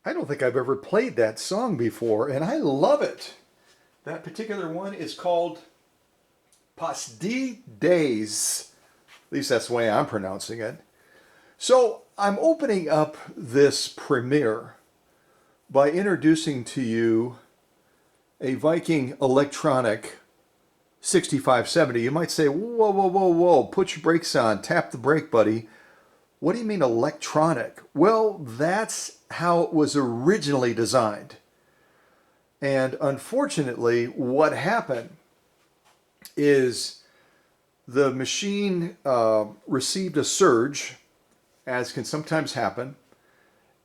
I don't think I've ever played that song before, and I love it. That particular one is called Pasdi Days. At least that's the way I'm pronouncing it. So I'm opening up this premiere by introducing to you a Viking electronic 6570. You might say, whoa, whoa, whoa, whoa, put your brakes on, tap the brake, buddy. What do you mean electronic? Well, that's how it was originally designed. And unfortunately, what happened is the machine received a surge, as can sometimes happen,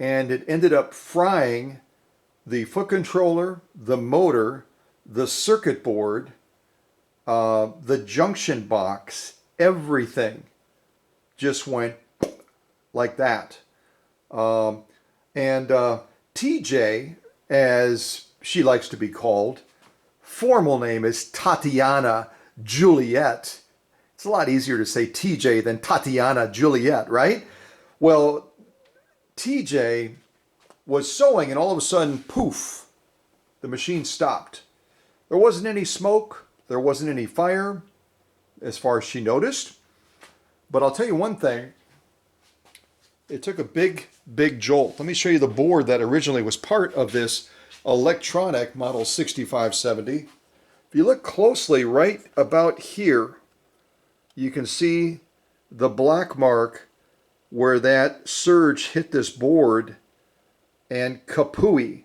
and it ended up frying the foot controller, the motor, the circuit board, the junction box, everything just went like that. And TJ, as she likes to be called, formal name is Tatiana Juliet. It's a lot easier to say TJ than Tatiana Juliet, right? Well, TJ was sewing and all of a sudden, poof, the machine stopped. There wasn't any smoke, there wasn't any fire, as far as she noticed. But I'll tell you one thing, it took a big, big jolt. Let me show you the board that originally was part of this electronic model 6570. If you look closely right about here, you can see the black mark where that surge hit this board, and kapooey,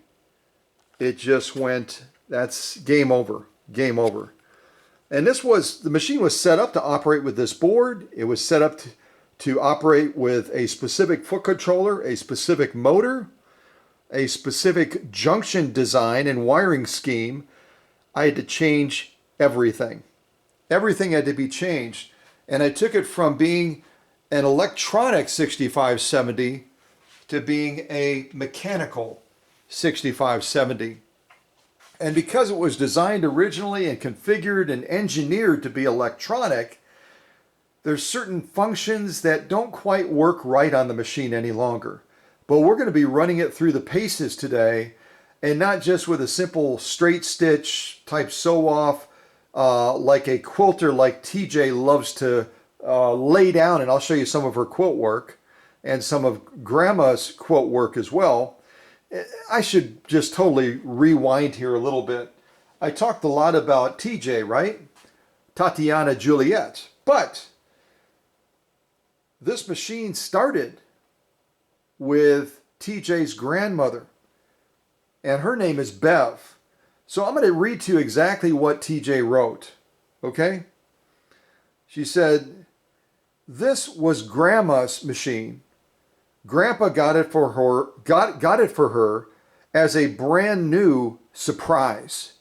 it just went, that's game over, game over. And the machine was set up to operate with this board. It was set up to operate with a specific foot controller, a specific motor, a specific junction design and wiring scheme. I had to change everything. Everything had to be changed. And I took it from being an electronic 6570 to being a mechanical 6570. And because it was designed originally and configured and engineered to be electronic, there's certain functions that don't quite work right on the machine any longer. But we're going to be running it through the paces today, and not just with a simple straight stitch type sew off like a quilter like TJ loves to lay down, and I'll show you some of her quilt work and some of Grandma's quilt work as well. I should just totally rewind here a little bit. I talked a lot about TJ, right? Tatiana Juliet. But this machine started with TJ's grandmother, and her name is Bev. So I'm going to read to you exactly what TJ wrote, okay? She said, "This was Grandma's machine. Grandpa got it for her as a brand new surprise."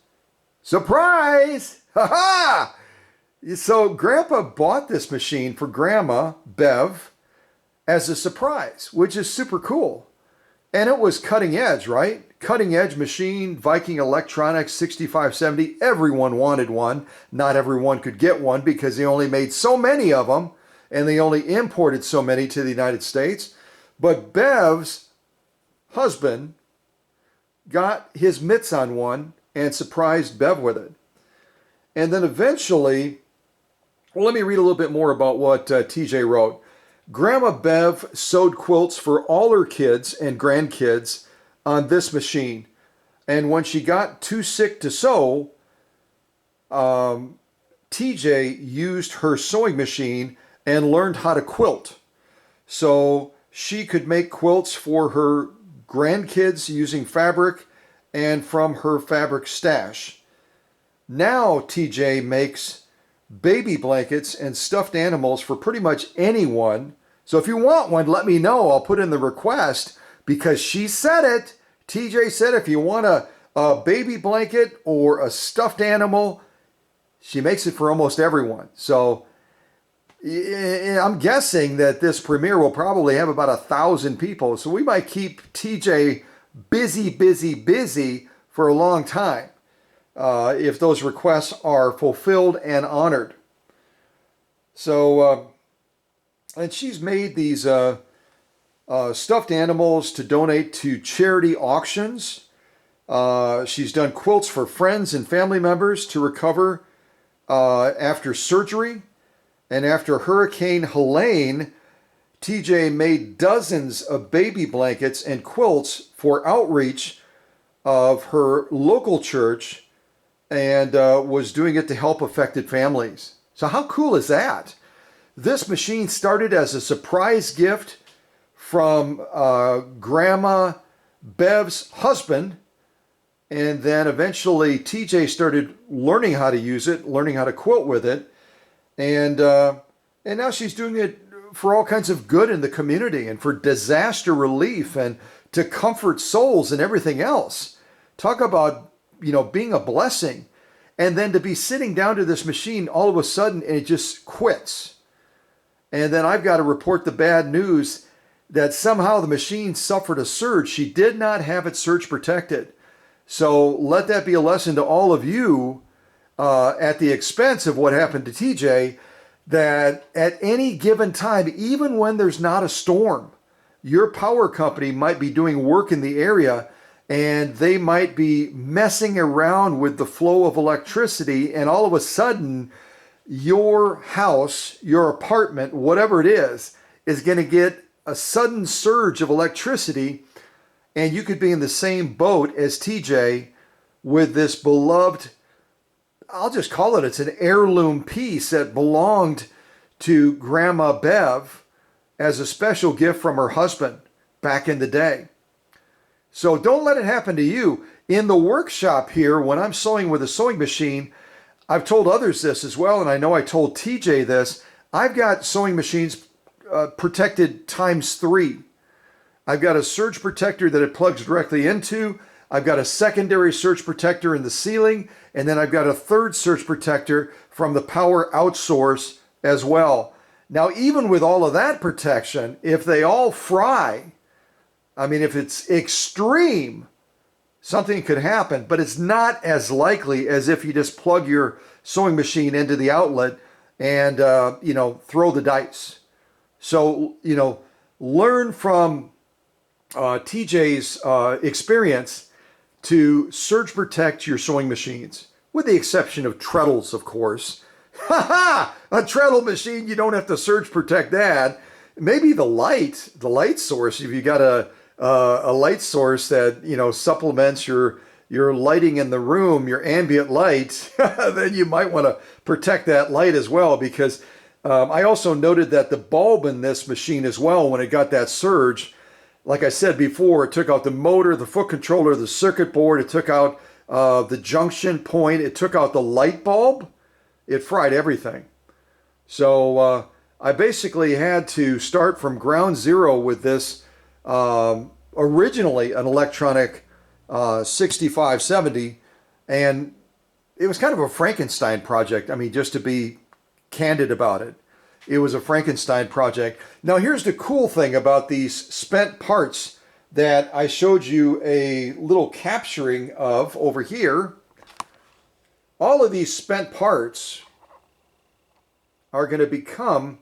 Surprise! Ha ha! So Grandpa bought this machine for Grandma Bev as a surprise, which is super cool. And it was cutting edge, right? Cutting edge machine, Viking Electronics 6570. Everyone wanted one. Not everyone could get one because they only made so many of them and they only imported so many to the United States. But Bev's husband got his mitts on one and surprised Bev with it. And then eventually, well, let me read a little bit more about what TJ wrote. Grandma Bev sewed quilts for all her kids and grandkids on this machine. And when she got too sick to sew, TJ used her sewing machine and learned how to quilt. So she could make quilts for her grandkids using fabric and from her fabric stash. Now TJ makes baby blankets and stuffed animals for pretty much anyone. So if you want one, let me know. I'll put in the request because she said it. TJ said if you want a baby blanket or a stuffed animal, she makes it for almost everyone. So I'm guessing that this premiere will probably have about 1,000 people. So we might keep TJ busy for a long time if those requests are fulfilled and honored. So, and she's made these stuffed animals to donate to charity auctions. She's done quilts for friends and family members to recover after surgery. And after Hurricane Helene, TJ made dozens of baby blankets and quilts for outreach of her local church and was doing it to help affected families. So how cool is that? This machine started as a surprise gift from Grandma Bev's husband, and then eventually TJ started learning how to use it, learning how to quilt with it, and now she's doing it for all kinds of good in the community and for disaster relief and to comfort souls and everything else. Talk about, being a blessing. And then to be sitting down to this machine all of a sudden and it just quits. And then I've got to report the bad news that somehow the machine suffered a surge. She did not have it surge protected. So let that be a lesson to all of you at the expense of what happened to TJ, that at any given time, even when there's not a storm, your power company might be doing work in the area and they might be messing around with the flow of electricity, and all of a sudden your house, your apartment, whatever it is going to get a sudden surge of electricity, and you could be in the same boat as TJ with this beloved, I'll just call it's an heirloom piece that belonged to Grandma Bev as a special gift from her husband back in the day. So don't let it happen to you. In the workshop here, when I'm sewing with a sewing machine, I've told others this as well, and I know I told TJ this, I've got sewing machines protected times 3. I've got a surge protector that it plugs directly into. I've got a secondary surge protector in the ceiling, and then I've got a third surge protector from the power outsource as well. Now, even with all of that protection, if they all fry, if it's extreme, something could happen, but it's not as likely as if you just plug your sewing machine into the outlet and, throw the dice. So, learn from TJ's experience to surge protect your sewing machines, with the exception of treadles, of course. Ha ha! A treadle machine, you don't have to surge protect that. Maybe the light source, if you got a light source that, supplements your lighting in the room, your ambient light, then you might want to protect that light as well, because I also noted that the bulb in this machine as well, when it got that surge, like I said before, it took out the motor, the foot controller, the circuit board, it took out the junction point, it took out the light bulb, it fried everything. So I basically had to start from ground zero with this, originally an electronic 6570, and it was kind of a Frankenstein project. Just to be candid about it. It was a Frankenstein project. Now, here's the cool thing about these spent parts that I showed you a little capturing of over here. All of these spent parts are going to become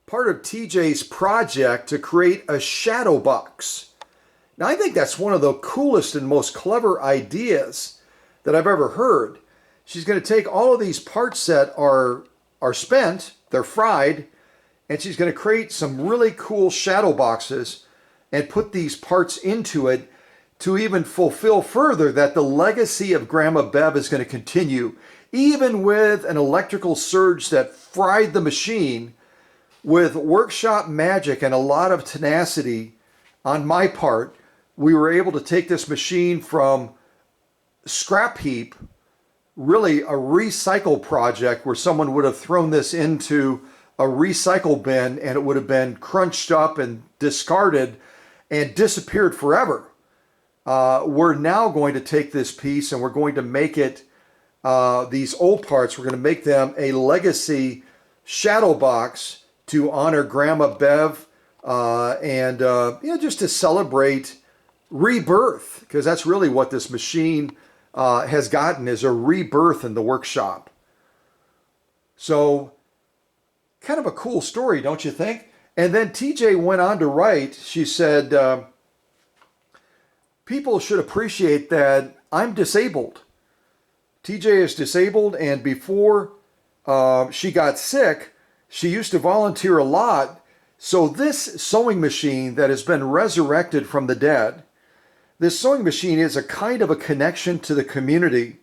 part of TJ's project to create a shadow box. Now, I think that's one of the coolest and most clever ideas that I've ever heard. She's going to take all of these parts that are spent, they're fried, and she's going to create some really cool shadow boxes and put these parts into it to even fulfill further that the legacy of Grandma Bev is going to continue. Even with an electrical surge that fried the machine, with workshop magic and a lot of tenacity on my part, we were able to take this machine from scrap heap, really a recycle project where someone would have thrown this into a recycle bin and it would have been crunched up and discarded and disappeared forever. We're now going to take this piece and we're going to make it, these old parts, we're going to make them a legacy shadow box to honor Grandma Bev and just to celebrate rebirth, because that's really what this machine has gotten, is a rebirth in the workshop. So kind of a cool story, don't you think? And then TJ went on to write, she said, people should appreciate that I'm disabled. TJ is disabled, and before she got sick, she used to volunteer a lot. So this sewing machine that has been resurrected from the dead, this sewing machine is a kind of a connection to the community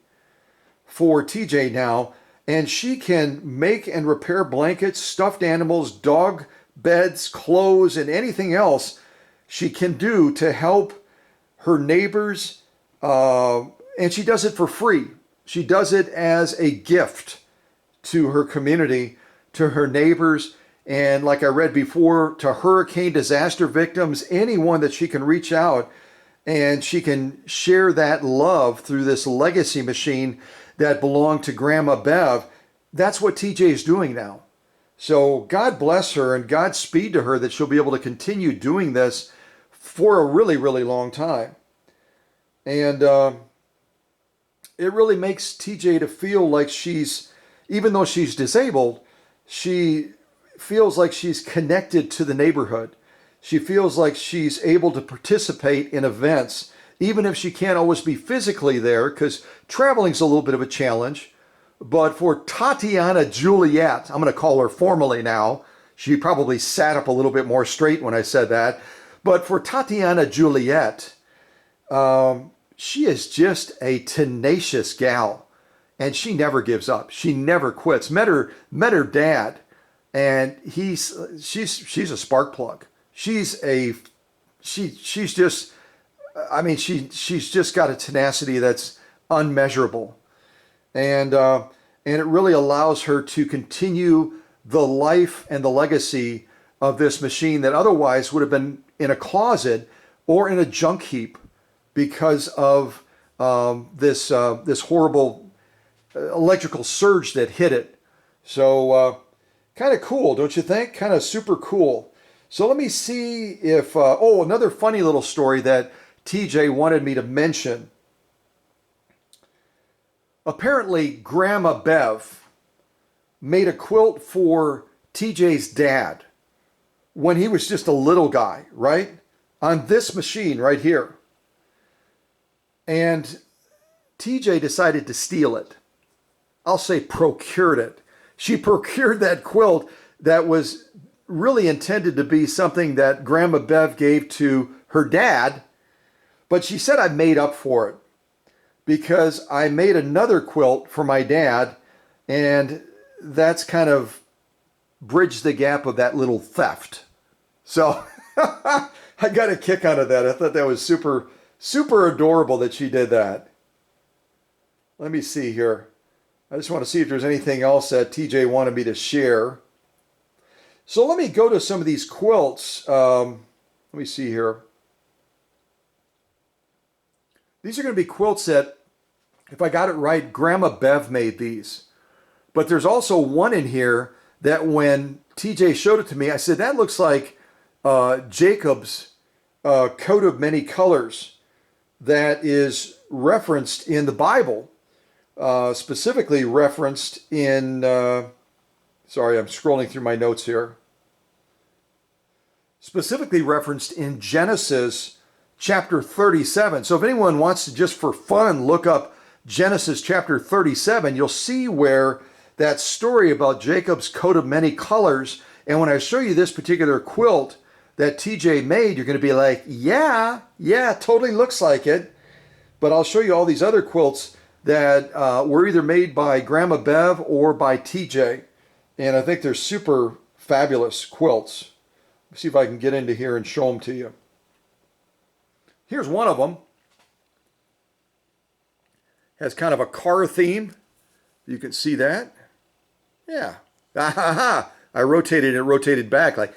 for TJ now, and she can make and repair blankets, stuffed animals, dog beds, clothes, and anything else she can do to help her neighbors, and she does it for free. She does it as a gift to her community, to her neighbors, and like I read before, to hurricane disaster victims, anyone that she can reach out, and she can share that love through this legacy machine that belonged to Grandma Bev. That's what TJ is doing now. So God bless her and Godspeed to her that she'll be able to continue doing this for a really, really long time. And it really makes TJ to feel like she's, even though she's disabled, she feels like she's connected to the neighborhood. She feels like she's able to participate in events, even if she can't always be physically there, because traveling's a little bit of a challenge. But for Tatiana Juliet, I'm going to call her formally now. She probably sat up a little bit more straight when I said that. But for Tatiana Juliet, she is just a tenacious gal, and she never gives up. She never quits. Met her dad, and she's a spark plug. She's just, I mean, she's just got a tenacity that's unmeasurable. And it really allows her to continue the life and the legacy of this machine that otherwise would have been in a closet or in a junk heap because of this horrible electrical surge that hit it. So kind of cool, don't you think? Kind of super cool. So let me see if, another funny little story that TJ wanted me to mention. Apparently, Grandma Bev made a quilt for TJ's dad when he was just a little guy, right? On this machine right here. And TJ decided to steal it. I'll say procured it. She procured that quilt that was really intended to be something that Grandma Bev gave to her dad, but she said I made up for it, because I made another quilt for my dad, and that's kind of bridged the gap of that little theft. So I got a kick out of that. I thought that was super, super adorable that she did that. Let me see here. I just want to see if there's anything else that TJ wanted me to share. So let me go to some of these quilts. Let me see here. These are going to be quilts that, if I got it right, Grandma Bev made these. But there's also one in here that when TJ showed it to me, I said, that looks like Jacob's coat of many colors that is referenced in the Bible, specifically referenced in, sorry, I'm scrolling through my notes here, specifically referenced in Genesis chapter 37. So if anyone wants to just for fun look up Genesis chapter 37, you'll see where that story about Jacob's coat of many colors, and when I show you this particular quilt that TJ made, you're going to be like, yeah, totally looks like it. But I'll show you all these other quilts that were either made by Grandma Bev or by TJ. And I think they're super fabulous quilts. Let's see if I can get into here and show them to you. Here's one of them. Has kind of a car theme. You can see that. Yeah. I rotated it, rotated back like,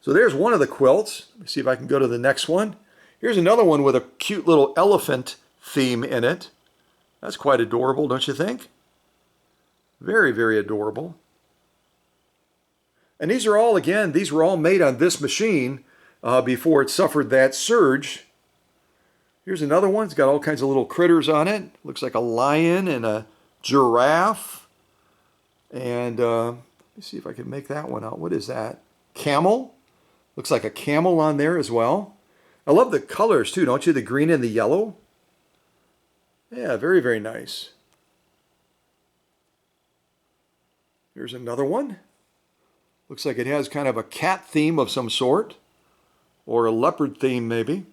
So there's one of the quilts. Let me see if I can go to the next one. Here's another one with a cute little elephant theme in it. That's quite adorable, don't you think? Very, very adorable. And these are all, again, these were all made on this machine before it suffered that surge. Here's another one. It's got all kinds of little critters on it. Looks like a lion and a giraffe. And Let me see if I can make that one out. What is that? Camel. Looks like a camel on there as well. I love the colors too, don't you? The green and the yellow. Yeah, very, very nice. Here's another one. Looks like it has kind of a cat theme of some sort, or a leopard theme maybe.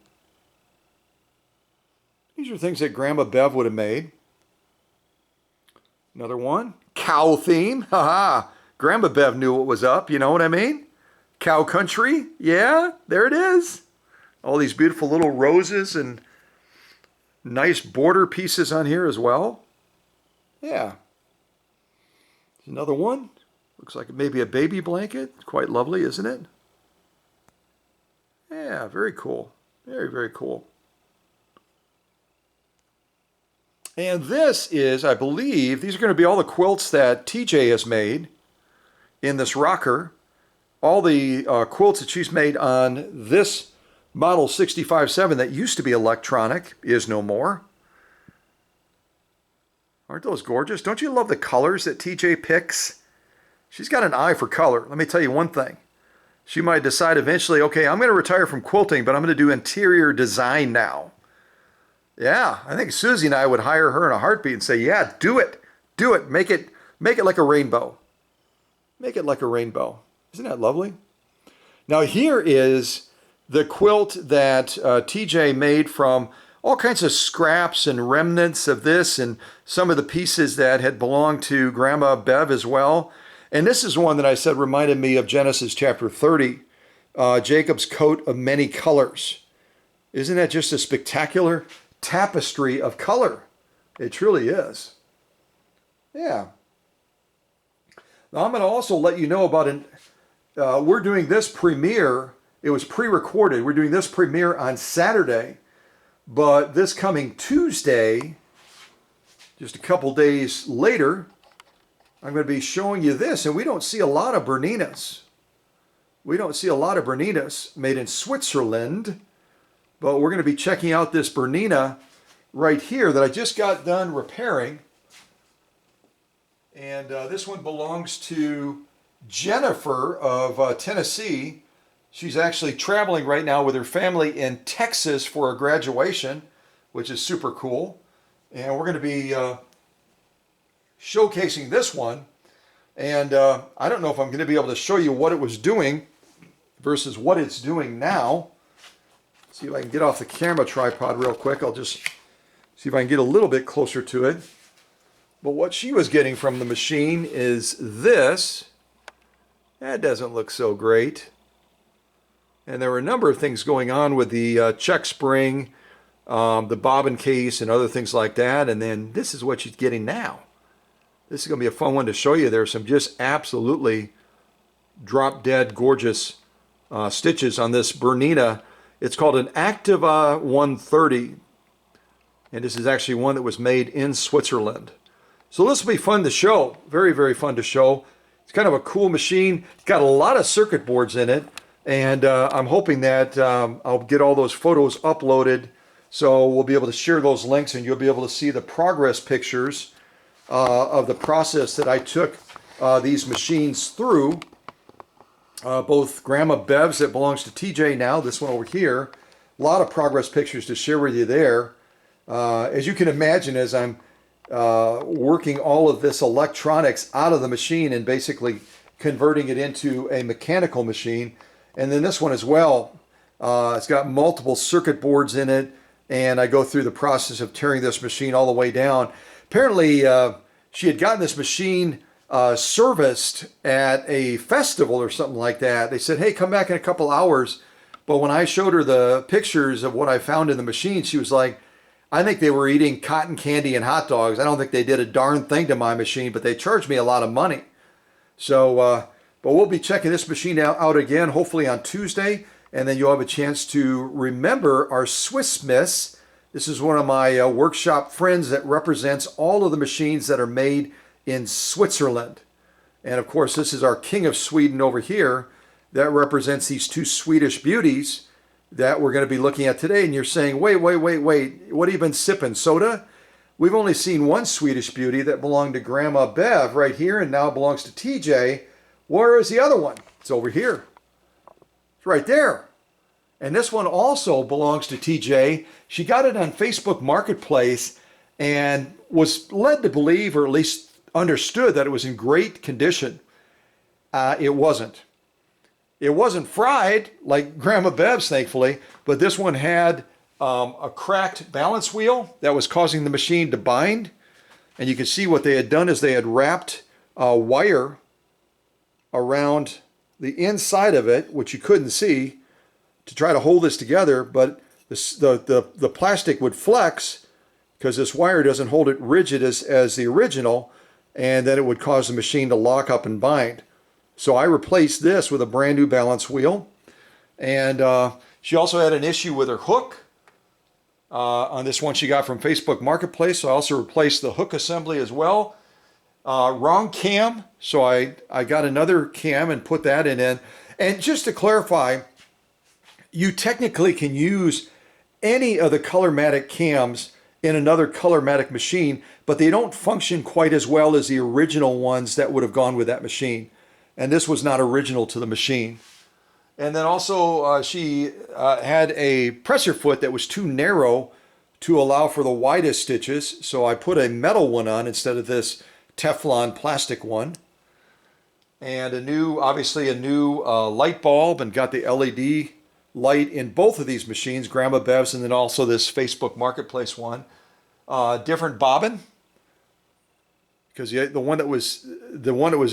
These are things that Grandma Bev would have made. Another one, cow theme. Haha, Grandma Bev knew what was up, you know what I mean? Cow country, yeah, there it is. All these beautiful little roses and nice border pieces on here as well. Yeah. Another one. Looks like maybe a baby blanket. Quite lovely, isn't it? Yeah, very cool. Very, very cool. And this is, I believe, these are going to be all the quilts that TJ has made in this rocker. All the quilts that she's made on this model 65-7 that used to be electronic is no more. Aren't those gorgeous? Don't you love the colors that TJ picks? She's got an eye for color. Let me tell you one thing. She might decide eventually, okay, I'm going to retire from quilting, but I'm going to do interior design now. Yeah, I think Susie and I would hire her in a heartbeat and say, yeah, do it. Do it. Make it like a rainbow. Make it like a rainbow. Isn't that lovely? Now here is the quilt that TJ made from all kinds of scraps and remnants of this and some of the pieces that had belonged to Grandma Bev as well. And this is one that I said reminded me of Genesis chapter 30, Jacob's coat of many colors. Isn't that just a spectacular tapestry of color? It truly is. Yeah. Now I'm going to also let you know about we're doing this premiere. It was pre-recorded. We're doing this premiere on Saturday, but this coming Tuesday, just a couple days later, I'm going to be showing you this, and we don't see a lot of Berninas. We don't see a lot of Berninas made in Switzerland, but we're going to be checking out this Bernina right here that I just got done repairing. And this one belongs to Jennifer of Tennessee. She's actually traveling right now with her family in Texas for a graduation, which is super cool. And we're going to be showcasing this one. And I don't know if I'm going to be able to show you what it was doing versus what it's doing now. Let's see if I can get off the camera tripod real quick. I'll just see if I can get a little bit closer to it. But what she was getting from the machine is this. That doesn't look so great. And there were a number of things going on with the check spring, the bobbin case, and other things like that. And then this is what she's getting now. This is going to be a fun one to show you. There's some just absolutely drop-dead gorgeous stitches on this Bernina. It's called an Activa 130. And this is actually one that was made in Switzerland. So this will be fun to show. Very, very fun to show. It's kind of a cool machine. It's got a lot of circuit boards in it. And I'm hoping that I'll get all those photos uploaded. So we'll be able to share those links and you'll be able to see the progress pictures of the process that I took these machines through. Both Grandma Bev's that belongs to TJ now, this one over here. A lot of progress pictures to share with you there. As you can imagine, as I'm working all of this electronics out of the machine and basically converting it into a mechanical machine. And then this one as well. It's got multiple circuit boards in it, and I go through the process of tearing this machine all the way down. Apparently, she had gotten this machine serviced at a festival or something like that. They said, hey, come back in a couple hours. But when I showed her the pictures of what I found in the machine, she was like, I think they were eating cotton candy and hot dogs. I don't think they did a darn thing to my machine, but they charged me a lot of money. So, but we'll be checking this machine out again, hopefully on Tuesday, and then you'll have a chance to remember our Swiss Miss. This is one of my workshop friends that represents all of the machines that are made in Switzerland. And of course, this is our King of Sweden over here that represents these two Swedish beauties that we're going to be looking at today. And you're saying, wait, what have you been sipping, soda? We've only seen one Swedish beauty that belonged to Grandma Bev right here and now belongs to TJ. Where is the other one? It's over here. It's right there. And this one also belongs to TJ. She got it on Facebook Marketplace and was led to believe, or at least understood, that it was in great condition. It wasn't. It wasn't fried like Grandma Bev's, thankfully, but this one had a cracked balance wheel that was causing the machine to bind. And you can see what they had done is they had wrapped a wire around the inside of it, which you couldn't see, to try to hold this together, but the plastic would flex because this wire doesn't hold it rigid as the original, and then it would cause the machine to lock up and bind. So I replaced this with a brand new balance wheel. And she also had an issue with her hook on this one she got from Facebook Marketplace. So I also replaced the hook assembly as well. Wrong cam, so I got another cam and put that in. And just to clarify, you technically can use any of the Colormatic cams in another Colormatic machine, but they don't function quite as well as the original ones that would have gone with that machine. And this was not original to the machine. And then also she had a presser foot that was too narrow to allow for the widest stitches, so I put a metal one on instead of this Teflon plastic one. And obviously a new light bulb, and got the LED light in both of these machines, Grandma Bev's and then also this Facebook Marketplace one. Different bobbin, because the one that was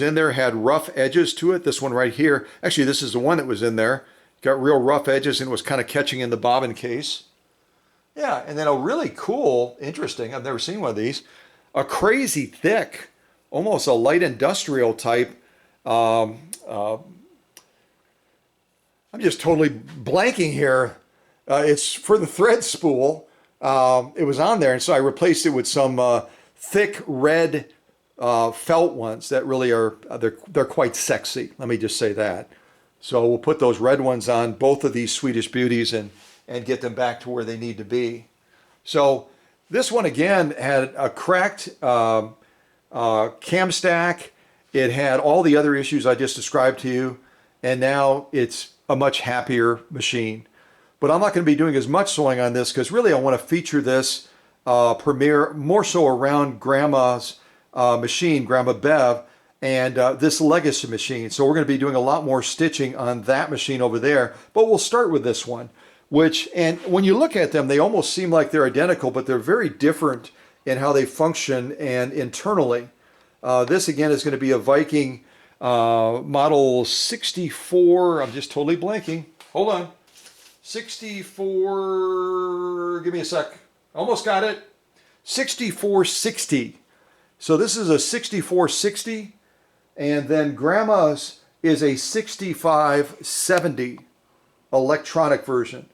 in there had rough edges to it. This one right here, actually this is the one that was in there, got real rough edges and was kind of catching in the bobbin case. Yeah, and then a really cool, interesting, I've never seen one of these, a crazy thick, almost a light industrial type, I'm just totally blanking here. It's for the thread spool. It was on there, and so I replaced it with some thick red felt ones that really are, they're quite sexy. Let me just say that. So we'll put those red ones on both of these Swedish beauties and get them back to where they need to be. So this one again had a cracked cam stack. It had all the other issues I just described to you, and now it's a much happier machine. But I'm not going to be doing as much sewing on this because really I want to feature this premiere more so around Grandma's machine, Grandma Bev, and this Legacy machine. So we're going to be doing a lot more stitching on that machine over there. But we'll start with this one, and when you look at them, they almost seem like they're identical, but they're very different in how they function and internally. This again is going to be a Viking model 64. I'm just totally blanking. Hold on. 64, give me a sec. Almost got it. 6460. So this is a 6460, and then Grandma's is a 6570 electronic version.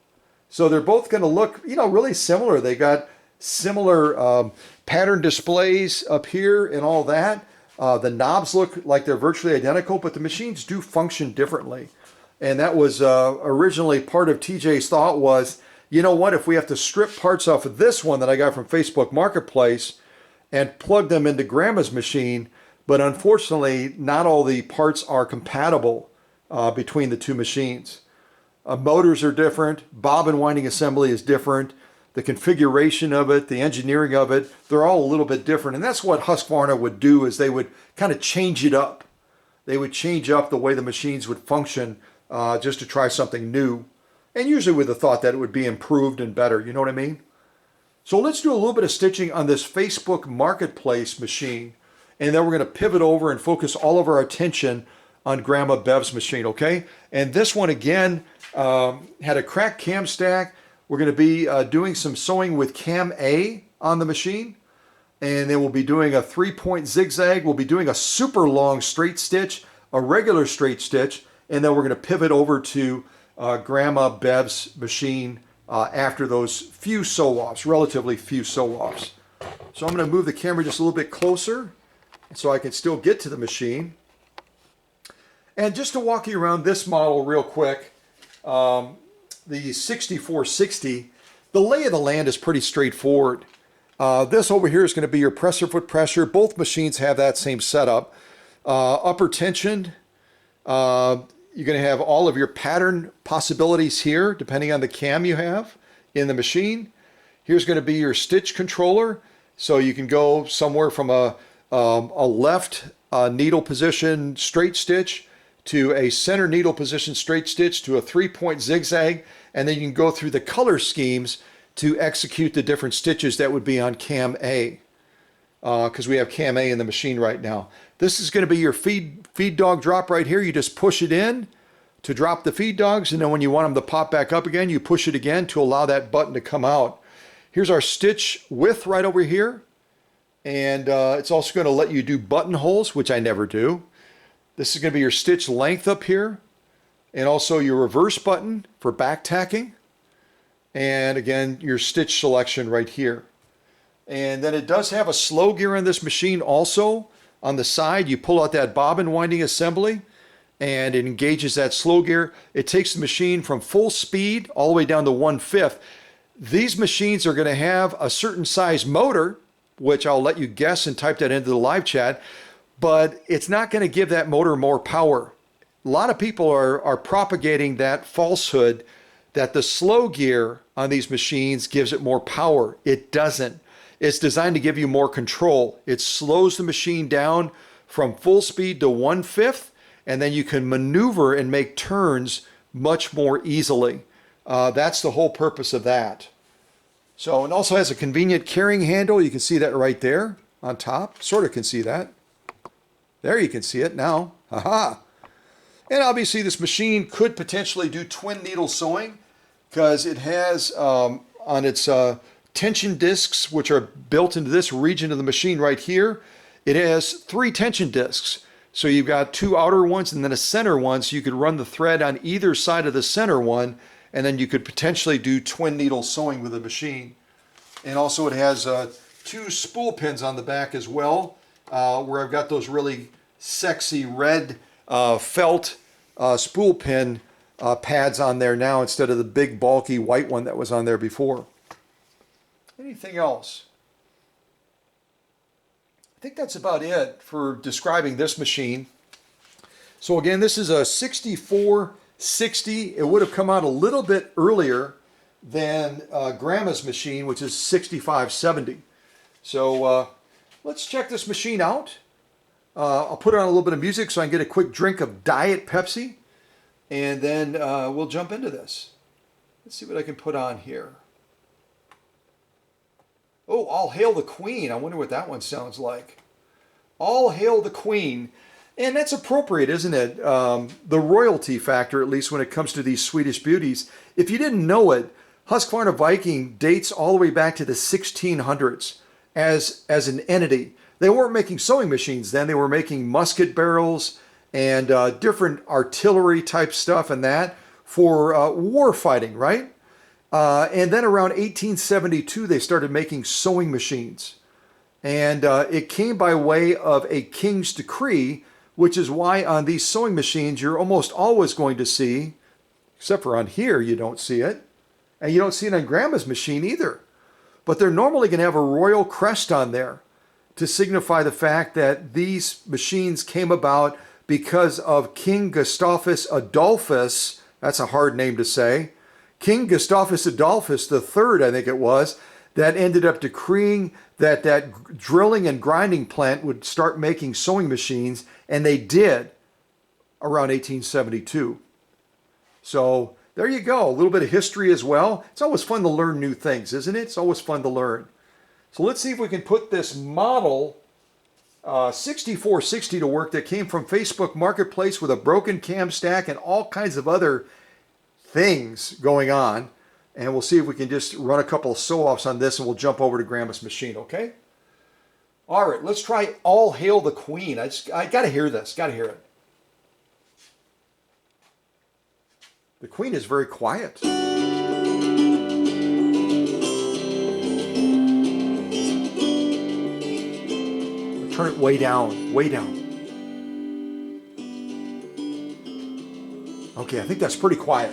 So they're both going to look, really similar. They got similar pattern displays up here and all that. The knobs look like they're virtually identical, but the machines do function differently. And that was originally part of TJ's thought was, you know what, if we have to strip parts off of this one that I got from Facebook Marketplace and plug them into Grandma's machine, but unfortunately not all the parts are compatible between the two machines. Motors are different, bobbin winding assembly is different, the configuration of it, the engineering of it, they're all a little bit different. And that's what Husqvarna would do, is they would kind of change it up. They would change up the way the machines would function just to try something new. And usually with the thought that it would be improved and better, you know what I mean? So let's do a little bit of stitching on this Facebook Marketplace machine. And then we're going to pivot over and focus all of our attention on Grandma Bev's machine, okay? And this one again had a cracked cam stack. We're going to be doing some sewing with cam A on the machine. And then we'll be doing a 3-point zigzag. We'll be doing a super long straight stitch, a regular straight stitch, and then we're going to pivot over to Grandma Bev's machine after those few sew-offs, relatively few sew-offs. So I'm going to move the camera just a little bit closer so I can still get to the machine. And just to walk you around this model real quick, the 6460, the lay of the land is pretty straightforward. This over here is going to be your presser foot pressure. Both machines have that same setup. Upper tension You're going to have all of your pattern possibilities here, depending on the cam you have in the machine. Here's going to be your stitch controller. So you can go somewhere from a left needle position straight stitch to a center needle position straight stitch to a 3-point zigzag. And then you can go through the color schemes to execute the different stitches that would be on cam A. Because we have cam A in the machine right now. This is going to be your feed dog drop right here. You just push it in to drop the feed dogs, and then when you want them to pop back up again, you push it again to allow that button to come out. Here's our stitch width right over here, and it's also going to let you do buttonholes, which I never do. This is going to be your stitch length up here, and also your reverse button for back tacking, and again your stitch selection right here. And then it does have a slow gear on this machine also. On the side, you pull out that bobbin winding assembly and it engages that slow gear. It takes the machine from full speed all the way down to 1/5. These machines are going to have a certain size motor, which I'll let you guess and type that into the live chat, but it's not going to give that motor more power. A lot of people are propagating that falsehood that the slow gear on these machines gives it more power. It doesn't. It's designed to give you more control. It slows the machine down from full speed to 1/5, and then you can maneuver and make turns much more easily. That's the whole purpose of that. So it also has a convenient carrying handle. You can see that right there on top. Sort of can see that. There you can see it now. Haha. And obviously this machine could potentially do twin needle sewing because it has on its tension discs, which are built into this region of the machine right here, it has 3 tension discs. So you've got 2 outer ones and then a center one, so you could run the thread on either side of the center one, and then you could potentially do twin needle sewing with the machine. And also it has 2 spool pins on the back as well, where I've got those really sexy red felt spool pin pads on there now instead of the big bulky white one that was on there before. Anything else? I think that's about it for describing this machine. So again, this is a 6460. It would have come out a little bit earlier than Grandma's machine, which is 6570. So let's check this machine out. I'll put on a little bit of music so I can get a quick drink of Diet Pepsi, and then we'll jump into this. Let's see what I can put on here. Oh, All Hail the Queen. I wonder what that one sounds like. All Hail the Queen. And that's appropriate, isn't it? The royalty factor, at least when it comes to these Swedish beauties. If you didn't know it, Husqvarna Viking dates all the way back to the 1600s as an entity. They weren't making sewing machines then. They were making musket barrels and different artillery type stuff and that for war fighting, right? And then around 1872, they started making sewing machines. And it came by way of a king's decree, which is why on these sewing machines, you're almost always going to see, except for on here, you don't see it. And you don't see it on Grandma's machine either. But they're normally going to have a royal crest on there to signify the fact that these machines came about because of King Gustavus Adolphus. That's a hard name to say. King Gustavus Adolphus III, I think it was, that ended up decreeing that drilling and grinding plant would start making sewing machines, and they did around 1872. So there you go, a little bit of history as well. It's always fun to learn new things, isn't it? It's always fun to learn. So let's see if we can put this model 6460 to work that came from Facebook Marketplace with a broken cam stack and all kinds of other things going on. And we'll see if we can just run a couple of sew-offs on this, and we'll jump over to Grandma's machine, okay? All right, let's try All Hail the Queen. I got to hear this, got to hear it. The Queen is very quiet. Turn it way down, way down. Okay, I think that's pretty quiet.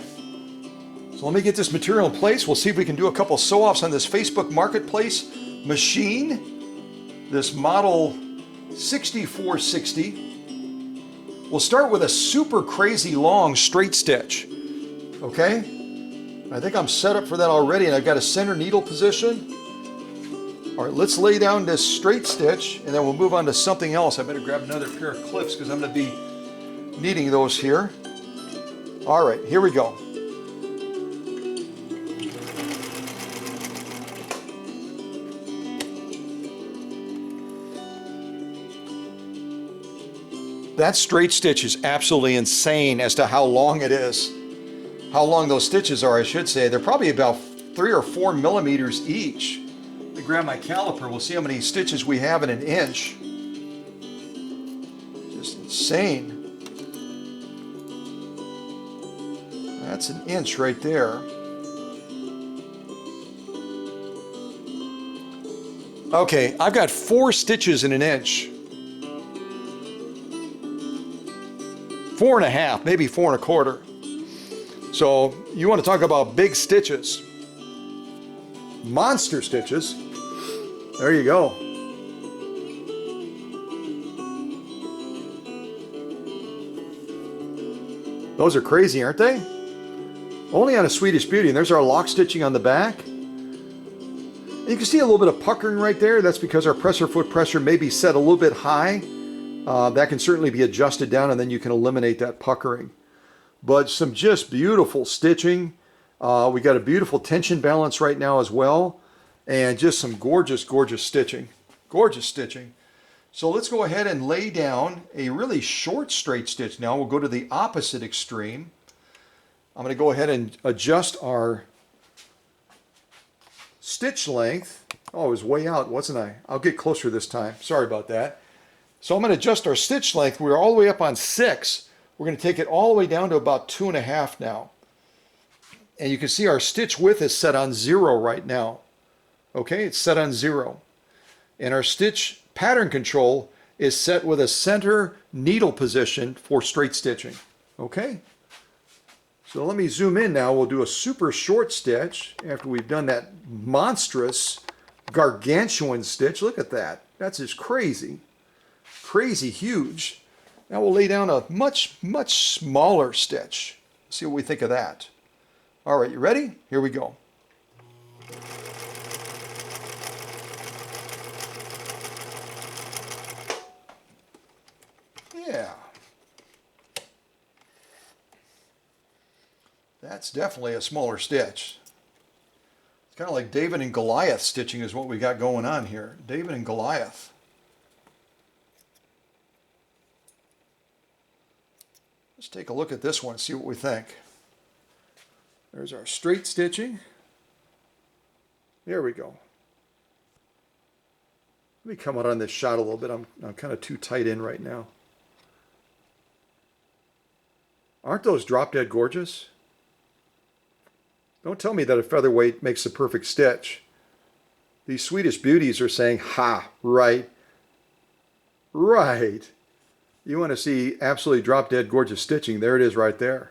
So let me get this material in place. We'll see if we can do a couple sew-offs on this Facebook Marketplace machine. This model 6460. We'll start with a super crazy long straight stitch. Okay? I think I'm set up for that already, and I've got a center needle position. All right, let's lay down this straight stitch, and then we'll move on to something else. I better grab another pair of clips because I'm going to be needing those here. All right, here we go. That straight stitch is absolutely insane as to how long it is. How long those stitches are, I should say. They're probably about 3 or 4 millimeters each. Let me grab my caliper. We'll see how many stitches we have in an inch. Just insane. That's an inch right there. Okay, I've got 4 stitches in an inch. 4.5, maybe 4.25. So you want to talk about big stitches. Monster stitches. There you go. Those are crazy, aren't they? Only on a Swedish Beauty, and there's our lock stitching on the back. And you can see a little bit of puckering right there. That's because our presser foot pressure may be set a little bit high. That can certainly be adjusted down, and then you can eliminate that puckering. But some just beautiful stitching. We got a beautiful tension balance right now as well, and just some gorgeous, gorgeous stitching. Gorgeous stitching. So let's go ahead and lay down a really short straight stitch now. We'll go to the opposite extreme. I'm going to go ahead and adjust our stitch length. Oh, I was way out, wasn't I? I'll get closer this time. Sorry about that. So I'm going to adjust our stitch length. We're all the way up on 6. We're going to take it all the way down to about 2.5 now. And you can see our stitch width is set on 0 right now. Okay, it's set on 0. And our stitch pattern control is set with a center needle position for straight stitching. Okay, so let me zoom in now. We'll do a super short stitch after we've done that monstrous gargantuan stitch. Look at that. That's just crazy. Crazy huge. Now we'll lay down a much, much smaller stitch. See what we think of that. All right, you ready? Here we go. Yeah. That's definitely a smaller stitch. It's kind of like David and Goliath stitching is what we got going on here. David and Goliath. Let's take a look at this one, see what we think. There's our straight stitching. There we go. Let me come out on this shot a little bit. I'm kind of too tight in right now. Aren't those drop dead gorgeous? Don't tell me that a featherweight makes the perfect stitch. These Swedish beauties are saying, ha, right, right. You want to see absolutely drop dead gorgeous stitching. There it is right there.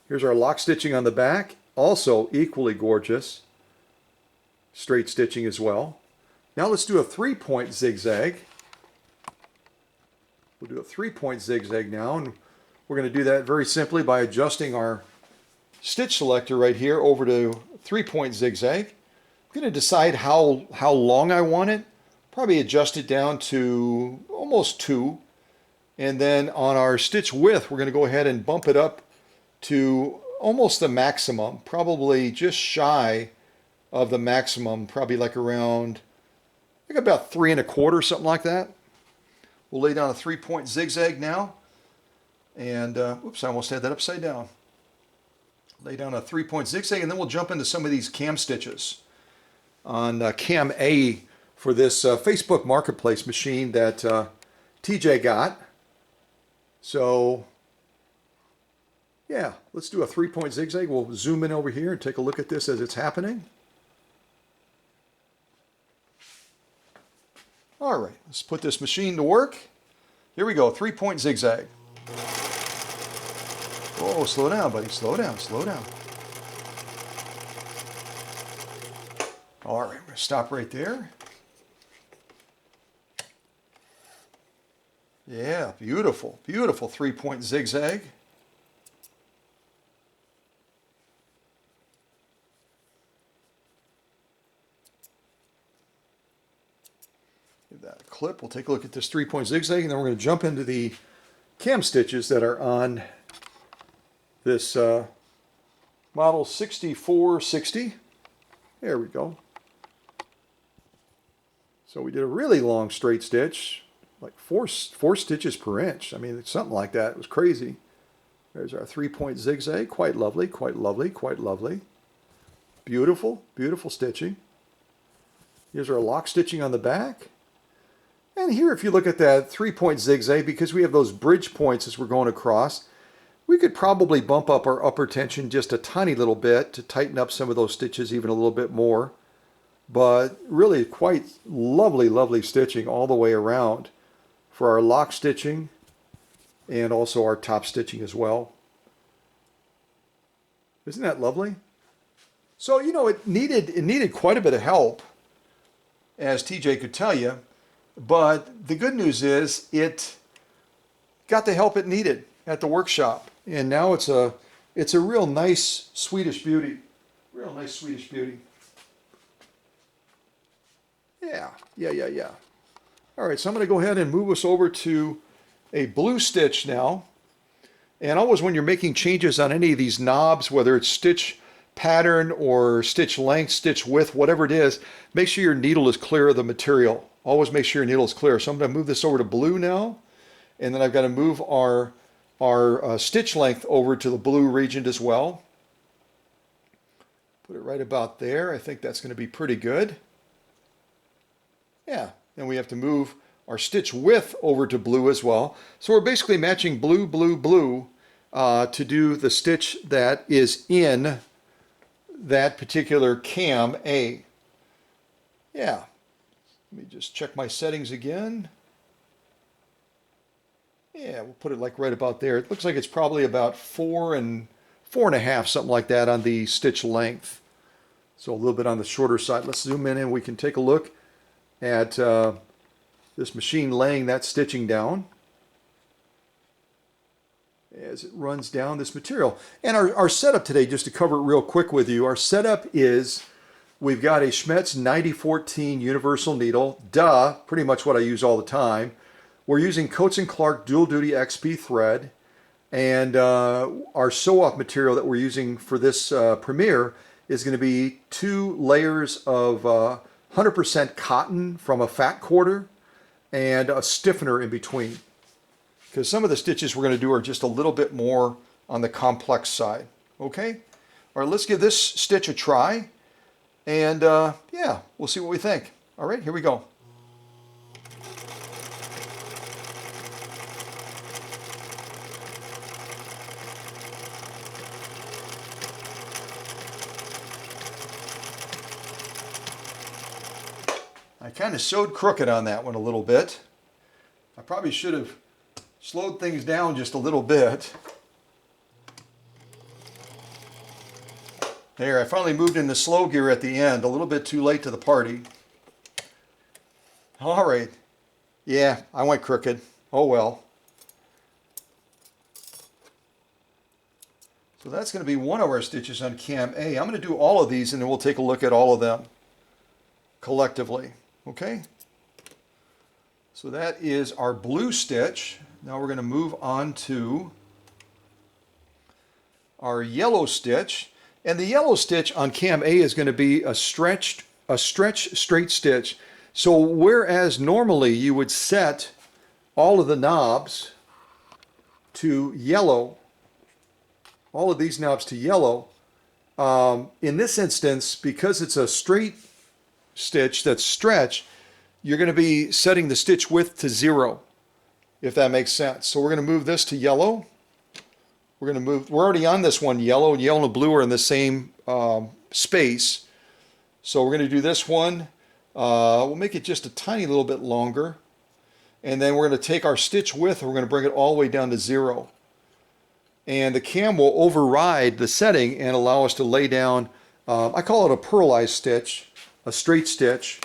Here's our lock stitching on the back. Also equally gorgeous. Straight stitching as well. Now let's do a 3-point zigzag. We'll do a 3-point zigzag now, and we're going to do that very simply by adjusting our stitch selector right here over to 3-point zigzag. I'm going to decide how long I want it. Probably adjust it down to almost 2. And then on our stitch width, we're going to go ahead and bump it up to almost the maximum, probably just shy of the maximum, probably like around, I think about 3.25, something like that. We'll lay down a 3-point zigzag now. And, oops, I almost had that upside down. Lay down a 3-point zigzag, and then we'll jump into some of these cam stitches on cam A for this Facebook Marketplace machine that TJ got. So, yeah, let's do a 3-point zigzag. We'll zoom in over here and take a look at this as it's happening. All right, let's put this machine to work. Here we go, 3-point zigzag. Oh, slow down, buddy. Slow down, slow down. All right, we're going to stop right there. Yeah, beautiful, beautiful 3-point zigzag. Give that a clip. We'll take a look at this 3-point zigzag, and then we're going to jump into the cam stitches that are on this model 6460. There we go. So we did a really long straight stitch, like four stitches per inch. I mean, it's something like that. It was crazy. There's our 3-point zigzag. Quite lovely, quite lovely, quite lovely. Beautiful, beautiful stitching. Here's our lock stitching on the back. And here, if you look at that 3-point zigzag, because we have those bridge points as we're going across, we could probably bump up our upper tension just a tiny little bit to tighten up some of those stitches even a little bit more. But really quite lovely, lovely stitching all the way around for our lock stitching and also our top stitching as well. Isn't that lovely? So, you know, it needed quite a bit of help, as TJ could tell you, but the good news is it got the help it needed at the workshop. And now it's a real nice Swedish beauty. Real nice Swedish beauty. Yeah. All right, so I'm going to go ahead and move us over to a blue stitch now. And always when you're making changes on any of these knobs, whether it's stitch pattern or stitch length, stitch width, whatever it is, make sure your needle is clear of the material. Always make sure your needle is clear. So I'm going to move this over to blue now. And then I've got to move our stitch length over to the blue region as well. Put it right about there. I think that's going to be pretty good. Yeah, then we have to move our stitch width over to blue as well. So we're basically matching blue, blue, blue to do the stitch that is in that particular cam A. Yeah, let me just check my settings again. Yeah, we'll put it like right about there. It looks like it's probably about 4 and 4.5, something like that on the stitch length. So a little bit on the shorter side. Let's zoom in and we can take a look at this machine laying that stitching down as it runs down this material. And our setup today, just to cover it real quick with you, our setup is we've got a Schmetz 9014 universal needle, pretty much what I use all the time. We're using Coats & Clark dual duty XP thread, and our sew-off material that we're using for this premiere is going to be 2 layers of 100% cotton from a fat quarter and a stiffener in between. Because some of the stitches we're going to do are just a little bit more on the complex side. Okay? All right, let's give this stitch a try. And yeah, we'll see what we think. All right, here we go. I kind of sewed crooked on that one a little bit. I probably should have slowed things down just a little bit. There, I finally moved into slow gear at the end, a little bit too late to the party. All right. Yeah, I went crooked. Oh well. So that's going to be one of our stitches on cam A. I'm going to do all of these and then we'll take a look at all of them collectively. Okay? So that is our blue stitch. Now we're going to move on to our yellow stitch. And the yellow stitch on cam A is going to be a stretch straight stitch. So whereas normally you would set all of the knobs to yellow, all of these knobs to yellow, in this instance, because it's a straight stitch that's stretch, you're going to be setting the stitch width to 0, if that makes sense. So we're going to move this to yellow. We're already on this one yellow, and yellow and blue are in the same space. So we're going to do this one. We'll make it just a tiny little bit longer. And then we're going to take our stitch width and we're going to bring it all the way down to 0. And the cam will override the setting and allow us to lay down, I call it a pearlized stitch, a straight stitch,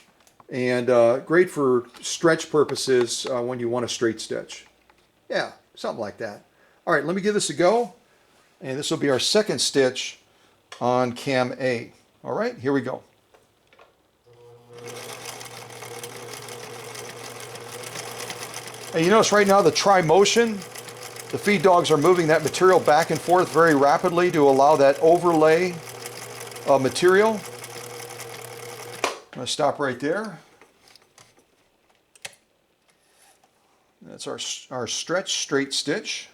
and great for stretch purposes when you want a straight stitch. Yeah, something like that. All right, let me give this a go. And this will be our second stitch on cam A. All right, here we go. And you notice right now the tri-motion, the feed dogs are moving that material back and forth very rapidly to allow that overlay of material. I'm going to stop right there. That's our stretch straight stitch.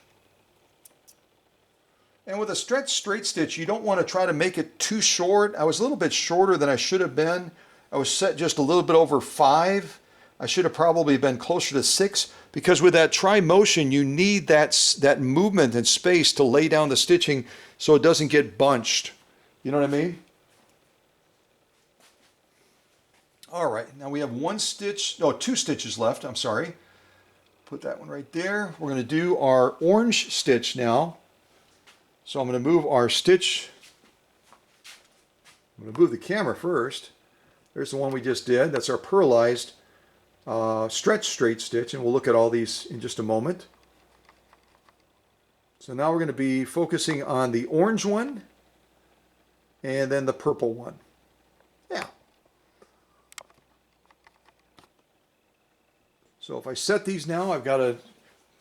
And with a stretch straight stitch, you don't want to try to make it too short. I was a little bit shorter than I should have been. I was set just a little bit over 5. I should have probably been closer to 6, because with that tri-motion, you need that movement and space to lay down the stitching so it doesn't get bunched. You know what I mean? All right, now we have two stitches left, I'm sorry. Put that one right there. We're going to do our orange stitch now. So I'm going to move our stitch. I'm going to move the camera first. There's the one we just did. That's our pearlized stretch straight stitch, and we'll look at all these in just a moment. So now we're going to be focusing on the orange one and then the purple one. Yeah. So if I set these now, I've got to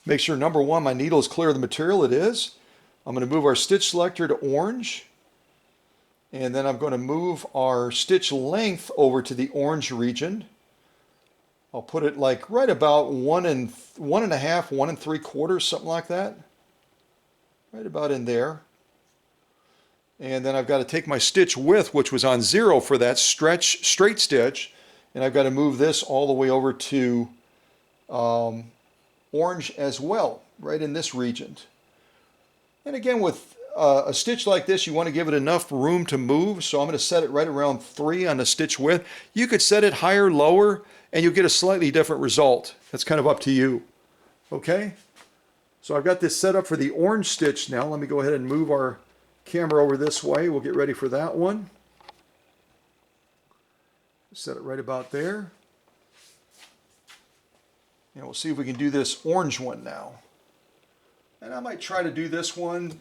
make sure, number one, my needle is clear of the material. It is. I'm going to move our stitch selector to orange, and then I'm going to move our stitch length over to the orange region. I'll put it like right about 1 1/2, 1 3/4, something like that. Right about in there. And then I've got to take my stitch width, which was on 0 for that stretch straight stitch, and I've got to move this all the way over to orange as well, right in this region. And again, with a stitch like this, you want to give it enough room to move. So I'm going to set it right around 3 on the stitch width. You could set it higher, lower, and you'll get a slightly different result. That's kind of up to you. Okay? So I've got this set up for the orange stitch now. Let me go ahead and move our camera over this way. We'll get ready for that one. Set it right about there. And we'll see if we can do this orange one now. And I might try to do this one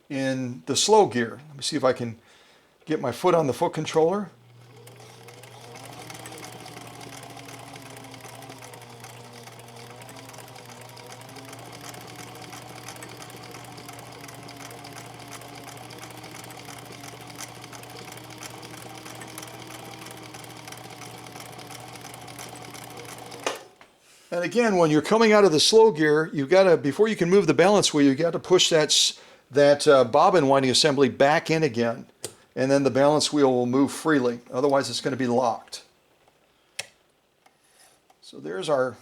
in the slow gear. Let me see if I can get my foot on the foot controller. And again, when you're coming out of the slow gear, you've got to, before you can move the balance wheel, you've got to push that bobbin winding assembly back in again. And then the balance wheel will move freely. Otherwise, it's going to be locked. So there's our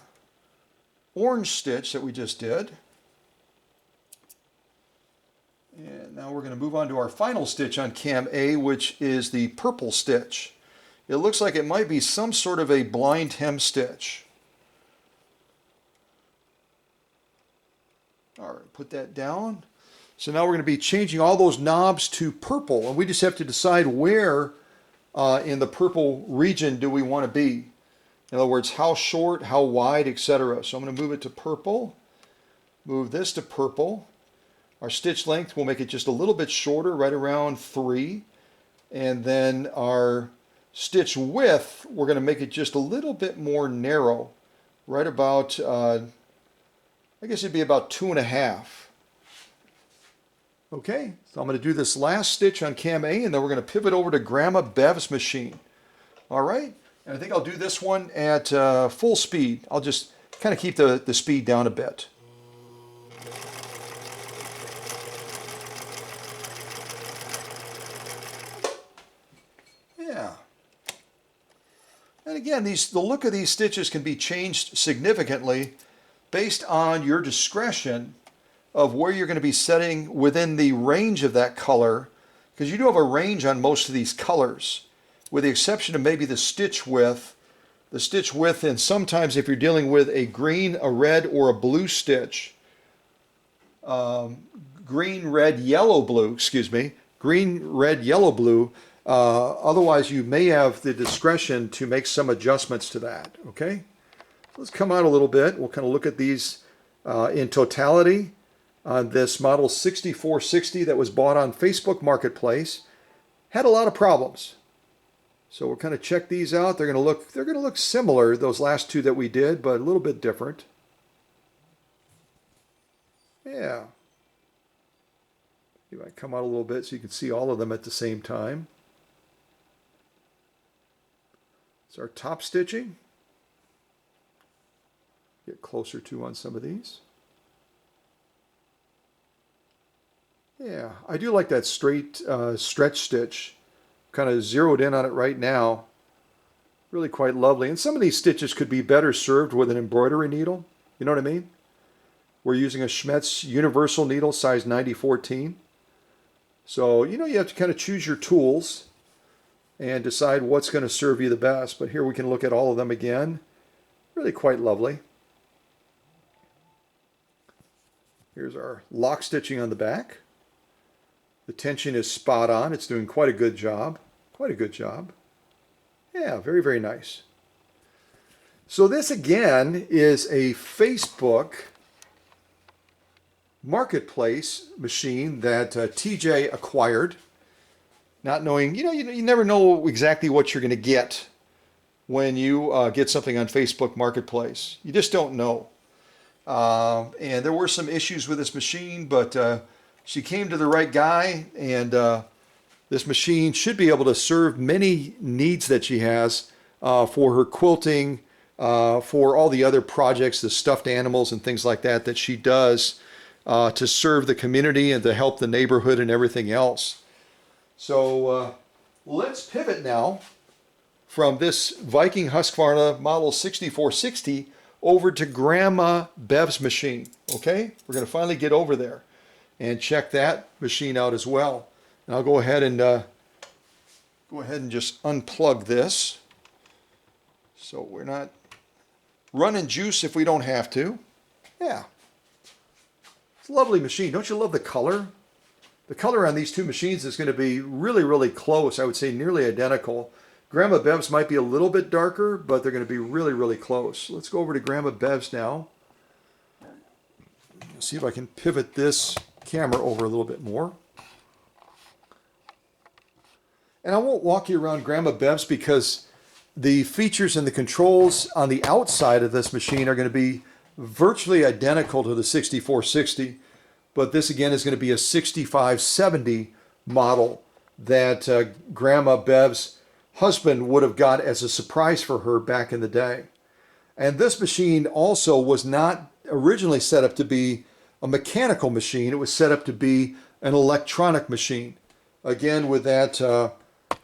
orange stitch that we just did. And now we're going to move on to our final stitch on cam A, which is the purple stitch. It looks like it might be some sort of a blind hem stitch. All right, put that down. So now we're going to be changing all those knobs to purple, and we just have to decide where in the purple region do we want to be. In other words, how short, how wide, etc. So I'm going to move it to purple, move this to purple. Our stitch length, we'll make it just a little bit shorter, right around 3. And then our stitch width, we're going to make it just a little bit more narrow, right about I guess it'd be about 2.5. Okay, so I'm going to do this last stitch on cam A, and then we're going to pivot over to Grandma Bev's machine. All right, and I think I'll do this one at full speed. I'll just kind of keep the speed down a bit. Yeah. And again, the look of these stitches can be changed significantly based on your discretion of where you're going to be setting within the range of that color, because you do have a range on most of these colors, with the exception of maybe the stitch width. The stitch width, and sometimes if you're dealing with a green, a red, or a blue stitch, green, red, yellow, blue, green, red, yellow, blue, otherwise you may have the discretion to make some adjustments to that, okay? Let's come out a little bit. We'll kind of look at these in totality on this model 6460 that was bought on Facebook Marketplace. Had a lot of problems. So we'll kind of check these out. They're going to look similar, those last two that we did, but a little bit different. Yeah. You might come out a little bit so you can see all of them at the same time. It's our top stitching. Get closer to on some of these. Yeah, I do like that straight stretch stitch. Kind of zeroed in on it right now. Really quite lovely. And some of these stitches could be better served with an embroidery needle. You know what I mean? We're using a Schmetz universal needle, size 9014. So, you have to kind of choose your tools and decide what's going to serve you the best. But here we can look at all of them again. Really quite lovely. Here's our lock stitching on the back. The tension is spot on. It's doing quite a good job. Quite a good job. Yeah, very, very nice. So this again is a Facebook Marketplace machine that TJ acquired. Not knowing, you never know exactly what you're going to get when you get something on Facebook Marketplace. You just don't know. And there were some issues with this machine, but she came to the right guy, and this machine should be able to serve many needs that she has for her quilting, for all the other projects, the stuffed animals and things like that she does to serve the community and to help the neighborhood and everything else. So let's pivot now from this Viking Husqvarna model 6460 over to Grandma Bev's machine. Okay, we're going to finally get over there and check that machine out as well. And I'll go ahead and just unplug this, so we're not running juice if we don't have to. Yeah, it's a lovely machine. Don't you love the color? The color on these two machines is going to be really, really close. I would say nearly identical. Grandma Bev's might be a little bit darker, but they're going to be really, really close. Let's go over to Grandma Bev's now. See if I can pivot this camera over a little bit more. And I won't walk you around Grandma Bev's because the features and the controls on the outside of this machine are going to be virtually identical to the 6460. But this again is going to be a 6570 model that Grandma Bev's husband would have got as a surprise for her back in the day. And this machine also was not originally set up to be a mechanical machine. It was set up to be an electronic machine. Again, with that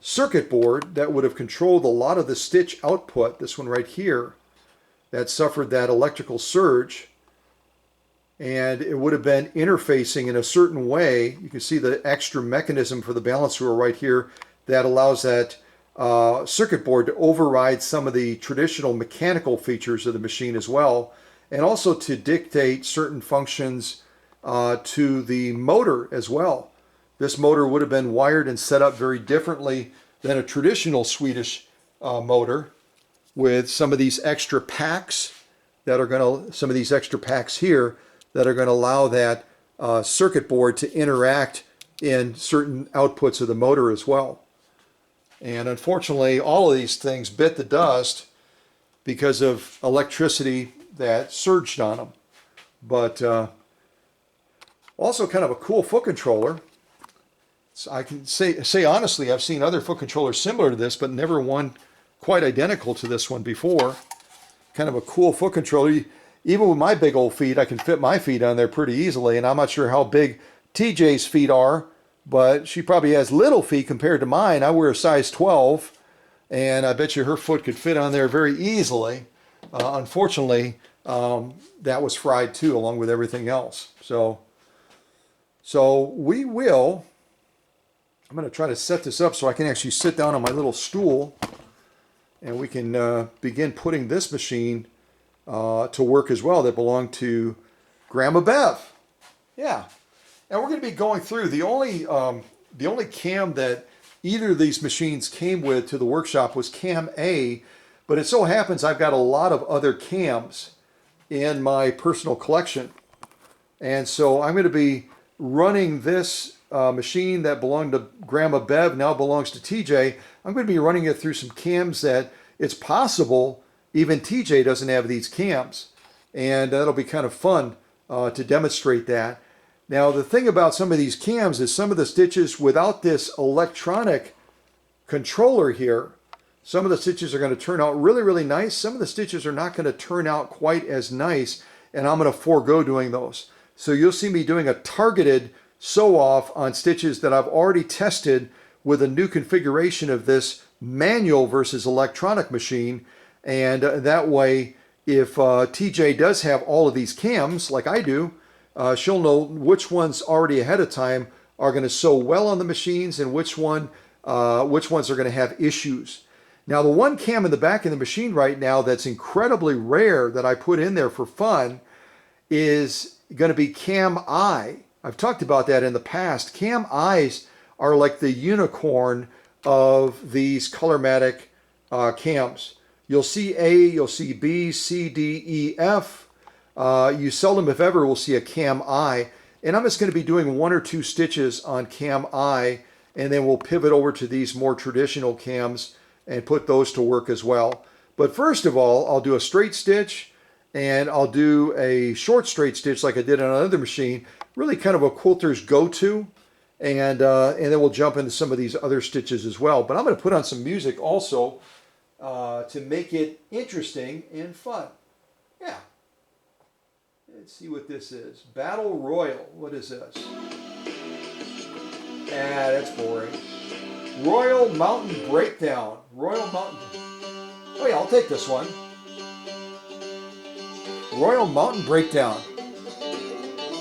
circuit board that would have controlled a lot of the stitch output, this one right here, that suffered that electrical surge. And it would have been interfacing in a certain way. You can see the extra mechanism for the balance wheel right here that allows that circuit board to override some of the traditional mechanical features of the machine as well, and also to dictate certain functions to the motor as well. This motor would have been wired and set up very differently than a traditional Swedish motor, with some of these extra packs that are going to, some of these extra packs here that are going to allow that circuit board to interact in certain outputs of the motor as well. And unfortunately, all of these things bit the dust because of electricity that surged on them. But also kind of a cool foot controller. So I can say honestly, I've seen other foot controllers similar to this, but never one quite identical to this one before. Kind of a cool foot controller. Even with my big old feet, I can fit my feet on there pretty easily, and I'm not sure how big TJ's feet are, but she probably has little feet compared to mine. I wear a size 12, and I bet you her foot could fit on there very easily. Unfortunately, that was fried too, along with everything else. So we will, I'm going to try to set this up so I can actually sit down on my little stool, and we can begin putting this machine to work as well, that belonged to Grandma Bev. Yeah. And we're going to be going through the only cam that either of these machines came with to the workshop was cam A, but it so happens I've got a lot of other cams in my personal collection. And so I'm going to be running this machine that belonged to Grandma Bev, now belongs to TJ. I'm going to be running it through some cams that it's possible even TJ doesn't have these cams. And that'll be kind of fun to demonstrate that. Now, the thing about some of these cams is some of the stitches without this electronic controller here, some of the stitches are going to turn out really, really nice. Some of the stitches are not going to turn out quite as nice, and I'm going to forego doing those. So you'll see me doing a targeted sew off on stitches that I've already tested with a new configuration of this manual versus electronic machine. And that way, if TJ does have all of these cams like I do, she'll know which ones already ahead of time are going to sew well on the machines and which ones are going to have issues. Now, the one cam in the back of the machine right now that's incredibly rare that I put in there for fun is going to be cam eye. I've talked about that in the past. Cam eyes are like the unicorn of these Colormatic cams. You'll see A, you'll see B, C, D, E, F. You seldom, if ever, will see a cam eye. And I'm just going to be doing 1 or 2 stitches on cam eye, and then we'll pivot over to these more traditional cams and put those to work as well. But first of all, I'll do a straight stitch, and I'll do a short straight stitch like I did on another machine, really kind of a quilter's go-to, and then we'll jump into some of these other stitches as well. But I'm going to put on some music also to make it interesting and fun. Yeah. Let's see what this is. Battle Royal. What is this? Ah, that's boring. Royal Mountain Breakdown. Royal Mountain. Oh yeah, I'll take this one. Royal Mountain Breakdown.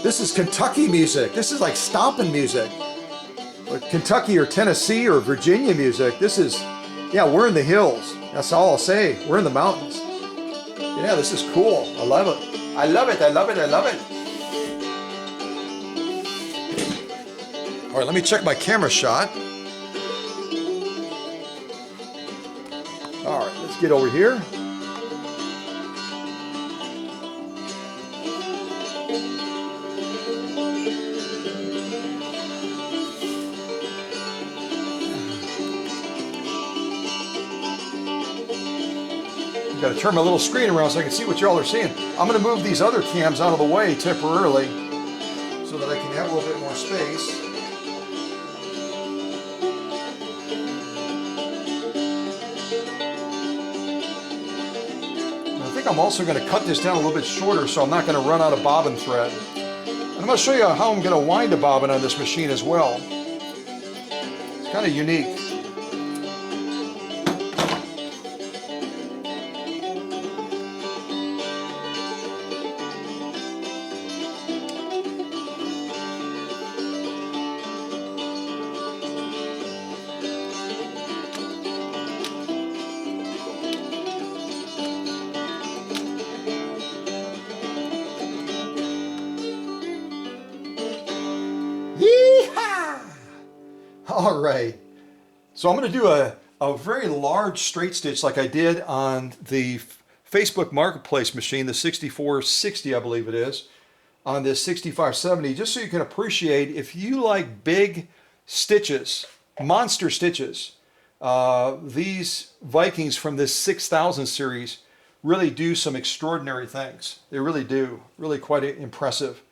This is Kentucky music. This is like stomping music. Or Kentucky or Tennessee or Virginia music. This is, yeah, we're in the hills. That's all I'll say. We're in the mountains. Yeah, this is cool. I love it. I love it. I love it. I love it. All right, let me check my camera shot. All right, let's get over here. Got to turn my little screen around so I can see what y'all are seeing. I'm going to move these other cams out of the way temporarily so that I can have a little bit more space. I think I'm also going to cut this down a little bit shorter so I'm not going to run out of bobbin thread. And I'm going to show you how I'm going to wind a bobbin on this machine as well. It's kind of unique. All right, so I'm going to do a very large straight stitch like I did on the Facebook Marketplace machine, the 6460, I believe it is, on this 6570, just so you can appreciate if you like big stitches, monster stitches. These Vikings from this 6000 series really do some extraordinary things. They really do, really quite impressive.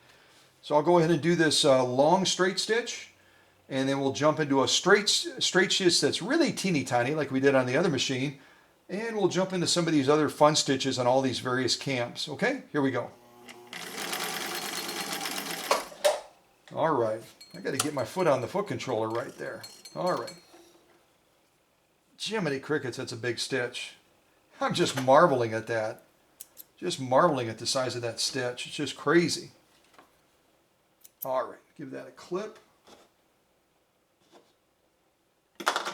So I'll go ahead and do this long straight stitch. And then we'll jump into a straight stitch that's really teeny tiny like we did on the other machine. And we'll jump into some of these other fun stitches on all these various cams. Okay, here we go. All right, I got to get my foot on the foot controller right there. All right. Jiminy crickets, that's a big stitch. I'm just marveling at that. Just marveling at the size of that stitch. It's just crazy. All right, give that a clip.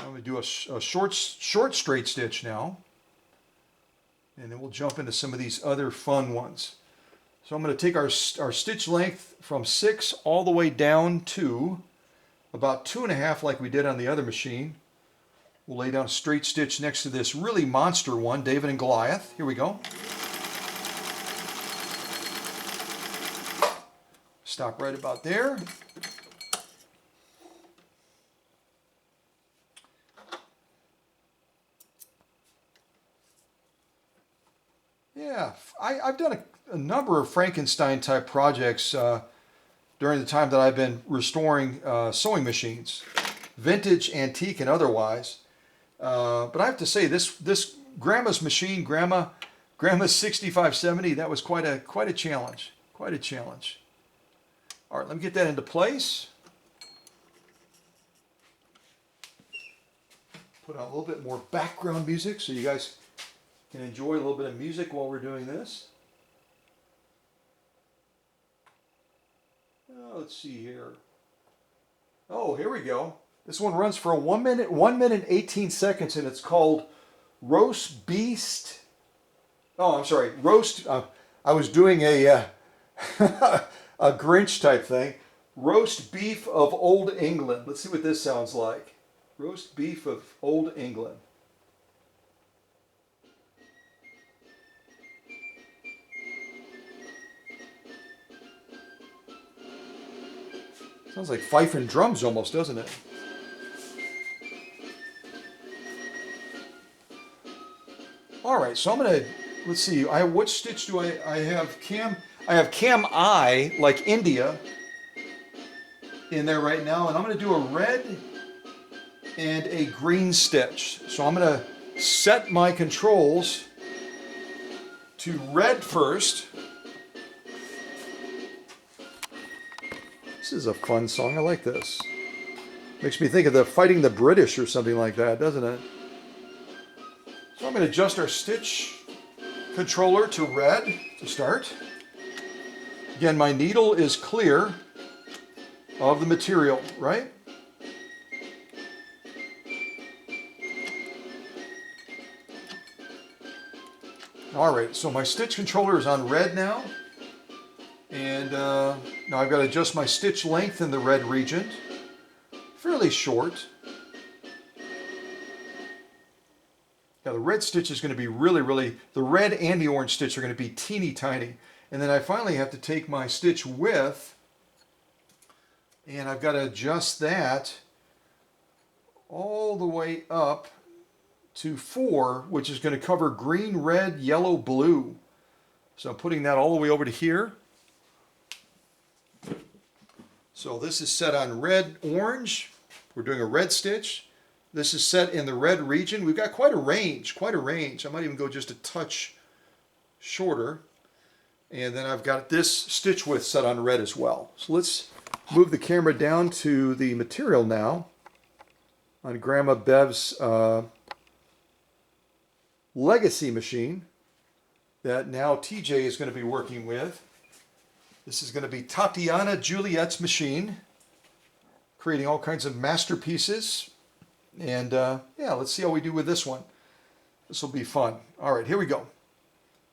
I'm going to do a short straight stitch now, and then we'll jump into some of these other fun ones. So I'm going to take our stitch length from 6 all the way down to about 2.5 like we did on the other machine. We'll lay down a straight stitch next to this really monster one, David and Goliath. Here we go. stop right about there. Yeah, I've done a number of Frankenstein type projects during the time that I've been restoring sewing machines, vintage, antique, and otherwise. But I have to say, this Grandma's machine, Grandma's 6570, that was quite a challenge. Quite a challenge. All right, let me get that into place. Put on a little bit more background music so you guys can enjoy a little bit of music while we're doing this. Let's see here. Oh, here we go. This one runs for 1 minute 18 seconds, and it's called Roast Beast. Oh, I'm sorry, Roast. I was doing a a Grinch type thing. Roast beef of Old England. Let's see what this sounds like. Roast beef of Old England. Sounds like fife and drums almost, doesn't it? All right, so I'm gonna, let's see, what stitch do I have? I have cam I, like India, in there right now, and I'm gonna do a red and a green stitch. So I'm gonna set my controls to red first. This is a fun song. I like this. Makes me think of the Fighting the British or something like that, doesn't it? So I'm going to adjust our stitch controller to red to start. Again, my needle is clear of the material, right? All right, so my stitch controller is on red now. And now I've got to adjust my stitch length in the red region. Fairly short. Now the red stitch is going to be really, the red and the orange stitch are going to be teeny tiny. And then I finally have to take my stitch width and I've got to adjust that all the way up to 4, which is going to cover green, red, yellow, blue. So I'm putting that all the way over to here. So this is set on red, orange. We're doing a red stitch. This is set in the red region. We've got quite a range. I might even go just a touch shorter. And then I've got this stitch width set on red as well. So let's move the camera down to the material now on Grandma Bev's legacy machine that now TJ is going to be working with. This is going to be Tatiana Juliet's machine, creating all kinds of masterpieces. And yeah, let's see how we do with this one. This will be fun. All right, here we go.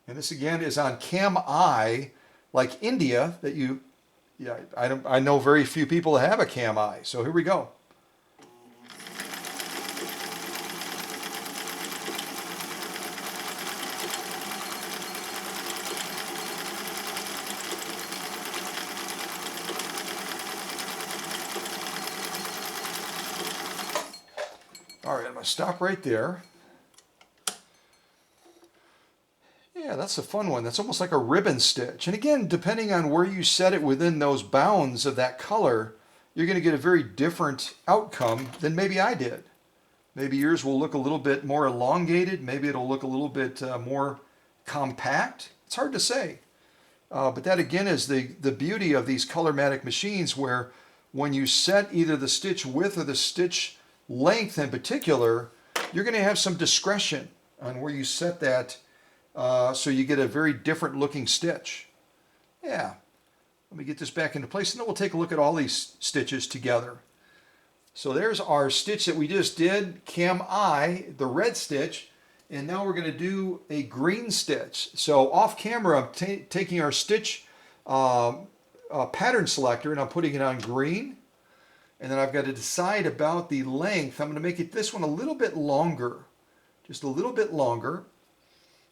And this again is on Cam I, like India, that you, yeah, I know very few people that have a Cam I. So here we go. All right, I'm going to stop right there. Yeah, that's a fun one. That's almost like a ribbon stitch. And again, depending on where you set it within those bounds of that color, you're going to get a very different outcome than maybe I did. Maybe yours will look a little bit more elongated. Maybe it'll look a little bit more compact. It's hard to say. But that again is the beauty of these Colormatic machines, where when you set either the stitch width or the stitch length in particular, you're going to have some discretion on where you set that, so you get a very different looking stitch. Yeah, let me get this back into place and then we'll take a look at all these stitches together. So there's our stitch that we just did, Cam I, the red stitch, and now we're going to do a green stitch. So off camera, I'm taking our stitch pattern selector and I'm putting it on green. And then I've got to decide about the length. I'm going to make it this one a little bit longer, just a little bit longer.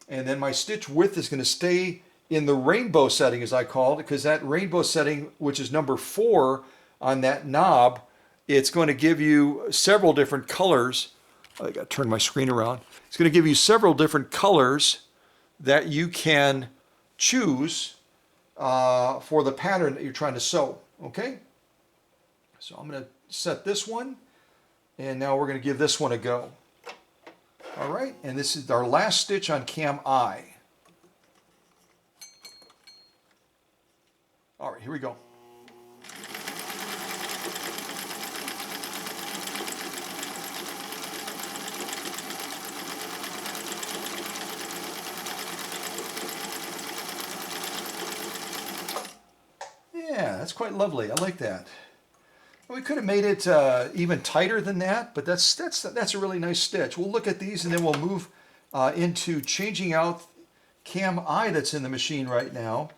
And then my stitch width is going to stay in the rainbow setting, as I call it, because that rainbow setting, which is number 4 on that knob, it's going to give you several different colors. I got to turn my screen around. It's going to give you several different colors that you can choose for the pattern that you're trying to sew. Okay? So I'm going to set this one, and now we're going to give this one a go. All right, and this is our last stitch on cam I. All right, here we go. Yeah, that's quite lovely. I like that. We could have made it even tighter than that, but that's a really nice stitch. We'll look at these and then we'll move into changing out cam I that's in the machine right now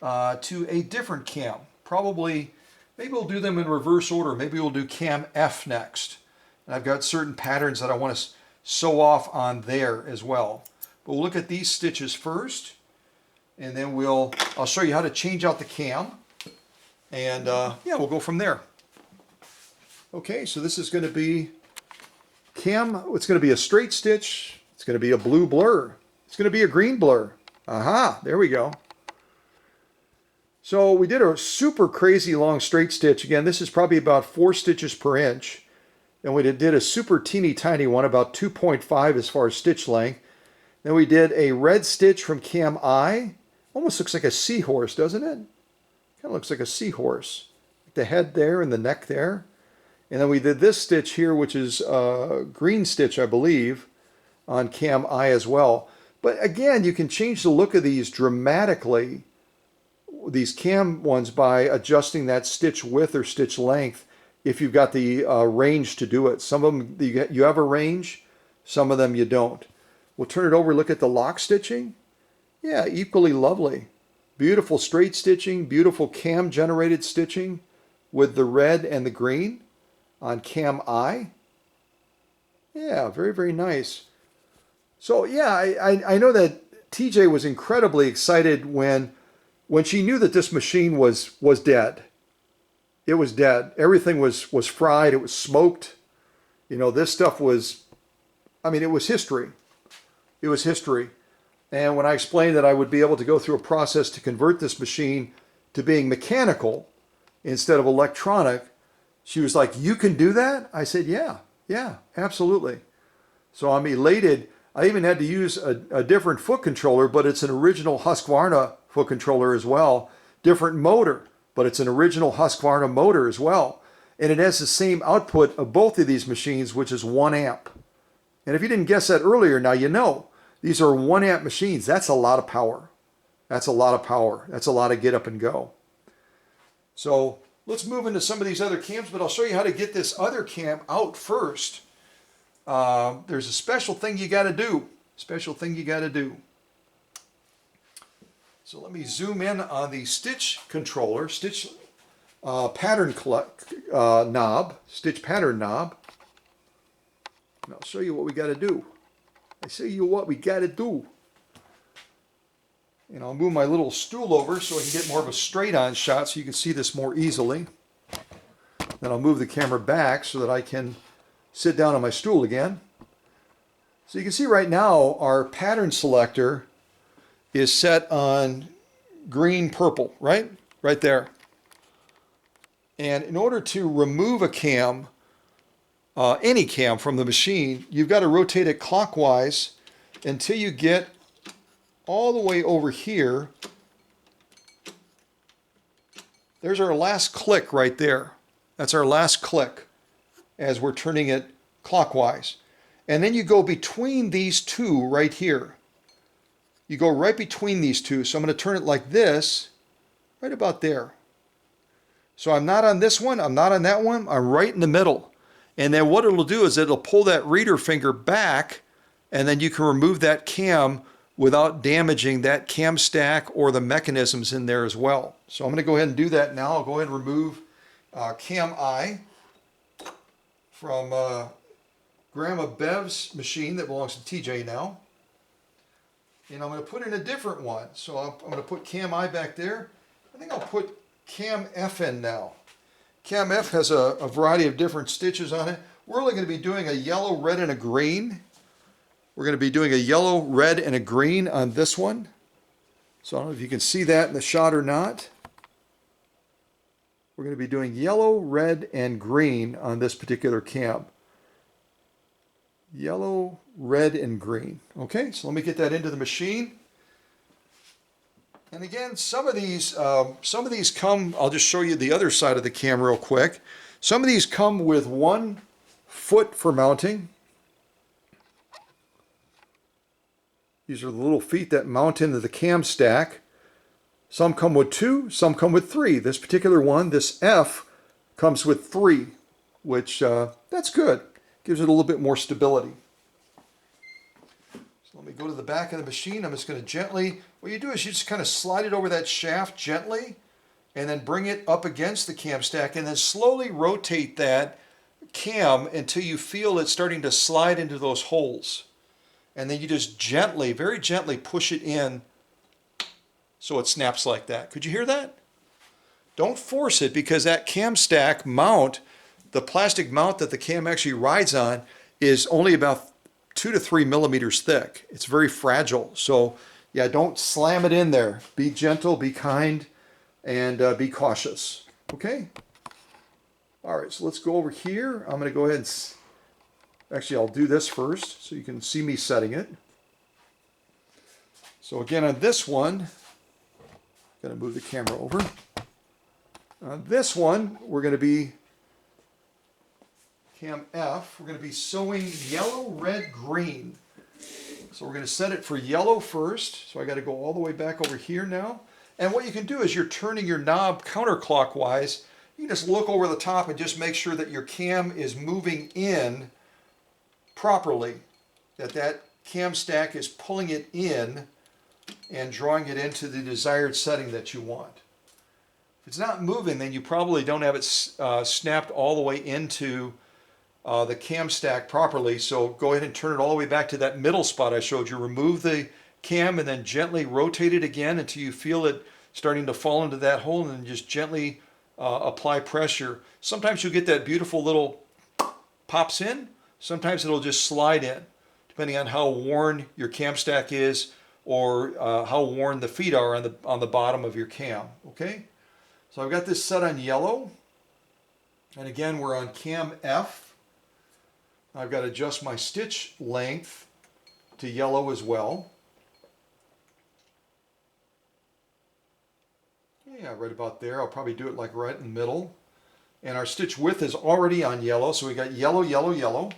to a different cam. Probably, maybe we'll do them in reverse order. Maybe we'll do cam F next. And I've got certain patterns that I want to sew off on there as well. But we'll look at these stitches first, and then I'll show you how to change out the cam. And yeah, we'll go from there. Okay, so this is going to be it's going to be a straight stitch. It's going to be a blue blur. It's going to be a green blur. Aha, there we go. So we did a super crazy long straight stitch. Again, this is probably about 4 stitches per inch. And we did a super teeny tiny one, about 2.5 as far as stitch length. Then we did a red stitch from cam I. Almost looks like a seahorse, doesn't it? Kind of looks like a seahorse. The head there and the neck there. And then we did this stitch here, which is a green stitch, I believe, on cam I as well. But again, you can change the look of these dramatically, these cam ones, by adjusting that stitch width or stitch length if you've got the range to do it. Some of them, you have a range, some of them you don't. We'll turn it over, look at the lock stitching. Yeah, equally lovely. Beautiful straight stitching, beautiful cam generated stitching with the red and the green on cam I. Yeah, very, very nice. So yeah, I know that TJ was incredibly excited when she knew that this machine was dead. It was dead. Everything was fried. It was smoked. You know, this stuff was, I mean, it was history. It was history. And when I explained that I would be able to go through a process to convert this machine to being mechanical instead of electronic, she was like, "You can do that?" I said, yeah, absolutely. So I'm elated. I even had to use a different foot controller, but it's an original Husqvarna foot controller as well. Different motor, but it's an original Husqvarna motor as well. And it has the same output of both of these machines, which is 1 amp. And if you didn't guess that earlier, now you know. These are 1 amp machines. That's a lot of power. That's a lot of power. That's a lot of get up and go. So let's move into some of these other cams, but I'll show you how to get this other cam out first. There's a special thing you got to do. Special thing you got to do. So let me zoom in on the stitch controller, stitch pattern knob, stitch pattern knob. And I'll show you what we got to do. I show you what we got to do. And I'll move my little stool over so I can get more of a straight on shot so you can see this more easily. Then I'll move the camera back so that I can sit down on my stool again. So you can see right now our pattern selector is set on green purple, right? Right there. And in order to remove a cam, any cam from the machine, you've got to rotate it clockwise until you get all the way over here. There's our last click right there. That's our last click as we're turning it clockwise. And then you go between these two right here. You go right between these two. So I'm going to turn it like this, right about there. So I'm not on this one, I'm not on that one, I'm right in the middle. And then what it'll do is it'll pull that reader finger back, and then you can remove that cam without damaging that cam stack or the mechanisms in there as well. So I'm going to go ahead and do that now. I'll go ahead and remove cam I from Grandma Bev's machine that belongs to TJ now. and I'm going to put in a different one. So I'm going to put cam I back there. I think I'll put cam F in now. Cam F has a variety of different stitches on it. We're only going to be doing a yellow, red, and a green. We're going to be doing a yellow, red, and a green on this one. So I don't know if you can see that in the shot or not. We're going to be doing yellow, red, and green on this particular cam. Yellow, red, and green. Okay, so let me get that into the machine. And again, some of these come, I'll just show you the other side of the cam real quick. Some of these come with 1 foot for mounting. These are the little feet that mount into the cam stack. Some come with 2, some come with 3. This particular one, this F, comes with 3, which that's good. Gives it a little bit more stability. So let me go to the back of the machine. I'm just going to gently, what you do is you just kind of slide it over that shaft gently and then bring it up against the cam stack and then slowly rotate that cam until you feel it starting to slide into those holes. And then you just gently, very gently push it in so it snaps like that. Could you hear that? Don't force it because that cam stack mount, the plastic mount that the cam actually rides on, is only about 2 to 3 millimeters thick. It's very fragile. So yeah, don't slam it in there. Be gentle, be kind, and be cautious. Okay? All right, so let's go over here. I'm going to go ahead and, actually I'll do this first so you can see me setting it. So again on this one, I'm going to move the camera over. On this one, we're going to be cam F. We're going to be sewing yellow, red, green. So we're going to set it for yellow first. So I got to go all the way back over here now. And what you can do is you're turning your knob counterclockwise. You can just look over the top and just make sure that your cam is moving in properly. That cam stack is pulling it in and drawing it into the desired setting that you want. If it's not moving, then you probably don't have it snapped all the way into the cam stack properly. So go ahead and turn it all the way back to that middle spot I showed you. Remove the cam and then gently rotate it again until you feel it starting to fall into that hole, and then just gently apply pressure. Sometimes you'll get that beautiful little pops in. Sometimes it'll just slide in, depending on how worn your cam stack is or how worn the feet are on the bottom of your cam. Okay, so I've got this set on yellow, and again we're on cam F. I've got to adjust my stitch length to yellow as well. Yeah, right about there. I'll probably do it like right in the middle. And our stitch width is already on yellow, so we got yellow, yellow, yellow.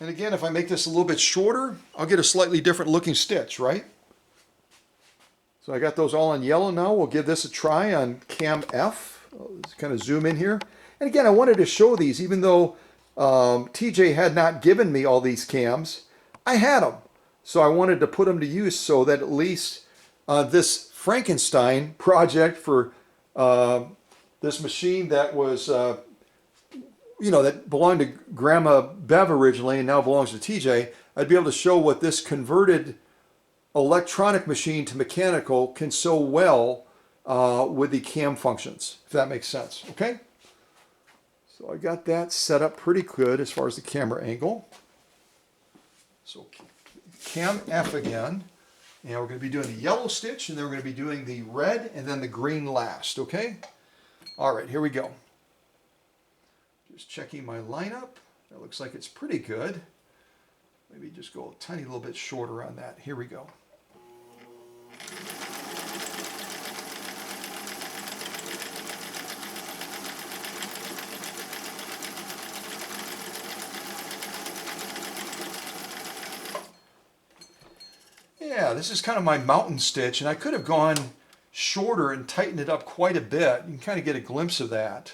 And again, if I make this a little bit shorter, I'll get a slightly different looking stitch, right? So I got those all on yellow now. We'll give this a try on cam F. Let's kind of zoom in here. And again, I wanted to show these, even though TJ had not given me all these cams, I had them. So I wanted to put them to use so that at least this Frankenstein project for this machine that was that belonged to Grandma Bev originally and now belongs to TJ, I'd be able to show what this converted electronic machine to mechanical can sew well with the cam functions, if that makes sense. Okay? So I got that set up pretty good as far as the camera angle. So cam F again. And we're going to be doing the yellow stitch, and then we're going to be doing the red and then the green last, okay? All right, here we go. Just checking my lineup. That looks like it's pretty good. Maybe just go a tiny little bit shorter on that. Here we go. Yeah, this is kind of my mountain stitch, and I could have gone shorter and tightened it up quite a bit. You can kind of get a glimpse of that.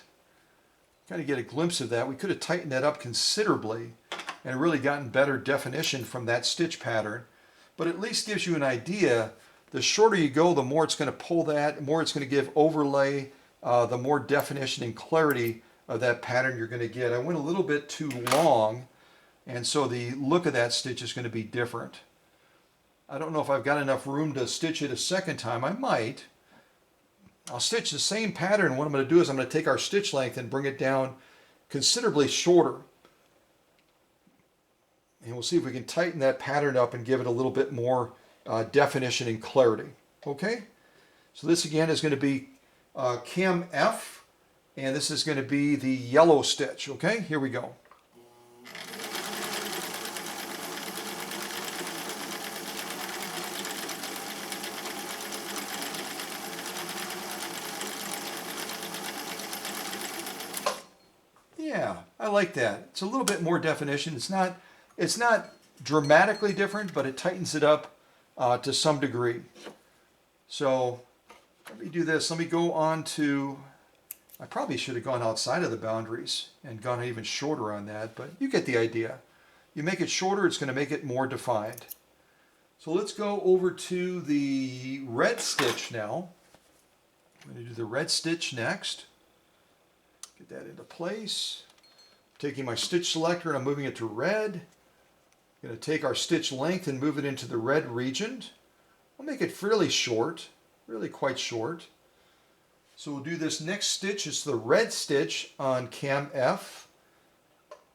We could have tightened that up considerably and really gotten better definition from that stitch pattern. But at least gives you an idea. The shorter you go, the more it's going to pull that, the more it's going to give overlay, the more definition and clarity of that pattern you're going to get. I went a little bit too long And so the look of that stitch is going to be different. I don't know if I've got enough room to stitch it a second time. I might. I'll stitch the same pattern. What I'm going to do is I'm going to take our stitch length and bring it down considerably shorter. And we'll see if we can tighten that pattern up and give it a little bit more definition and clarity. Okay? So this again is going to be cam F, and this is going to be the yellow stitch. Okay? Here we go. Yeah, I like that. It's a little bit more definition. It's not dramatically different, but it tightens it up to some degree. So let me do this. Let me go on to, I probably should have gone outside of the boundaries and gone even shorter on that, but you get the idea. You make it shorter, it's going to make it more defined. So let's go over to the red stitch now. I'm going to do the red stitch next. Get that into place. Taking my stitch selector and I'm moving it to red. I'm going to take our stitch length and move it into the red region. I'll make it fairly short, really quite short. So we'll do this next stitch. It's the red stitch on cam F.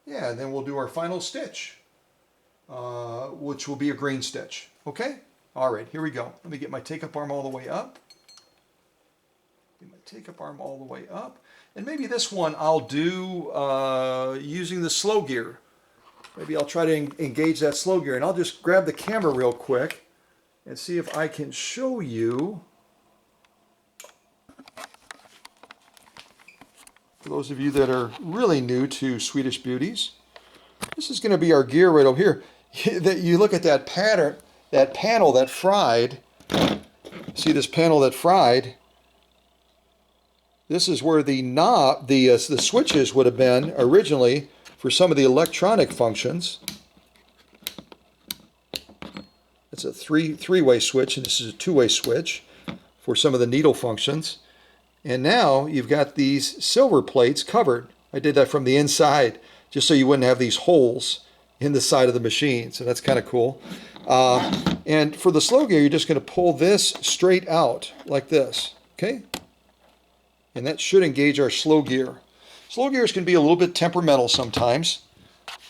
Yeah, and then we'll do our final stitch, which will be a green stitch. Okay? All right, here we go. Let me get my take-up arm all the way up. Get my take-up arm all the way up. And maybe this one I'll do using the slow gear. Maybe I'll try to engage that slow gear. And I'll just grab the camera real quick and see if I can show you. For those of you that are really new to Swedish Beauties, this is going to be our gear right over here. You look at that pattern, that panel that fried. See this panel that fried? This is where the knob, the switches would have been originally for some of the electronic functions. It's a three-way switch, and this is a two-way switch for some of the needle functions. And now you've got these silver plates covered. I did that from the inside, just so you wouldn't have these holes in the side of the machine. So that's kind of cool. And for the slow gear, you're just going to pull this straight out like this. Okay? And that should engage our slow gear. Slow gears can be a little bit temperamental sometimes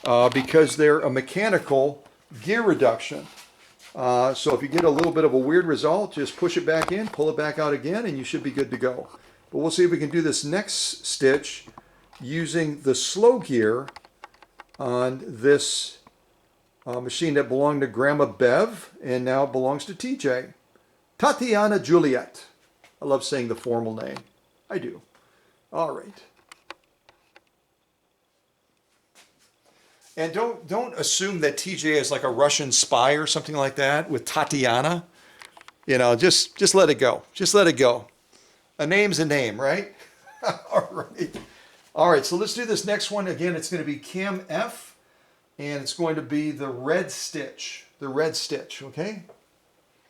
because they're a mechanical gear reduction. So if you get a little bit of a weird result, just push it back in, pull it back out again, and you should be good to go. But we'll see if we can do this next stitch using the slow gear on this machine that belonged to Grandma Bev and now belongs to TJ. Tatiana Juliet. I love saying the formal name. I do. All right. And don't assume that TJ is like a Russian spy or something like that with Tatiana. You know, just let it go. Just let it go. A name's a name, right? All right. All right, so let's do this next one. Again, it's going to be cam F, and it's going to be the red stitch. The red stitch, okay?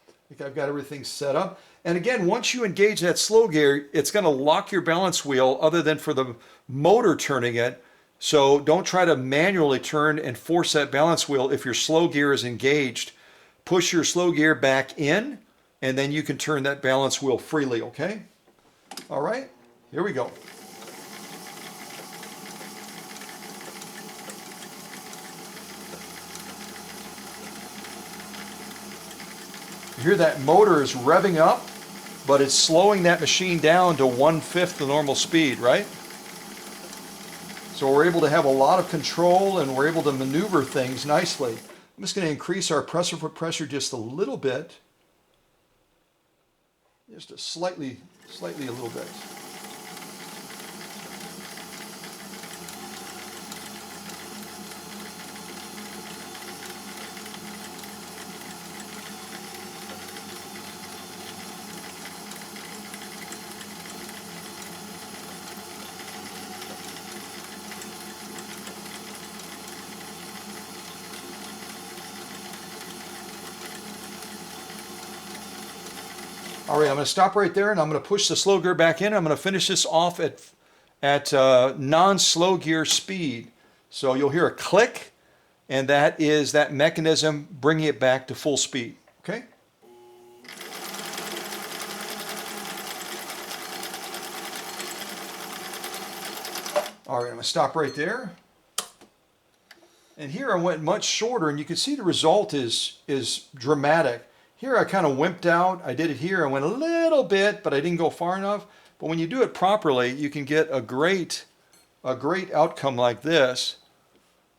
I think I've got everything set up. And again, once you engage that slow gear, it's going to lock your balance wheel other than for the motor turning it. So don't try to manually turn and force that balance wheel if your slow gear is engaged. Push your slow gear back in, and then you can turn that balance wheel freely, okay? All right, here we go. You hear that motor is revving up, but it's slowing that machine down to 1/5 the normal speed, right? So we're able to have a lot of control and we're able to maneuver things nicely. I'm just going to increase our presser foot pressure just a little bit. Just slightly a little bit. All right, I'm going to stop right there and I'm going to push the slow gear back in. I'm going to finish this off at non-slow gear speed. So you'll hear a click and that is that mechanism bringing it back to full speed. Okay? All right, I'm going to stop right there. And here I went much shorter, and you can see the result is dramatic. Here I kind of wimped out. I did it here. I went a little bit, but I didn't go far enough. But when you do it properly, you can get a great outcome like this,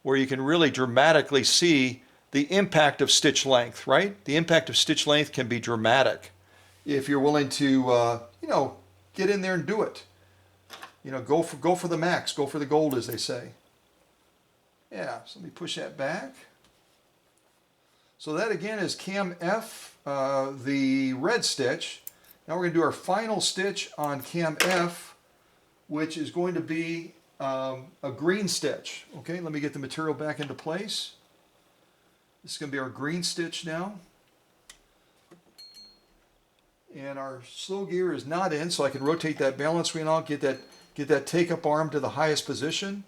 where you can really dramatically see the impact of stitch length, right? The impact of stitch length can be dramatic if you're willing to, get in there and do it. Go for the max, go for the gold, as they say. Yeah, so let me push that back. So that again is cam F, the red stitch. Now we're going to do our final stitch on cam F, which is going to be a green stitch. Okay, let me get the material back into place. This is going to be our green stitch now. And our slow gear is not in, so I can rotate that balance wheel out, get that take-up arm to the highest position.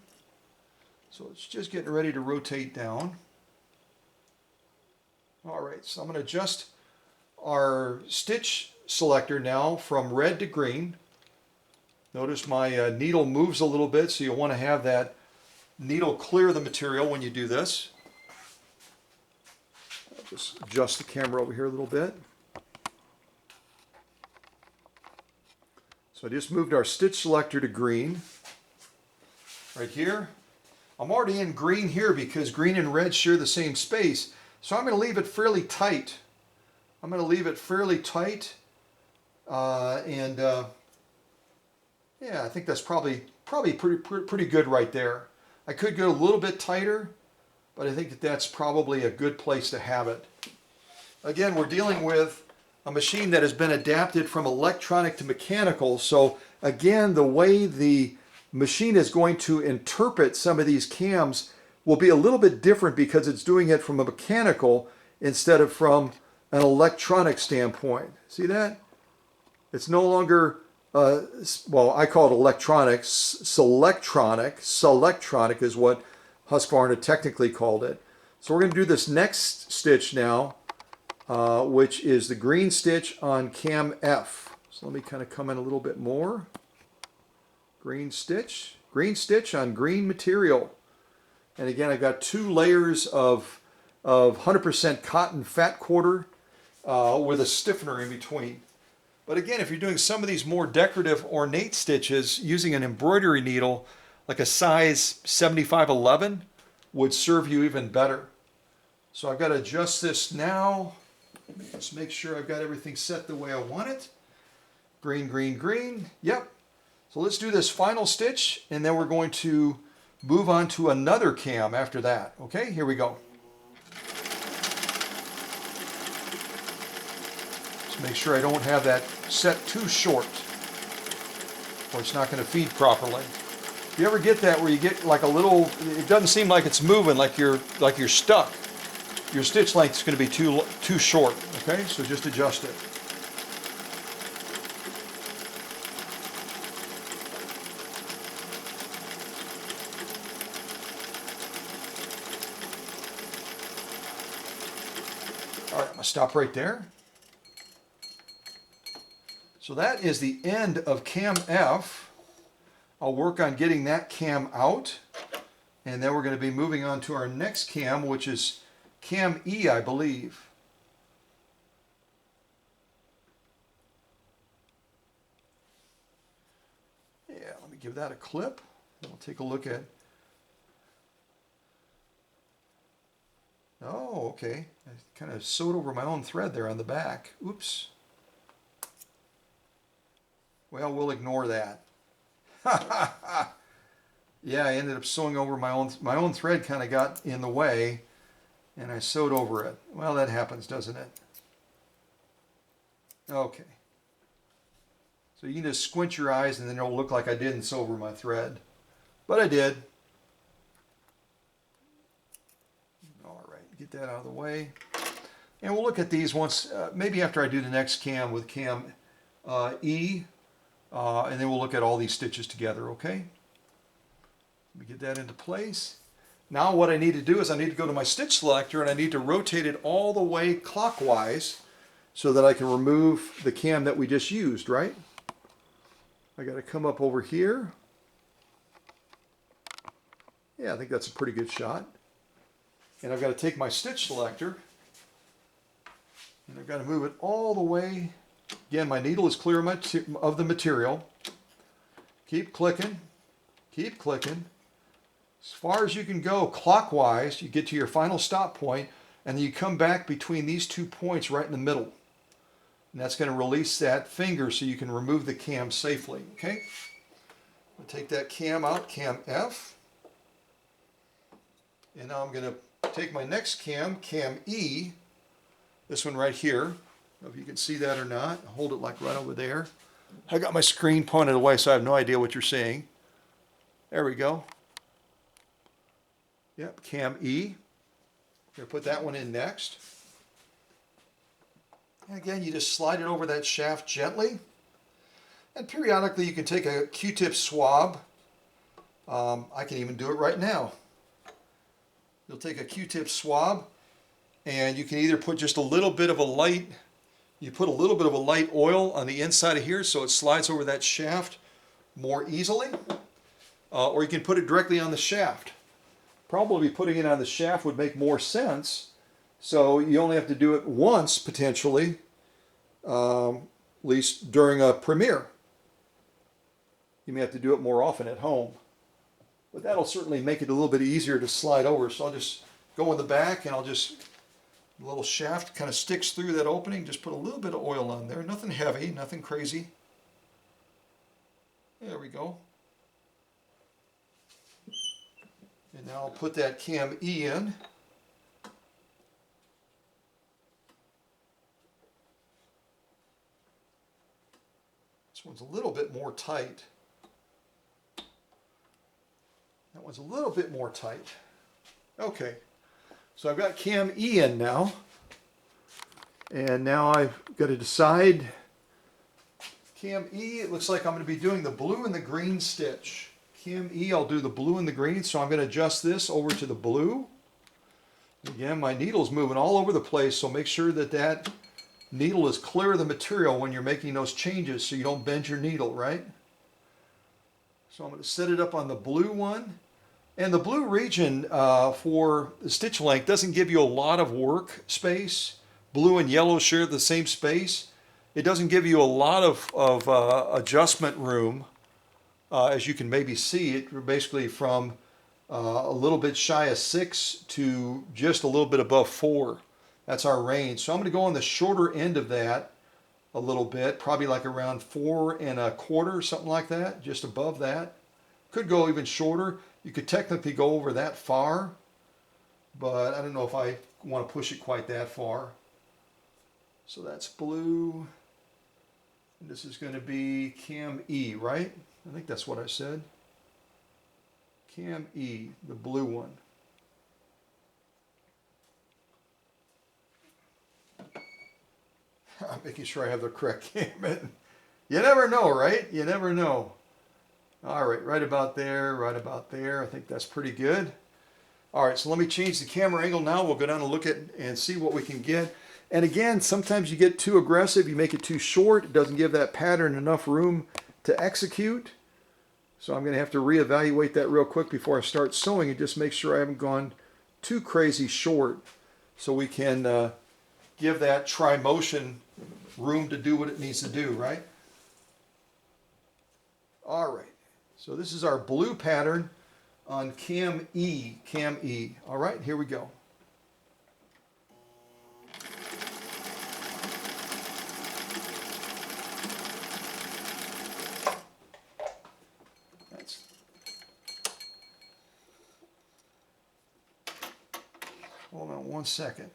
So it's just getting ready to rotate down. All right, so I'm going to adjust our stitch selector now from red to green. Notice my needle moves a little bit, so you'll want to have that needle clear the material when you do this. I'll just adjust the camera over here a little bit. So I just moved our stitch selector to green. Right here. I'm already in green here because green and red share the same space. So I'm going to leave it fairly tight. Yeah, I think that's probably pretty good right there. I could go a little bit tighter, but I think that's probably a good place to have it. Again, we're dealing with a machine that has been adapted from electronic to mechanical. So again, the way the machine is going to interpret some of these cams will be a little bit different because it's doing it from a mechanical instead of from an electronic standpoint. See that? It's no longer, well, I call it electronic. Selectronic is what Husqvarna technically called it. So we're going to do this next stitch now, which is the green stitch on cam F. So let me kind of come in a little bit more. Green stitch on green material. And again, I've got 2 layers of 100% cotton fat quarter with a stiffener in between. But again, if you're doing some of these more decorative ornate stitches using an embroidery needle, like a size 7511 would serve you even better. So I've got to adjust this now. Just make sure I've got everything set the way I want it. Green, green, green. Yep. So let's do this final stitch, and then we're going to move on to another cam after that. Okay, here we go. Just make sure I don't have that set too short, or it's not going to feed properly. If you ever get that where you get like a little, it doesn't seem like it's moving, like you're stuck, your stitch length is going to be too short. Okay, so just adjust it. All right, I'm going to stop right there. So that is the end of cam F. I'll work on getting that cam out, and then we're going to be moving on to our next cam, which is cam E, I believe. Yeah, let me give that a clip, and we'll take a look at. Oh, okay. I kind of sewed over my own thread there on the back. Oops. Well, we'll ignore that. Yeah, I ended up sewing over my own thread, kind of got in the way, and I sewed over it. Well, that happens, doesn't it? Okay. So you can just squint your eyes and then it'll look like I didn't sew over my thread. But I did. All right, get that out of the way. And we'll look at these once, maybe after I do the next cam with cam E, and then we'll look at all these stitches together, okay? Let me get that into place. Now what I need to do is I need to go to my stitch selector and I need to rotate it all the way clockwise so that I can remove the cam that we just used, right? I got to come up over here. Yeah, I think that's a pretty good shot. And I've got to take my stitch selector and I've got to move it all the way. Again, my needle is clear of the material. Keep clicking, keep clicking. As far as you can go clockwise, you get to your final stop point, and then you come back between these 2 points right in the middle. And that's going to release that finger so you can remove the cam safely, okay? I'll take that cam out, cam F. And now I'm going to take my next cam, cam E, this one right here. I don't know if you can see that or not. I'll hold it like right over there. I got my screen pointed away, so I have no idea what you're seeing. There we go. Yep, cam E. I'm going to put that one in next. And again, you just slide it over that shaft gently. And periodically you can take a Q-tip swab. I can even do it right now. You'll take a Q-tip swab and you can either put just a little bit of a light, you put a little bit of a light oil on the inside of here so it slides over that shaft more easily. Or you can put it directly on the shaft. Probably putting it on the shaft would make more sense. So you only have to do it once, potentially, at least during a premiere. You may have to do it more often at home. But that'll certainly make it a little bit easier to slide over. So I'll just go in the back and the little shaft kind of sticks through that opening. Just put a little bit of oil on there. Nothing heavy, nothing crazy. There we go. And now I'll put that cam E in. This one's a little bit more tight. That one's a little bit more tight. Okay, so I've got cam E in now. And now I've got to decide. Cam E, it looks like I'm going to be doing the blue and the green stitch. Cam E, I'll do the blue and the green, so I'm going to adjust this over to the blue. Again, my needle's moving all over the place, so make sure that that needle is clear of the material when you're making those changes so you don't bend your needle, right? So I'm going to set it up on the blue one. And the blue region for the stitch length doesn't give you a lot of work space. Blue and yellow share the same space. It doesn't give you a lot of adjustment room. As you can maybe see, it basically from a little bit shy of 6 to just a little bit above 4. That's our range. So I'm going to go on the shorter end of that a little bit, probably like around 4 1/4, something like that, just above that. Could go even shorter. You could technically go over that far, but I don't know if I want to push it quite that far. So that's blue. And this is going to be cam E, right? I think that's what I said. Cam E, the blue one. I'm making sure I have the correct cam in. You never know, right? You never know. All right, right about there, right about there. I think that's pretty good. All right, so let me change the camera angle now. We'll go down and look at and see what we can get. And again, sometimes you get too aggressive. You make it too short. It doesn't give that pattern enough room to execute. So I'm going to have to reevaluate that real quick before I start sewing and just make sure I haven't gone too crazy short so we can give that tri-motion room to do what it needs to do, right? All right. So this is our blue pattern on cam E, cam E. All right, here we go. Hold on 1 second.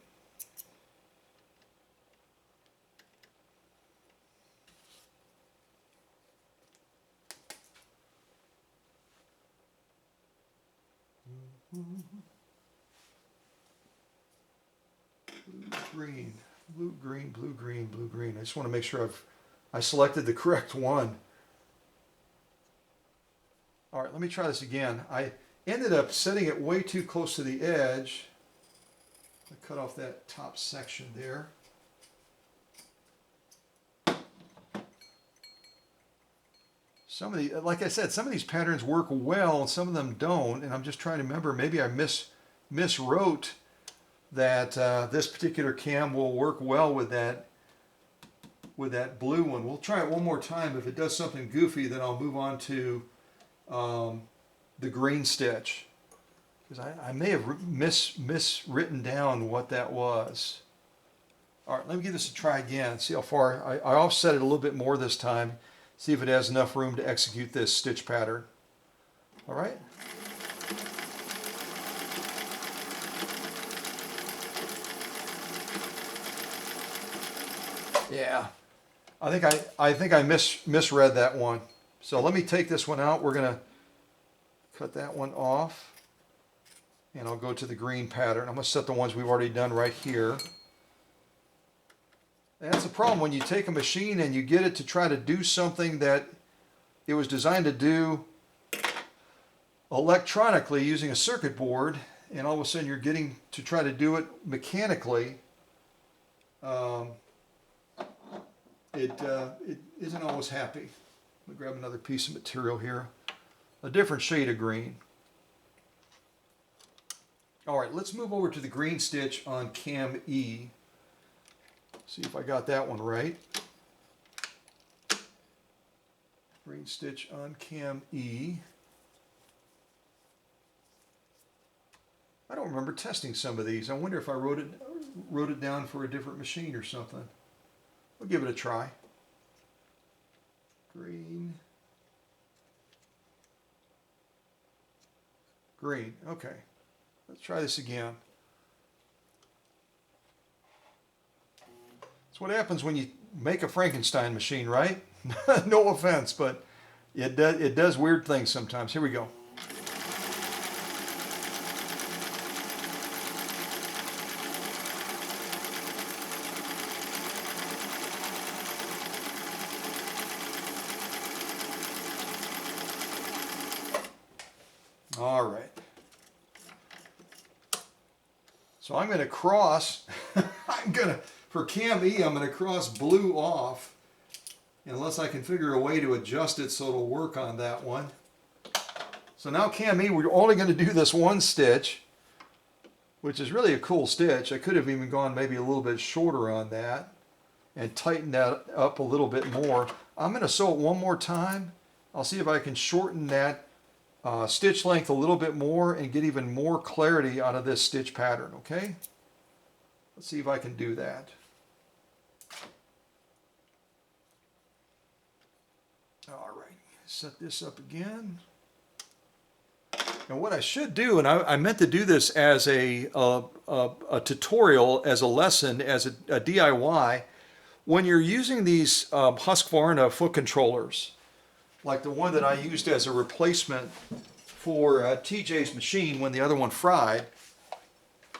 Blue, green, blue, green, blue, green, blue, green. I just want to make sure I selected the correct one. All right, let me try this again. ended up setting it way too close to the edge. I cut off that top section there. Some of the, like I said, some of these patterns work well and some of them don't, and I'm just trying to remember, maybe I miswrote that this particular cam will work well with that blue one. We'll try it one more time. If it does something goofy, then I'll move on to the green stitch, because I may have miswritten down what that was. All right, let me give this a try again, see how far. I offset it a little bit more this time, see if it has enough room to execute this stitch pattern. All right. Yeah, I think I misread that one. So let me take this one out. We're gonna cut that one off, and I'll go to the green pattern. I'm gonna set the ones we've already done right here. And that's the problem when you take a machine and you get it to try to do something that it was designed to do electronically using a circuit board, and all of a sudden you're getting to try to do it mechanically. It isn't always happy. Let me grab another piece of material here, a different shade of green. All right, let's move over to the green stitch on cam E. See if I got that one right. Green stitch on cam E. I don't remember testing some of these. I wonder if I wrote it down for a different machine or something. We'll give it a try. Green. Green. Okay. Let's try this again. That's what happens when you make a Frankenstein machine, right? No offense, but it does weird things sometimes. Here we go. All right. So I'm going to cross, for cam E, I'm going to cross blue off, unless I can figure a way to adjust it so it'll work on that one. So now cam E, we're only going to do this one stitch, which is really a cool stitch. I could have even gone maybe a little bit shorter on that and tightened that up a little bit more. I'm going to sew it one more time. I'll see if I can shorten that stitch length a little bit more and get even more clarity out of this stitch pattern, okay? Let's see if I can do that. All right, set this up again. And what I should do, and I meant to do this as a tutorial, as a lesson, as a DIY, when you're using these Husqvarna foot controllers, like the one that I used as a replacement for TJ's machine when the other one fried,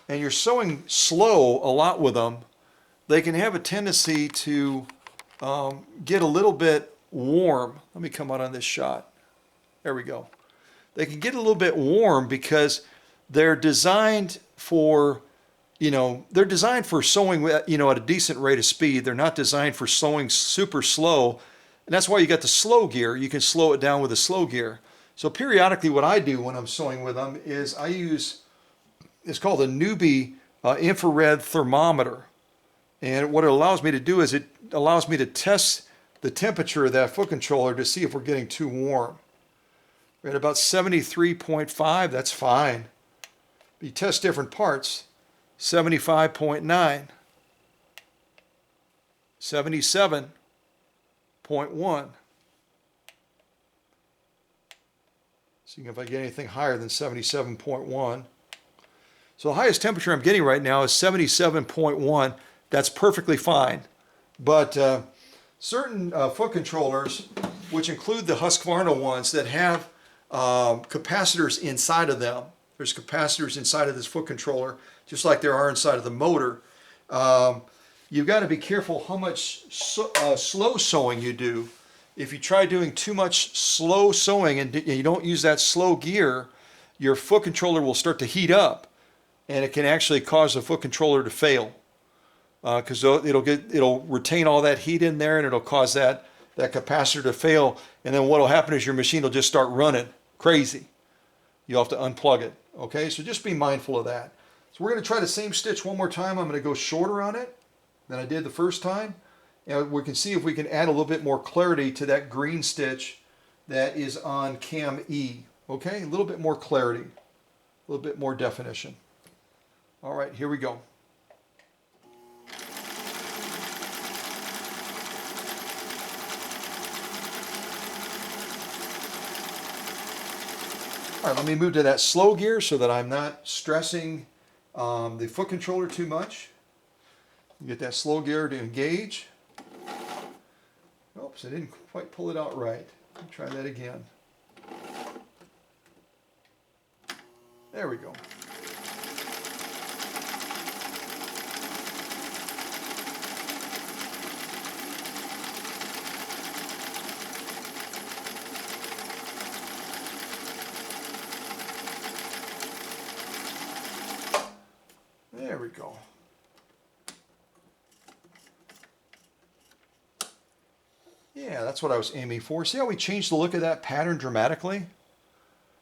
and you're sewing slow a lot with them, they can have a tendency to get a little bit warm. Let me come out on this shot. There we go. They can get a little bit warm because they're designed for, they're designed for sewing, at a decent rate of speed. They're not designed for sewing super slow. And that's why you got the slow gear. You can slow it down with the slow gear. So periodically what I do when I'm sewing with them is I use, it's called a Newbie infrared thermometer. And what it allows me to do is it allows me to test the temperature of that foot controller to see if we're getting too warm. We're at about 73.5, that's fine. You test different parts. 75.9, 77.1. See if I get anything higher than 77.1. So the highest temperature I'm getting right now is 77.1. That's perfectly fine. But certain foot controllers, which include the Husqvarna ones that have capacitors inside of them. There's capacitors inside of this foot controller, just like there are inside of the motor. You've got to be careful how much slow sewing you do. If you try doing too much slow sewing and you don't use that slow gear, your foot controller will start to heat up, and it can actually cause the foot controller to fail because it'll retain all that heat in there, and it'll cause that capacitor to fail. And then what'll happen is your machine will just start running crazy. You'll have to unplug it. Okay, so just be mindful of that. So we're going to try the same stitch one more time. I'm going to go shorter on it than I did the first time. And we can see if we can add a little bit more clarity to that green stitch that is on cam E. Okay, a little bit more clarity, a little bit more definition. All right, here we go. All right, let me move to that slow gear so that I'm not stressing the foot controller too much. Get that slow gear to engage. Oops, I didn't quite pull it out right. Let me try that again. There we go. There we go. Yeah, that's what I was aiming for. See how we changed the look of that pattern dramatically?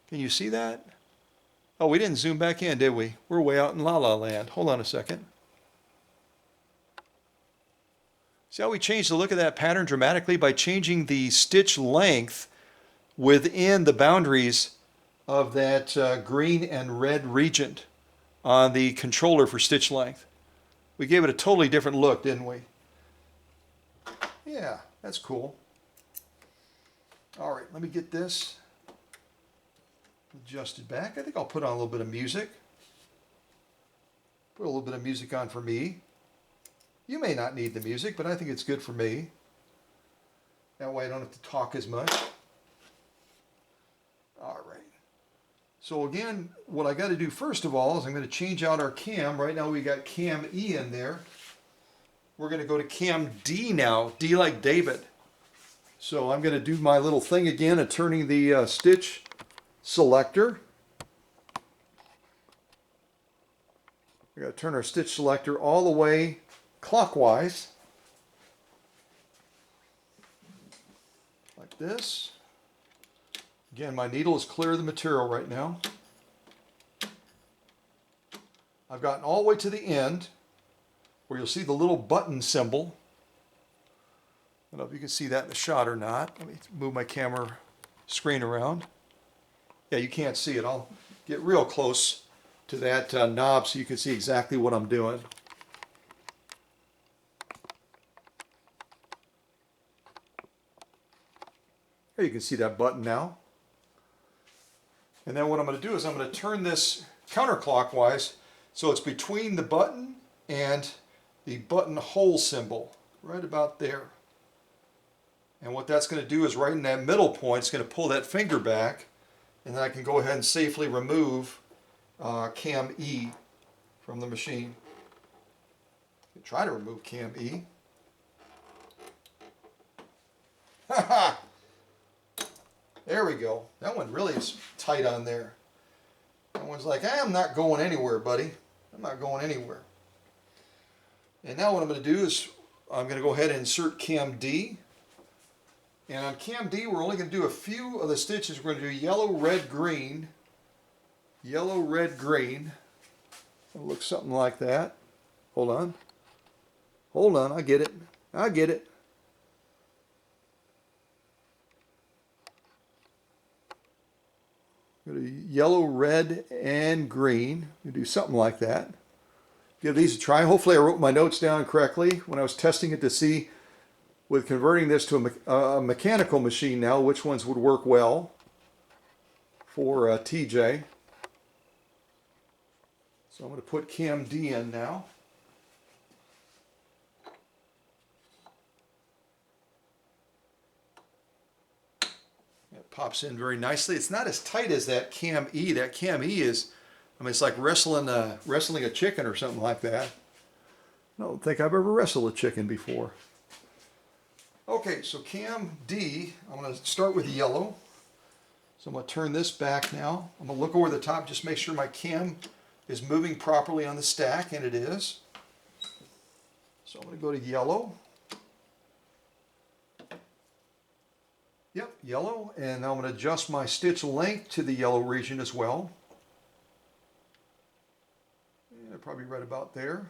Can you see that? Oh, we didn't zoom back in, did we? We're way out in La La Land. Hold on a second. See how we changed the look of that pattern dramatically by changing the stitch length within the boundaries of that green and red region on the controller for stitch length. We gave it a totally different look, didn't we? Yeah, that's cool. All right, let me get this adjusted back. I think I'll put on a little bit of music. Put a little bit of music on for me. You may not need the music, but I think it's good for me. That way I don't have to talk as much. All right. So again, what I got to do first of all is I'm going to change out our cam. Right now we got cam E in there. We're going to go to cam D now, D like David. So I'm going to do my little thing again of turning the stitch selector. We got to turn our stitch selector all the way clockwise, like this. Again, my needle is clear of the material right now. I've gotten all the way to the end where you'll see the little button symbol. I don't know if you can see that in the shot or not. Let me move my camera screen around. Yeah, you can't see it. I'll get real close to that knob so you can see exactly what I'm doing. There you can see that button now. And then what I'm going to do is I'm going to turn this counterclockwise so it's between the button and the button hole symbol, right about there. And what that's going to do is right in that middle point, it's going to pull that finger back, and then I can go ahead and safely remove cam E from the machine. Try to remove cam E. Ha! There we go. That one really is tight on there. That one's like, I'm not going anywhere, buddy. I'm not going anywhere. And now what I'm going to do is I'm going to go ahead and insert cam D. And on cam D, we're only going to do a few of the stitches. We're going to do yellow, red, green. Yellow, red, green. It'll look something like that. Hold on. Hold on. I get it. I get it. Go to yellow, red, and green. We do something like that. Give these a try. Hopefully I wrote my notes down correctly when I was testing it to see, with converting this to a mechanical machine now, which ones would work well for TJ. So I'm going to put cam D in now. It pops in very nicely. It's not as tight as that cam E. That cam E is, I mean, it's like wrestling a chicken or something like that. I don't think I've ever wrestled a chicken before. Okay, so cam D, I'm going to start with yellow. So I'm going to turn this back now. I'm going to look over the top, just make sure my cam is moving properly on the stack, and it is. So I'm going to go to yellow. Yep, yellow, and now I'm going to adjust my stitch length to the yellow region as well. Yeah, probably right about there.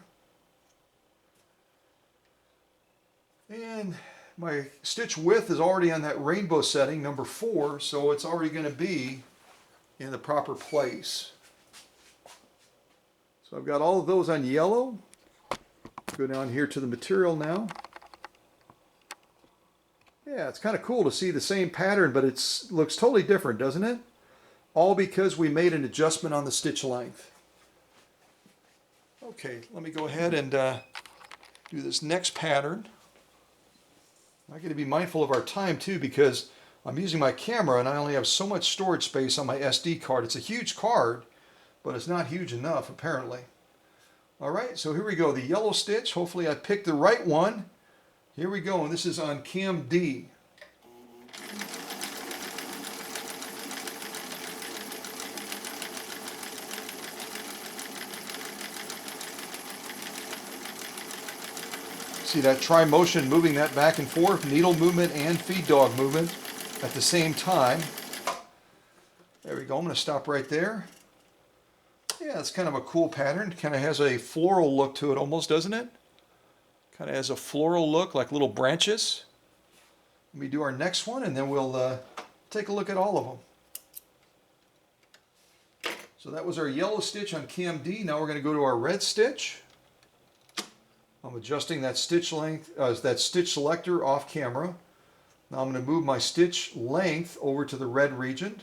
And my stitch width is already on that rainbow setting, number 4, so it's already going to be in the proper place. So I've got all of those on yellow. Go down here to the material now. Yeah, it's kind of cool to see the same pattern, but it looks totally different, doesn't it? All because we made an adjustment on the stitch length. Okay, let me go ahead and do this next pattern. I got to be mindful of our time too, because I'm using my camera and I only have so much storage space on my SD card. It's a huge card, but it's not huge enough apparently. All right, so here we go. The yellow stitch. Hopefully I picked the right one. Here we go, and this is on cam D. See that tri-motion, moving that back and forth, needle movement and feed dog movement at the same time. There we go. I'm going to stop right there. Yeah, it's kind of a cool pattern. Kind of has a floral look to it almost, doesn't it? Kind of has a floral look, like little branches. Let me do our next one, and then we'll take a look at all of them. So that was our yellow stitch on cam D. Now we're going to go to our red stitch. I'm adjusting that stitch length, that stitch selector off camera. Now I'm going to move my stitch length over to the red region.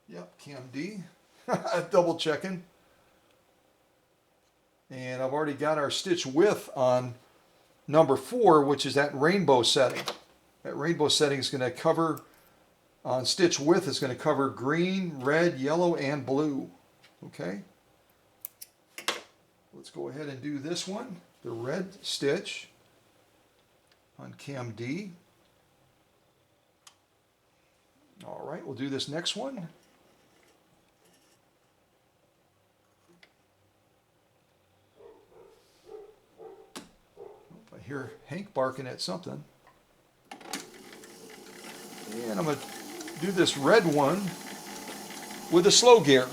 Yep, cam D. Double checking. And I've already got our stitch width on number 4, which is that rainbow setting. That rainbow setting is going to cover, on stitch width, is going to cover green, red, yellow, and blue. Okay. Let's go ahead and do this one, the red stitch on cam D. All right, we'll do this next one. I hear Hank barking at something. And I'm going to do this red one with a slow gear.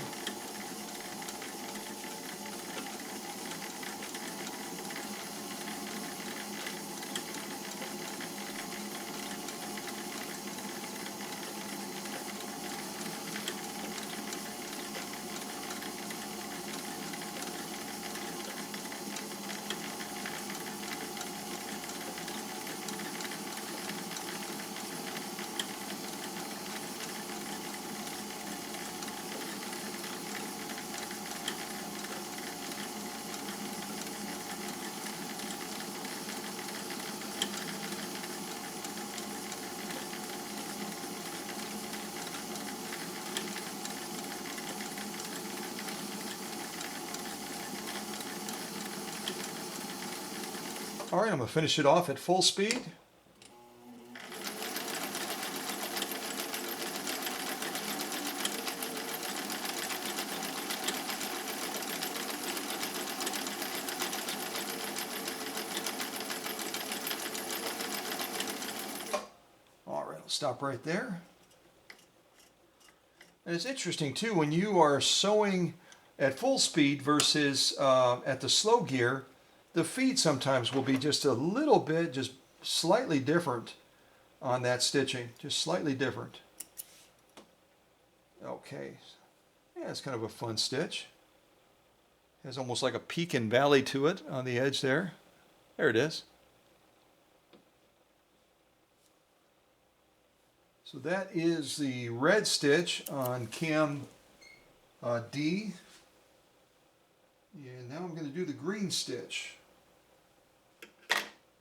All right, I'm going to finish it off at full speed. All right, I'll stop right there. And it's interesting too, when you are sewing at full speed versus at the slow gear, the feed sometimes will be just a little bit, just slightly different on that stitching, just slightly different. Okay, yeah, it's kind of a fun stitch. Has almost like a peak and valley to it on the edge there. There it is. So that is the red stitch on cam D. And now I'm going to do the green stitch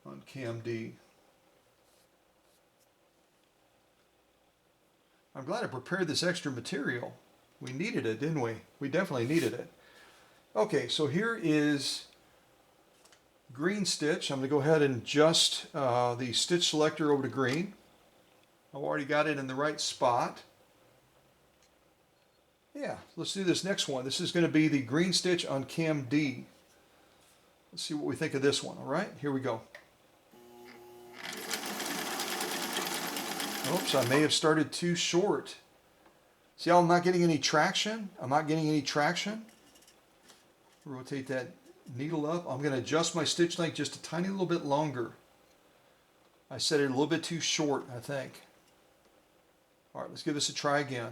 on cam D. I'm glad I prepared this extra material. We needed it, didn't we? We definitely needed it. Okay, so here is green stitch. I'm going to go ahead and adjust the stitch selector over to green. I've already got it in the right spot. Yeah, let's do this next one. This is going to be the green stitch on cam D. Let's see what we think of this one. All right, here we go. Oops, I may have started too short. See how I'm not getting any traction? I'm not getting any traction. Rotate that needle up. I'm going to adjust my stitch length just a tiny little bit longer. I set it a little bit too short, I think. All right, let's give this a try again.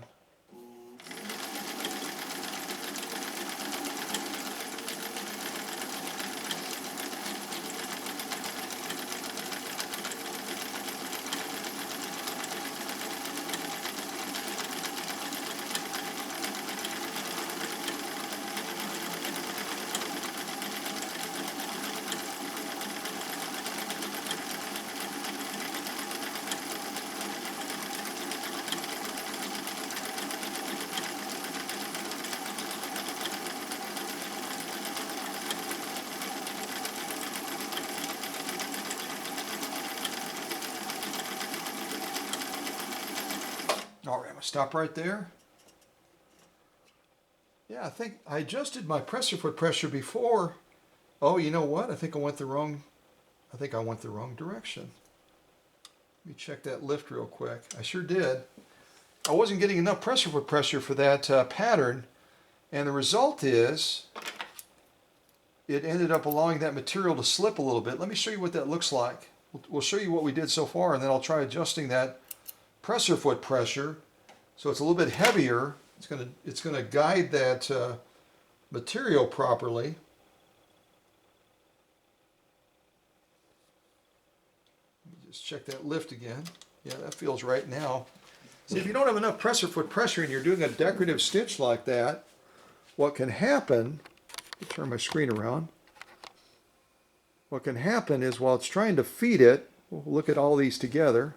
All right, I'm going to stop right there. Yeah, I think I adjusted my presser foot pressure before. Oh, you know what? I think I went the wrong direction. Let me check that lift real quick. I sure did. I wasn't getting enough presser foot pressure for that pattern, and the result is it ended up allowing that material to slip a little bit. Let me show you what that looks like. We'll show you what we did so far, and then I'll try adjusting that presser foot pressure so it's a little bit heavier. It's gonna guide that material properly. Let me just check that lift again. Yeah, that feels right now. See, if you don't have enough presser foot pressure and you're doing a decorative stitch like that, what can happen, let me turn my screen around. What can happen is while it's trying to feed it, we'll look at all these together.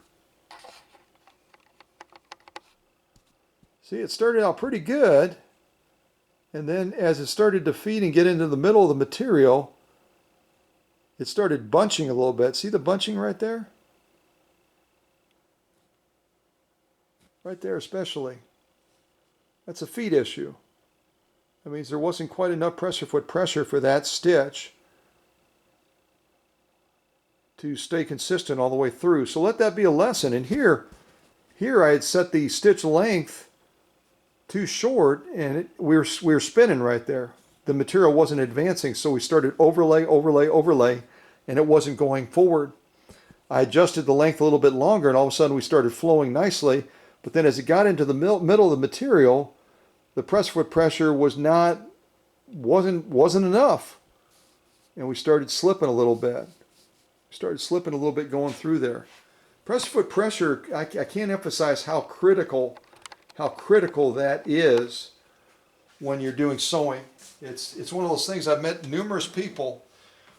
See, it started out pretty good, and then as it started to feed and get into the middle of the material, it started bunching a little bit. See the bunching right there? Right there especially. That's a feed issue. That means there wasn't quite enough presser foot pressure for that stitch to stay consistent all the way through. So let that be a lesson. And here I had set the stitch length too short, and we were spinning right there. The material wasn't advancing, so we started overlay, overlay, overlay, and it wasn't going forward. I adjusted the length a little bit longer, and all of a sudden we started flowing nicely. But then as it got into the middle of the material, the press foot pressure wasn't enough, and we started slipping a little bit. Going through there. Press foot pressure, I can't emphasize how critical that is when you're doing sewing. It's one of those things. I've met numerous people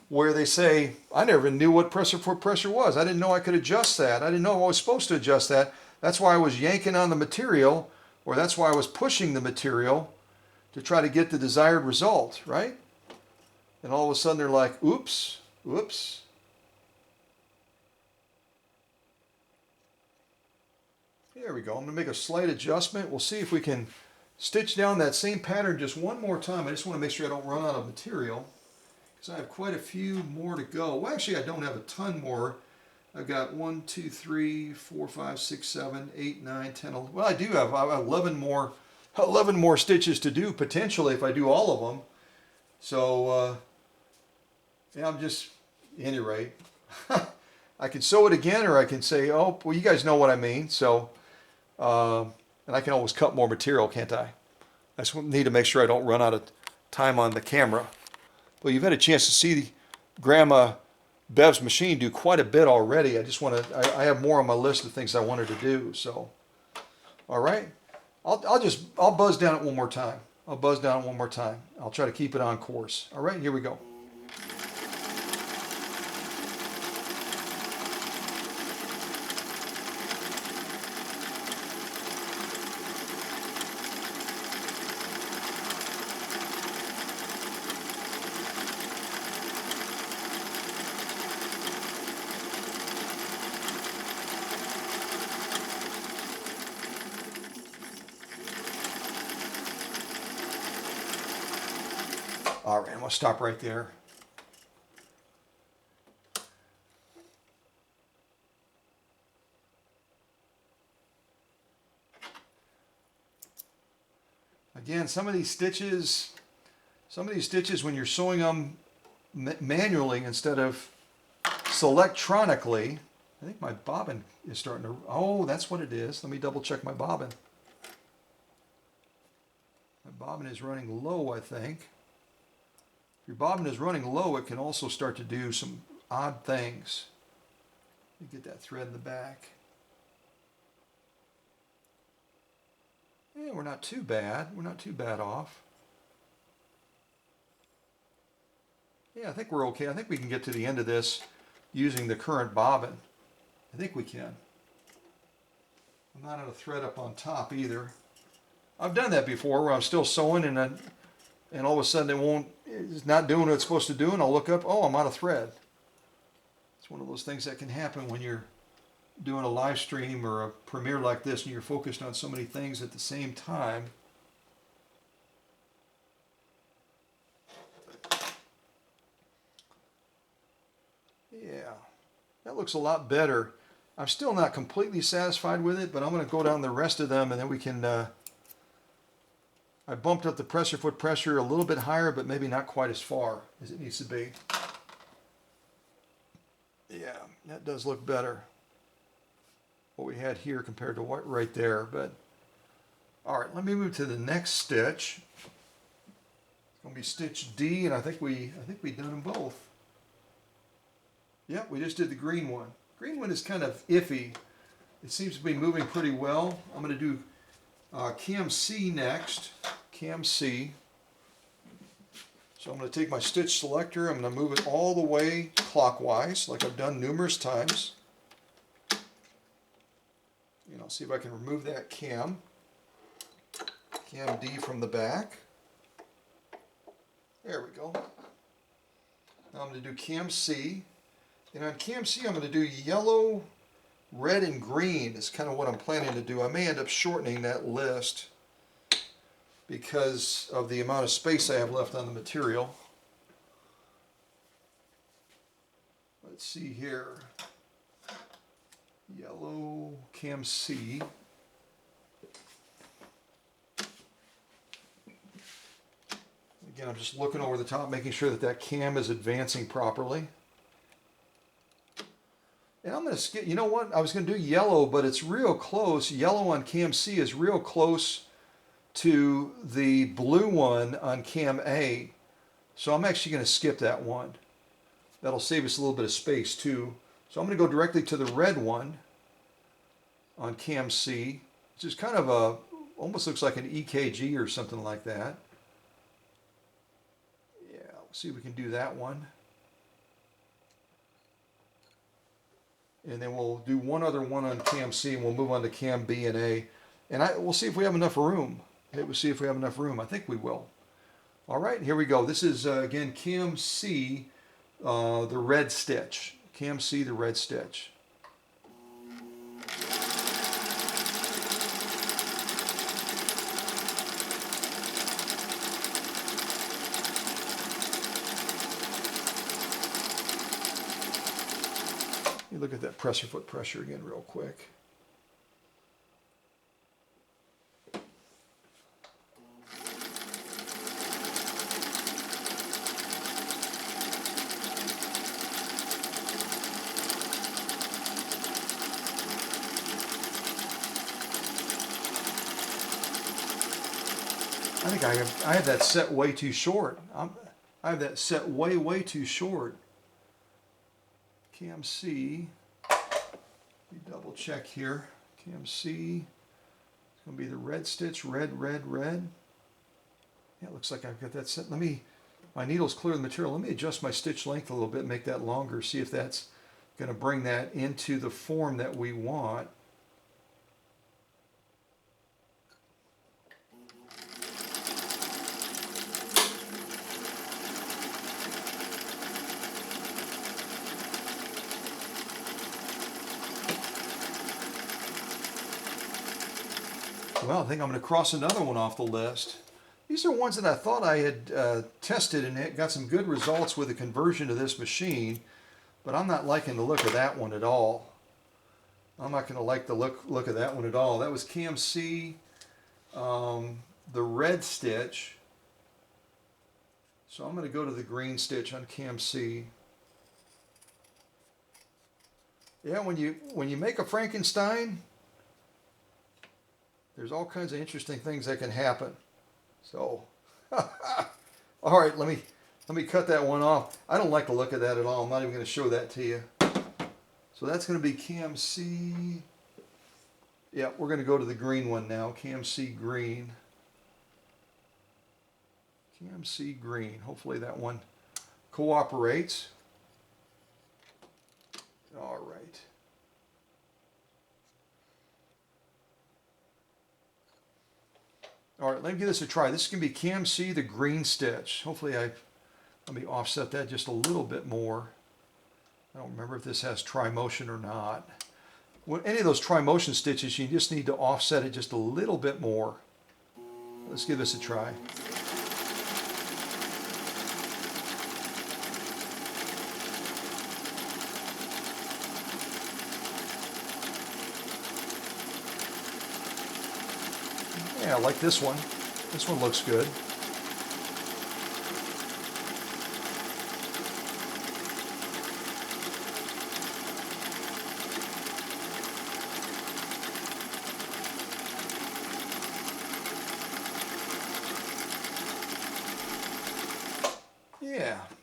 where they say, I never knew what presser foot pressure was. I didn't know I could adjust that. I didn't know I was supposed to adjust that. That's why I was yanking on the material, or that's why I was pushing the material to try to get the desired result, right? And all of a sudden they're like, oops. There we go. I'm going to make a slight adjustment. We'll see if we can stitch down that same pattern just one more time. I just want to make sure I don't run out of material, because I have quite a few more to go. Well, actually, I don't have a ton more. I've got 1, 2, 3, 4, 5, 6, 7, 8, 9, 10, 11. Well, I do have 11 more stitches to do, potentially, if I do all of them. So, yeah, I'm just, at any rate, I can sew it again, or I can say, oh, well, you guys know what I mean. So, and I can always cut more material, can't I? I just need to make sure I don't run out of time on the camera. Well, you've had a chance to see Grandma Bev's machine do quite a bit already. I have more on my list of things I wanted to do. So, all right, I'll buzz down it one more time. I'll try to keep it on course. All right, here we go. All right, I'm going to stop right there. Again, some of these stitches when you're sewing them manually instead of selectronically, I think my bobbin is starting to, oh, that's what it is. Let me double check my bobbin. My bobbin is running low, I think. If your bobbin is running low, it can also start to do some odd things. Let me get that thread in the back. Yeah, we're not too bad. We're not too bad off. Yeah, I think we're okay. I think we can get to the end of this using the current bobbin. I think we can. I'm not out of thread up on top either. I've done that before where I'm still sewing and all of a sudden it's not doing what it's supposed to do, and I'll look up, oh, I'm out of thread. It's one of those things that can happen when you're doing a live stream or a premiere like this and you're focused on so many things at the same time. Yeah, that looks a lot better. I'm still not completely satisfied with it, but I'm going to go down the rest of them and then we can, I bumped up the pressure foot pressure a little bit higher, but maybe not quite as far as it needs to be. Yeah, that does look better. What we had here compared to what right there, but all right, let me move to the next stitch. It's going to be stitch D, and I think we done them both. Yep, we just did the green one. Green one is kind of iffy. It seems to be moving pretty well. I'm going to do cam C next. Cam C. So I'm going to take my stitch selector. I'm going to move it all the way clockwise, like I've done numerous times. And I'll see if I can remove that cam D from the back. There we go. Now I'm going to do cam C. And on cam C, I'm going to do yellow, red, and green is kind of what I'm planning to do. I may end up shortening that list because of the amount of space I have left on the material. Let's see here. Yellow, cam C. Again, I'm just looking over the top, making sure that that cam is advancing properly. And I'm going to skip, you know what, I was going to do yellow, but it's real close. Yellow on cam C is real close to the blue one on cam A. So I'm actually going to skip that one. That'll save us a little bit of space too. So I'm going to go directly to the red one on cam C, which is kind of a, almost looks like an EKG or something like that. Yeah, let's see if we can do that one. And then we'll do one other one on cam C, and we'll move on to cam B and A. And we'll see if we have enough room. We'll see if we have enough room. I think we will. All right, here we go. This is, again, cam C, the red stitch. Cam C, the red stitch. You look at that pressure foot pressure again real quick. I think I have that set way too short. I have that set way too short. Cam C, we double check here. Cam C, it's going to be the red stitch, red, red, red. Yeah, it looks like I've got that set. My needle's clear of the material. Let me adjust my stitch length a little bit, make that longer, see if that's going to bring that into the form that we want. Well, I think I'm going to cross another one off the list. These are ones that I thought I had tested and got some good results with the conversion to this machine, but I'm not liking the look of that one at all. I'm not going to like the look of that one at all. That was Cam C, the red stitch. So I'm going to go to the green stitch on Cam C. Yeah, when you make a Frankenstein, there's all kinds of interesting things that can happen. So, all right, let me cut that one off. I don't like the look of that at all. I'm not even going to show that to you. So that's going to be Cam C. Yeah, we're going to go to the green one now. Cam C green. Cam C green. Hopefully that one cooperates. All right. All right, let me give this a try. This is going to be Cam C, the green stitch. Hopefully let me offset that just a little bit more. I don't remember if this has tri-motion or not. When any of those tri-motion stitches, you just need to offset it just a little bit more. Let's give this a try. Yeah, I like this one. This one looks good.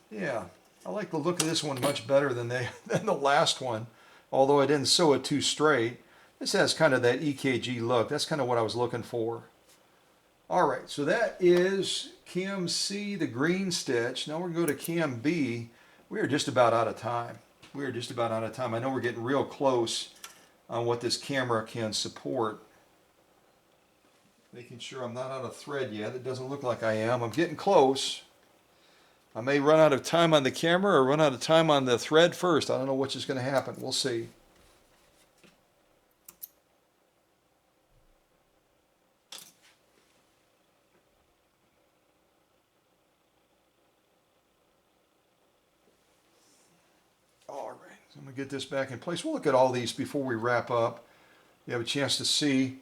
Yeah. I like the look of this one much better than the last one, although I didn't sew it too straight. This has kind of that EKG look. That's kind of what I was looking for. All right, so that is Cam C, the green stitch. Now we're going to go to Cam B. We are just about out of time. We are just about out of time. I know we're getting real close on what this camera can support. Making sure I'm not out of thread yet. It doesn't look like I am. I'm getting close. I may run out of time on the camera or run out of time on the thread first. I don't know which is going to happen. We'll see. All right, so I'm going to get this back in place. We'll look at all these before we wrap up. You have a chance to see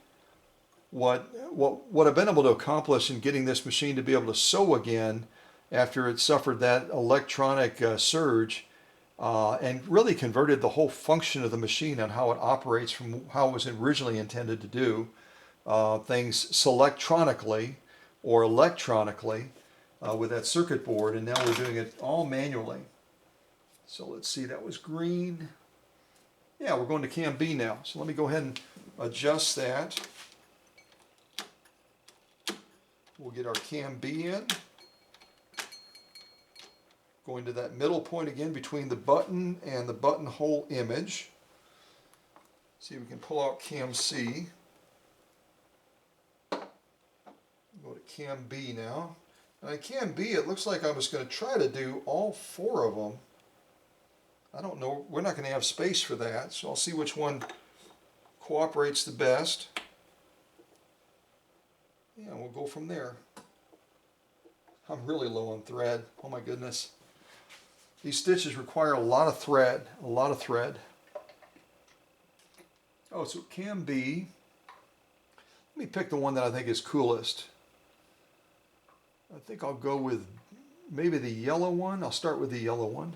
what I've been able to accomplish in getting this machine to be able to sew again after it suffered that electronic surge and really converted the whole function of the machine on how it operates from how it was originally intended to do things selectronically or electronically with that circuit board, and now we're doing it all manually. So let's see, that was green. Yeah, we're going to Cam B now. So let me go ahead and adjust that. We'll get our Cam B in. Going to that middle point again between the button and the buttonhole image. See if we can pull out Cam C. Go to Cam B now. And on Cam B, it looks like I was going to try to do all four of them. I don't know. We're not going to have space for that, so I'll see which one cooperates the best. Yeah, we'll go from there. I'm really low on thread. Oh my goodness. These stitches require a lot of thread, a lot of thread. Oh, so Cam B. Let me pick the one that I think is coolest. I think I'll go with maybe the yellow one. I'll start with the yellow one.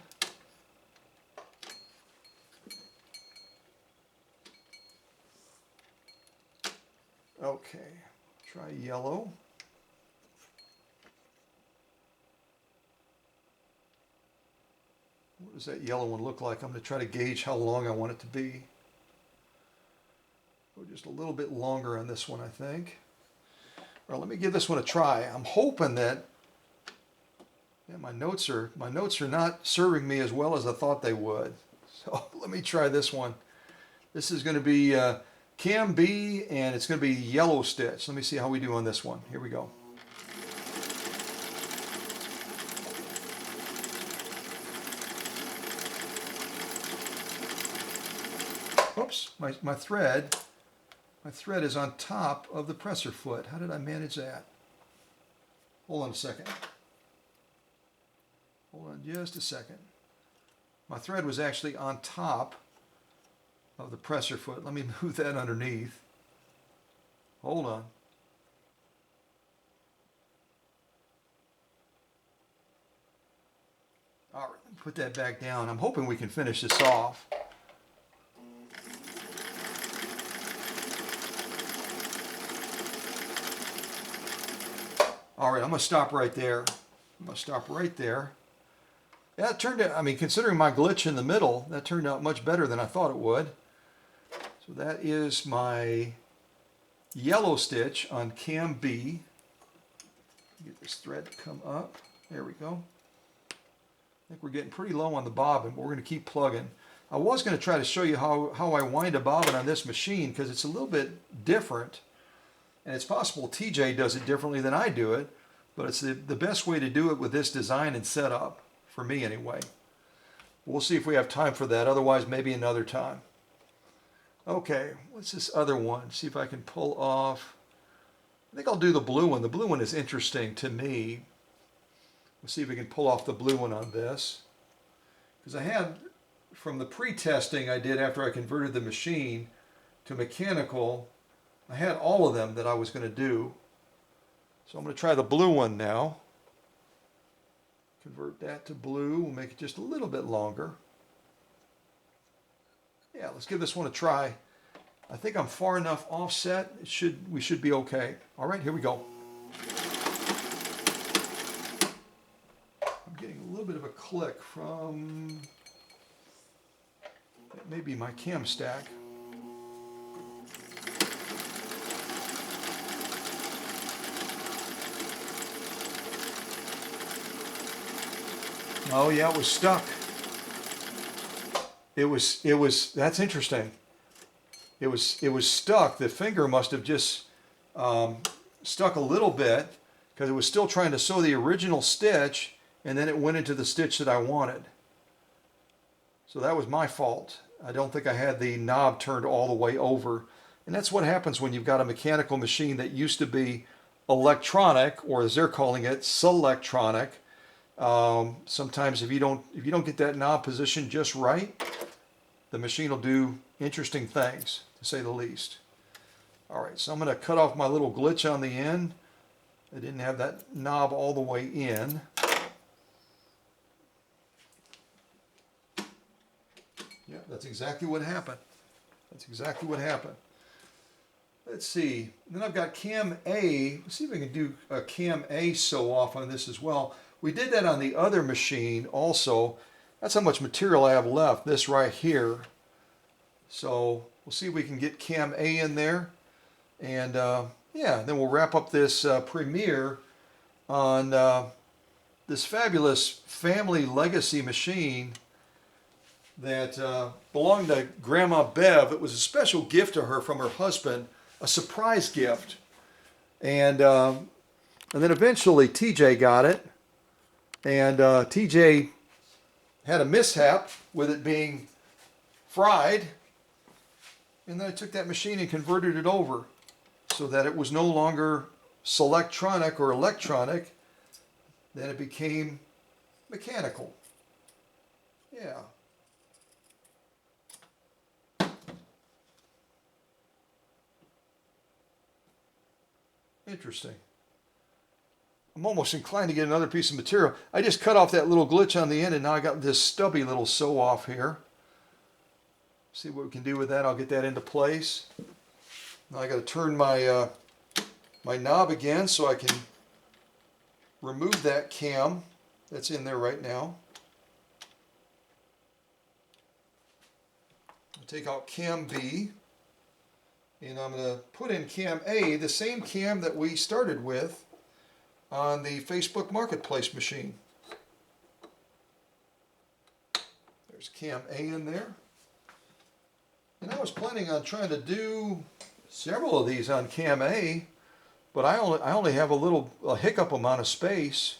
Okay, try yellow. What does that yellow one look like? I'm going to try to gauge how long I want it to be. Go just a little bit longer on this one, I think. All right, let me give this one a try. I'm hoping that my notes are not serving me as well as I thought they would. So let me try this one. This is going to be Cam B, and it's going to be yellow stitch. Let me see how we do on this one. Here we go. Oops, my thread is on top of the presser foot. How did I manage that? Hold on a second. Hold on just a second. My thread was actually on top of the presser foot. Let me move that underneath. Hold on. All right, let me put that back down. I'm hoping we can finish this off. All right, I'm going to stop right there. I'm going to stop right there. Yeah, it turned out, I mean, considering my glitch in the middle, that turned out much better than I thought it would. So that is my yellow stitch on cam B. Get this thread to come up. There we go. I think we're getting pretty low on the bobbin, but we're going to keep plugging. I was going to try to show you how I wind a bobbin on this machine because it's a little bit different. And it's possible TJ does it differently than I do it, but it's the best way to do it with this design and setup, for me anyway. We'll see if we have time for that, otherwise maybe another time. Okay, what's this other one? See if I can pull off. I think I'll do the blue one. The blue one is interesting to me. Let's see if we can pull off the blue one on this. Because I had, from the pre-testing I did after I converted the machine to mechanical, I had all of them that I was going to do. So I'm going to try the blue one now. Convert that to blue. We'll make it just a little bit longer. Yeah, let's give this one a try. I think I'm far enough offset. We should be okay. All right, here we go. I'm getting a little bit of a click from maybe my cam stack. Oh yeah, it was stuck. It was that's interesting. It was stuck. The finger must have just stuck a little bit because it was still trying to sew the original stitch, and then it went into the stitch that I wanted. So that was my fault. I don't think I had the knob turned all the way over. And that's what happens when you've got a mechanical machine that used to be electronic, or as they're calling it, selectronic. Sometimes if you don't get that knob position just right, the machine will do interesting things, to say the least. All right, so I'm going to cut off my little glitch on the end. I didn't have that knob all the way in. Yeah, that's exactly what happened. That's exactly what happened. Let's see. Then I've got cam A. Let's see if I can do a cam A sew off on this as well. We did that on the other machine also. That's how much material I have left, this right here. So we'll see if we can get cam A in there. And yeah, then we'll wrap up this premiere on this fabulous family legacy machine that belonged to Grandma Bev. It was a special gift to her from her husband, a surprise gift. And then eventually TJ got it. And TJ had a mishap with it being fried. And then I took that machine and converted it over so that it was no longer selectronic or electronic. Then it became mechanical. Yeah. Interesting. I'm almost inclined to get another piece of material. I just cut off that little glitch on the end, and now I got this stubby little sew off here. See what we can do with that. I'll get that into place. Now I got to turn my my knob again so I can remove that cam that's in there right now. I'll take out cam B, and I'm going to put in cam A, the same cam that we started with on the Facebook Marketplace machine. There's cam A in there. And I was planning on trying to do several of these on cam A, but I only have a hiccup amount of space.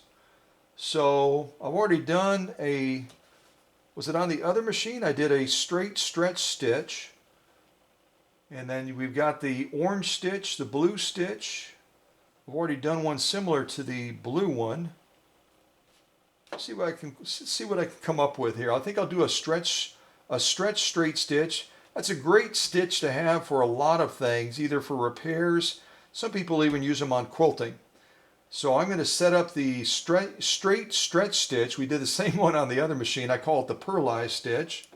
So I've already done was it on the other machine? I did a straight stretch stitch. And then we've got the orange stitch, the blue stitch, I've already done one similar to the blue one. See what I can come up with here. I think I'll do a stretch straight stitch. That's a great stitch to have for a lot of things, either for repairs. Some people even use them on quilting. So I'm going to set up the straight stretch stitch. We did the same one on the other machine. I call it the pearlized stitch.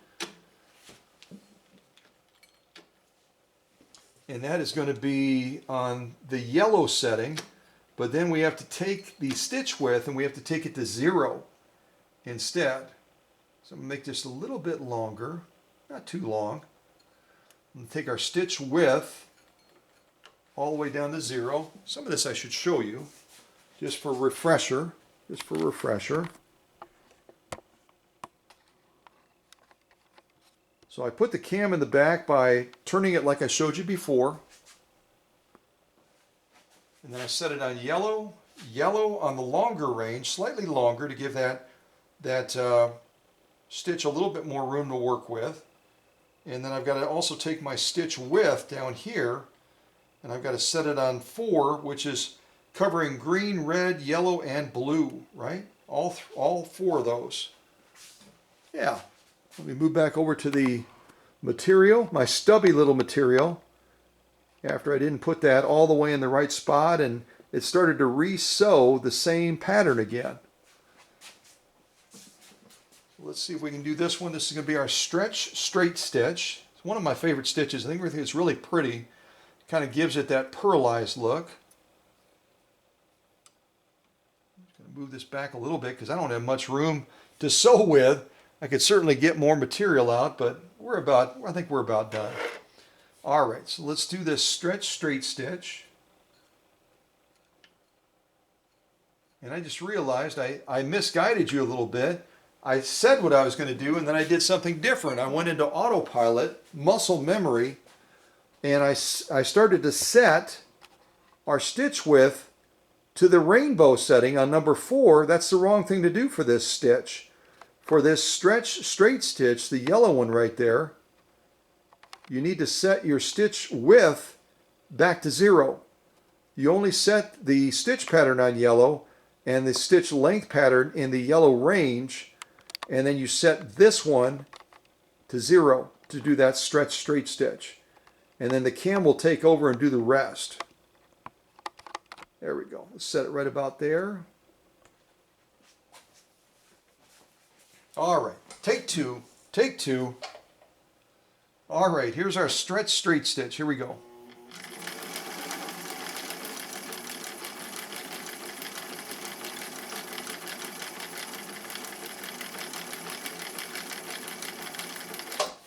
And that is going to be on the yellow setting, but then we have to take the stitch width and we have to take it to 0 instead. So I'm going to make this a little bit longer, not too long. I'm going to take our stitch width all the way down to 0. Some of this I should show you just for refresher. So I put the cam in the back by turning it like I showed you before. And then I set it on yellow on the longer range, slightly longer to give that stitch a little bit more room to work with. And then I've got to also take my stitch width down here, and I've got to set it on 4, which is covering green, red, yellow, and blue, right? All 4 of those. Yeah. Let me move back over to the material, my stubby little material, after I didn't put that all the way in the right spot, and it started to re-sew the same pattern again. Let's see if we can do this one. This is going to be our stretch straight stitch. It's one of my favorite stitches. I think it's really pretty. Kind of gives it that pearlized look. I'm just going to move this back a little bit because I don't have much room to sew with. I could certainly get more material out, but I think we're about done. All right, so let's do this stretch straight stitch. And I just realized I misguided you a little bit. I said what I was going to do, and then I did something different. I went into autopilot, muscle memory, and I started to set our stitch width to the rainbow setting on number 4. That's the wrong thing to do for this stitch. For this stretch straight stitch, the yellow one right there, you need to set your stitch width back to 0. You only set the stitch pattern on yellow and the stitch length pattern in the yellow range, and then you set this one to 0 to do that stretch straight stitch. And then the cam will take over and do the rest. There we go. Let's set it right about there. All right, take two. All right, here's our stretch straight stitch. Here we go.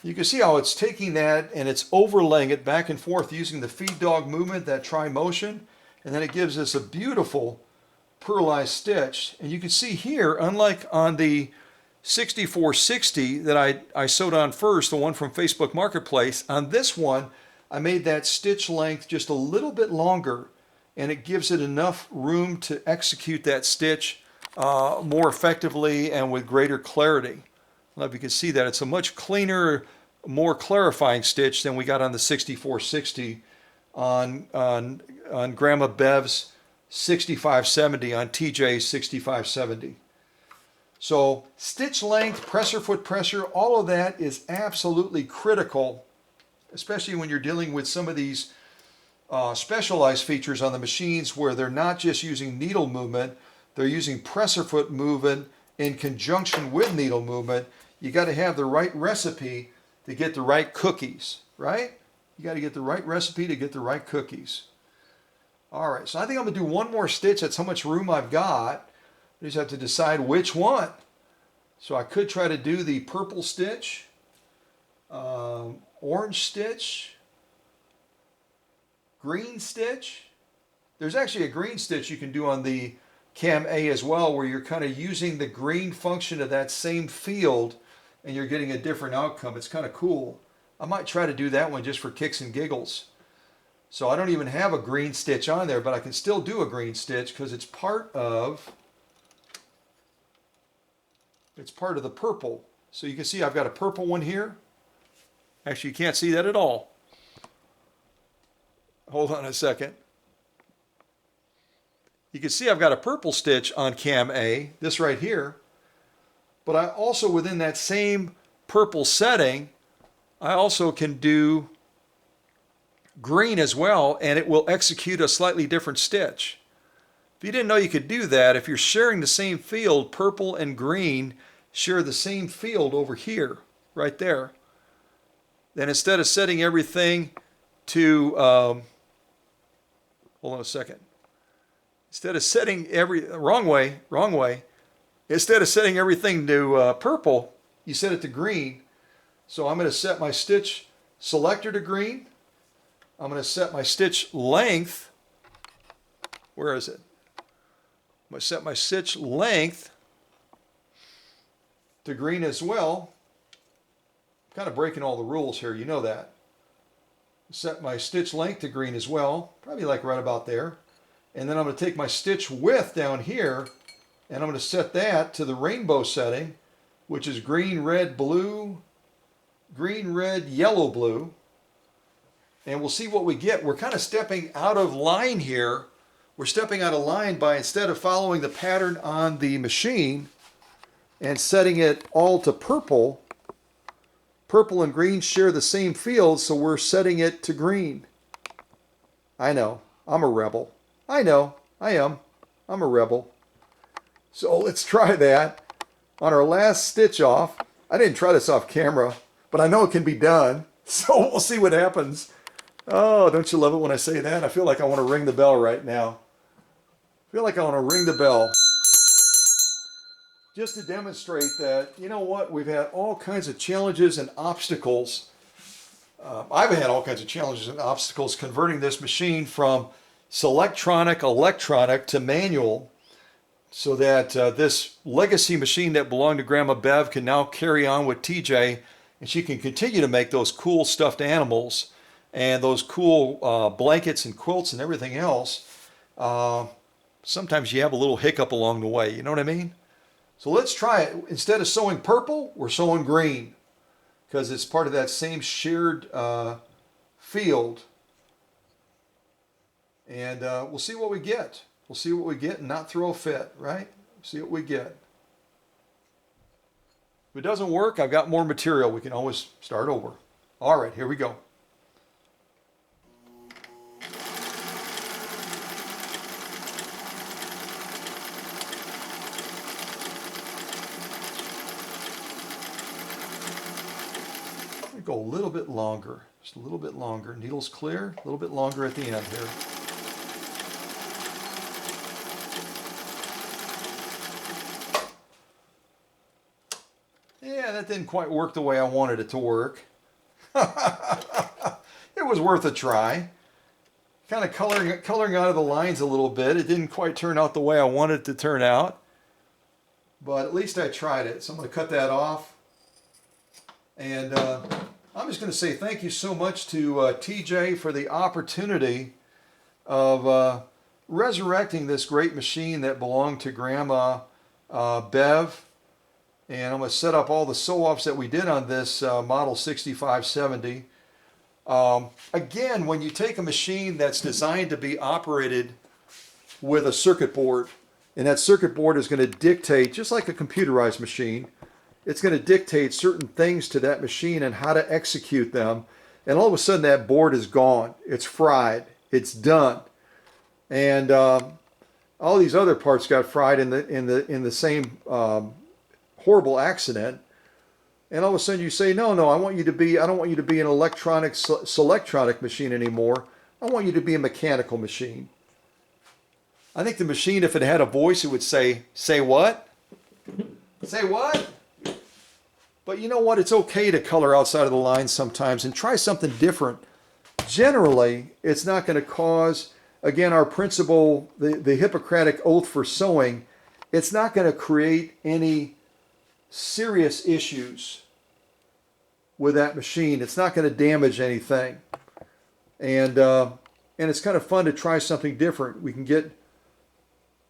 You can see how it's taking that and it's overlaying it back and forth using the feed dog movement, that try motion, and then it gives us a beautiful pearlized stitch. And you can see here, unlike on the 6460 that I sewed on first, the one from Facebook Marketplace, on this one I made that stitch length just a little bit longer, and it gives it enough room to execute that stitch more effectively and with greater clarity. I don't know if you can see that. It's a much cleaner, more clarifying stitch than we got on the 6460 on Grandma Bev's 6570 on TJ's 6570. So stitch length, presser foot pressure, all of that is absolutely critical, especially when you're dealing with some of these specialized features on the machines where they're not just using needle movement, they're using presser foot movement in conjunction with needle movement. You got to have the right recipe to get the right cookies, right? You got to get the right recipe to get the right cookies. All right, so I think I'm going to do one more stitch. That's how much room I've got. I just have to decide which one. So I could try to do the purple stitch, orange stitch, green stitch. There's actually a green stitch you can do on the Cam A as well, where you're kind of using the green function of that same field and you're getting a different outcome. It's kind of cool. I might try to do that one just for kicks and giggles. So I don't even have a green stitch on there, but I can still do a green stitch because it's part of the purple. So you can see I've got a purple one here. Actually, you can't see that at all. Hold on a second. You can see I've got a purple stitch on cam A, this right here, but I also, within that same purple setting, I also can do green as well, and it will execute a slightly different stitch. If you didn't know you could do that, if you're sharing the same field, purple and green share the same field over here, right there, then instead of setting everything to, hold on a second, instead of setting wrong way, instead of setting everything to purple, you set it to green. So I'm going to set my stitch selector to green. I'm going to set my stitch length, where is it? I'm going to set my stitch length to green as well. I'm kind of breaking all the rules here, you know that. Set my stitch length to green as well, probably like right about there. And then I'm going to take my stitch width down here, and I'm going to set that to the rainbow setting, which is green, red, blue, green, red, yellow, blue. And we'll see what we get. We're kind of stepping out of line here. We're stepping out of line by, instead of following the pattern on the machine and setting it all to purple, purple and green share the same field, so we're setting it to green. I know, I'm a rebel. I know, I am. I'm a rebel. So let's try that. On our last stitch off, I didn't try this off camera, but I know it can be done. So we'll see what happens. Oh, don't you love it when I say that? I feel like I want to ring the bell right now. I feel like I want to ring the bell. Just to demonstrate that, you know what, we've had all kinds of challenges and obstacles. I've had all kinds of challenges and obstacles converting this machine from electronic to manual, so that this legacy machine that belonged to Grandma Bev can now carry on with TJ, and she can continue to make those cool stuffed animals and those cool blankets and quilts and everything else. Sometimes you have a little hiccup along the way, you know what I mean? So let's try it. Instead of sewing purple, we're sewing green, because it's part of that same shared field. And we'll see what we get. We'll see what we get and not throw a fit, right? See what we get. If it doesn't work, I've got more material. We can always start over. All right, here we go. Go a little bit longer, just a little bit longer. Needle's clear, a little bit longer at the end here. Yeah, that didn't quite work the way I wanted it to work. It was worth a try. Kind of coloring out of the lines a little bit. It didn't quite turn out the way I wanted it to turn out, but at least I tried it. So I'm going to cut that off. And I'm just going to say thank you so much to TJ for the opportunity of resurrecting this great machine that belonged to Grandma Bev. And I'm going to set up all the sew-offs that we did on this model 6570. Again, when you take a machine that's designed to be operated with a circuit board, and that circuit board is going to dictate, just like a computerized machine, it's going to dictate certain things to that machine and how to execute them. And all of a sudden that board is gone. It's fried. It's done. And all these other parts got fried in the same horrible accident. And all of a sudden you say, no, I don't want you to be an electronic selectronic machine anymore. I want you to be a mechanical machine. I think the machine, if it had a voice, it would say what? Say what? But you know what? It's okay to color outside of the lines sometimes and try something different. Generally, it's not going to cause, again, our principle, the Hippocratic oath for sewing, it's not going to create any serious issues with that machine. It's not going to damage anything. And it's kind of fun to try something different. We can get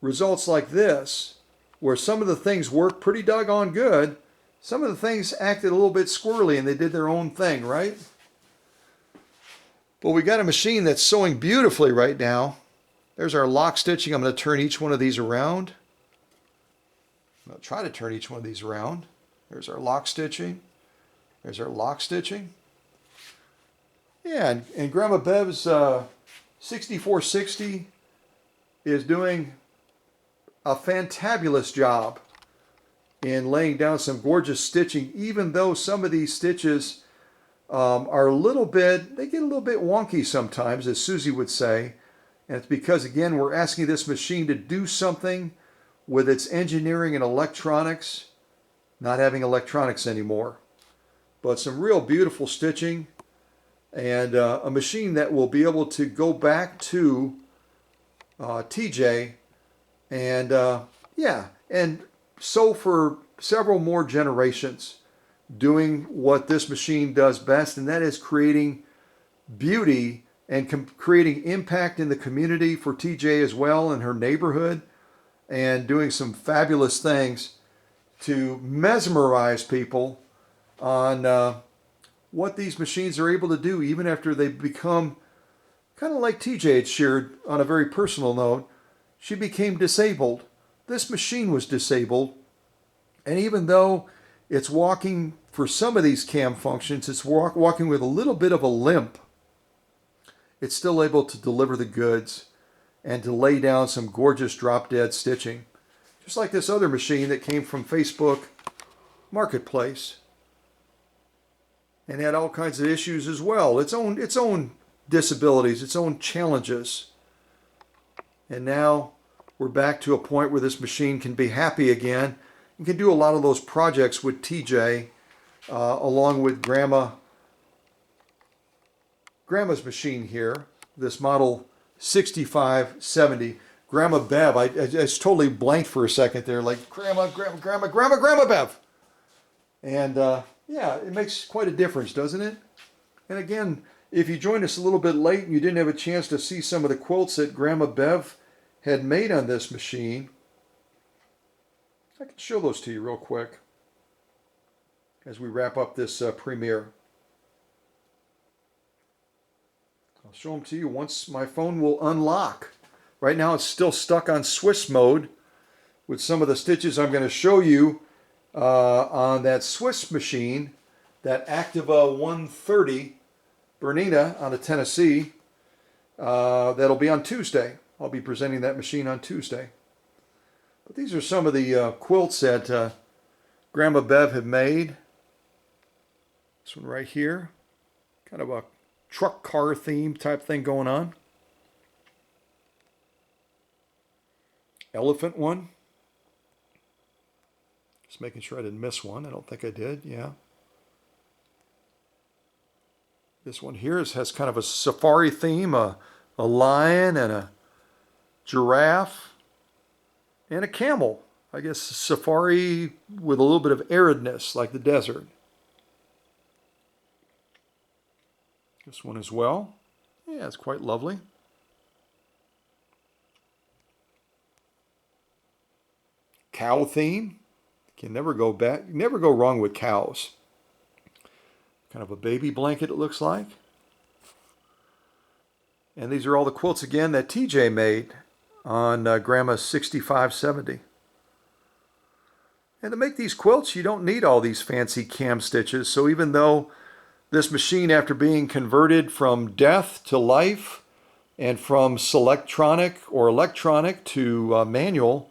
results like this, where some of the things work pretty doggone good. Some of the things acted a little bit squirrely and they did their own thing, right? But we got a machine that's sewing beautifully right now. There's our lock stitching. I'm going to turn each one of these around. I'm going to try to turn each one of these around. There's our lock stitching. There's our lock stitching. Yeah, and Grandma Bev's 6460 is doing a fantabulous job in laying down some gorgeous stitching, even though some of these stitches are a little bit, they get a little bit wonky sometimes, as Susie would say. And it's because, again, we're asking this machine to do something with its engineering and electronics, not having electronics anymore. But some real beautiful stitching, and a machine that will be able to go back to TJ and yeah, and sew for several more generations, doing what this machine does best, and that is creating beauty and creating impact in the community for TJ as well, in her neighborhood, and doing some fabulous things to mesmerize people on what these machines are able to do, even after they become, kind of like TJ had shared on a very personal note, she became disabled. This machine was disabled, and even though it's walking, for some of these cam functions, it's walking with a little bit of a limp, it's still able to deliver the goods and to lay down some gorgeous drop-dead stitching. Just like this other machine that came from Facebook Marketplace and had all kinds of issues as well. Its own disabilities, its own challenges. And now we're back to a point where this machine can be happy again and can do a lot of those projects with TJ along with Grandma's machine here, this model 6570. Grandma Bev, I just totally blanked for a second there, like Grandma Bev. And yeah, it makes quite a difference, doesn't it? And again, if you joined us a little bit late and you didn't have a chance to see some of the quilts that Grandma Bev had made on this machine, I can show those to you real quick as we wrap up this premiere. I'll show them to you once my phone will unlock. Right now it's still stuck on Swiss mode with some of the stitches I'm going to show you on that Swiss machine, that Activa 130 Bernina out of Tennessee. That'll be on Tuesday. I'll be presenting that machine on Tuesday. But these are some of the quilts that Grandma Bev had made. This one right here, kind of a truck car theme type thing going on. Elephant one. Just making sure I didn't miss one. I don't think I did. Yeah. This one here has kind of a safari theme, a lion and a giraffe and a camel. I guess safari with a little bit of aridness like the desert. This one as well. Yeah, it's quite lovely. Cow theme. Can never go wrong with cows. Kind of a baby blanket, it looks like. And these are all the quilts again that TJ made on Grandma's 6570. And to make these quilts, you don't need all these fancy cam stitches. So even though this machine, after being converted from death to life and from selectronic or electronic to manual,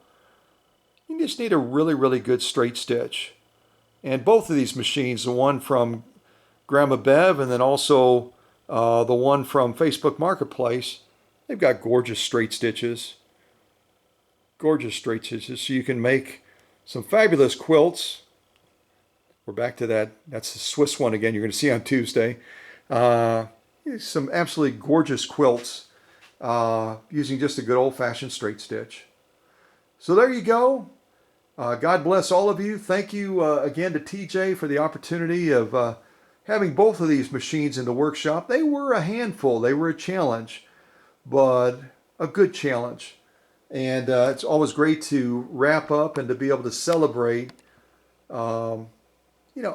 you just need a really, really good straight stitch. And both of these machines, the one from Grandma Bev and then also the one from Facebook Marketplace, they've got gorgeous straight stitches. Gorgeous straight stitches. So you can make some fabulous quilts. We're back to that. That's the Swiss one again. You're going to see on Tuesday. Some absolutely gorgeous quilts using just a good old-fashioned straight stitch. So there you go. God bless all of you. Thank you again to TJ for the opportunity of having both of these machines in the workshop. They were a handful. They were a challenge, but a good challenge. And it's always great to wrap up and to be able to celebrate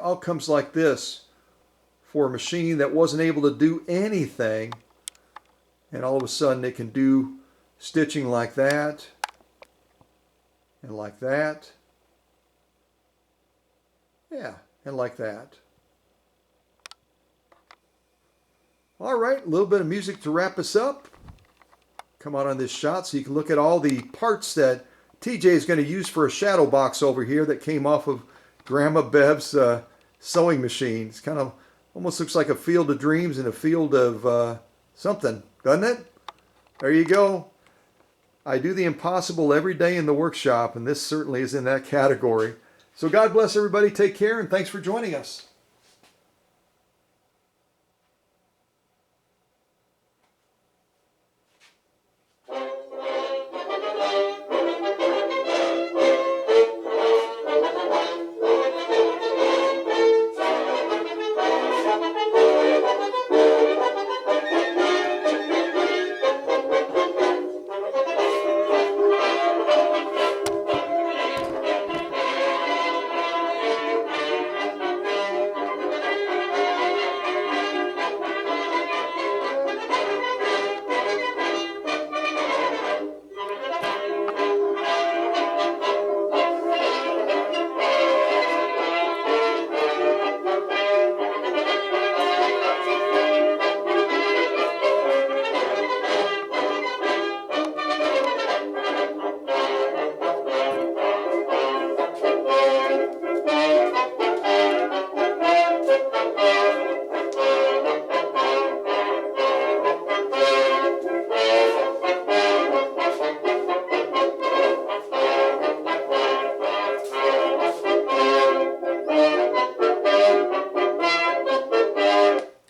outcomes like this for a machine that wasn't able to do anything, and all of a sudden it can do stitching like that, and like that. Yeah, and like that. All right, a little bit of music to wrap us up. Come out on this shot so you can look at all the parts that TJ is going to use for a shadow box over here that came off of Grandma Bev's sewing machine. It's kind of almost looks like a field of dreams and a field of something, doesn't it? There you go. I do the impossible every day in the workshop, and this certainly is in that category. So God bless everybody. Take care, and thanks for joining us.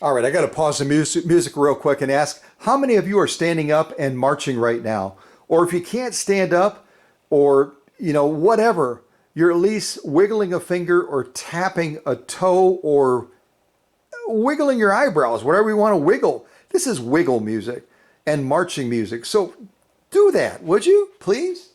All right, I got to pause the music real quick and ask, how many of you are standing up and marching right now? Or if you can't stand up or, whatever, you're at least wiggling a finger or tapping a toe or wiggling your eyebrows, whatever you want to wiggle. This is wiggle music and marching music. So do that, would you, please?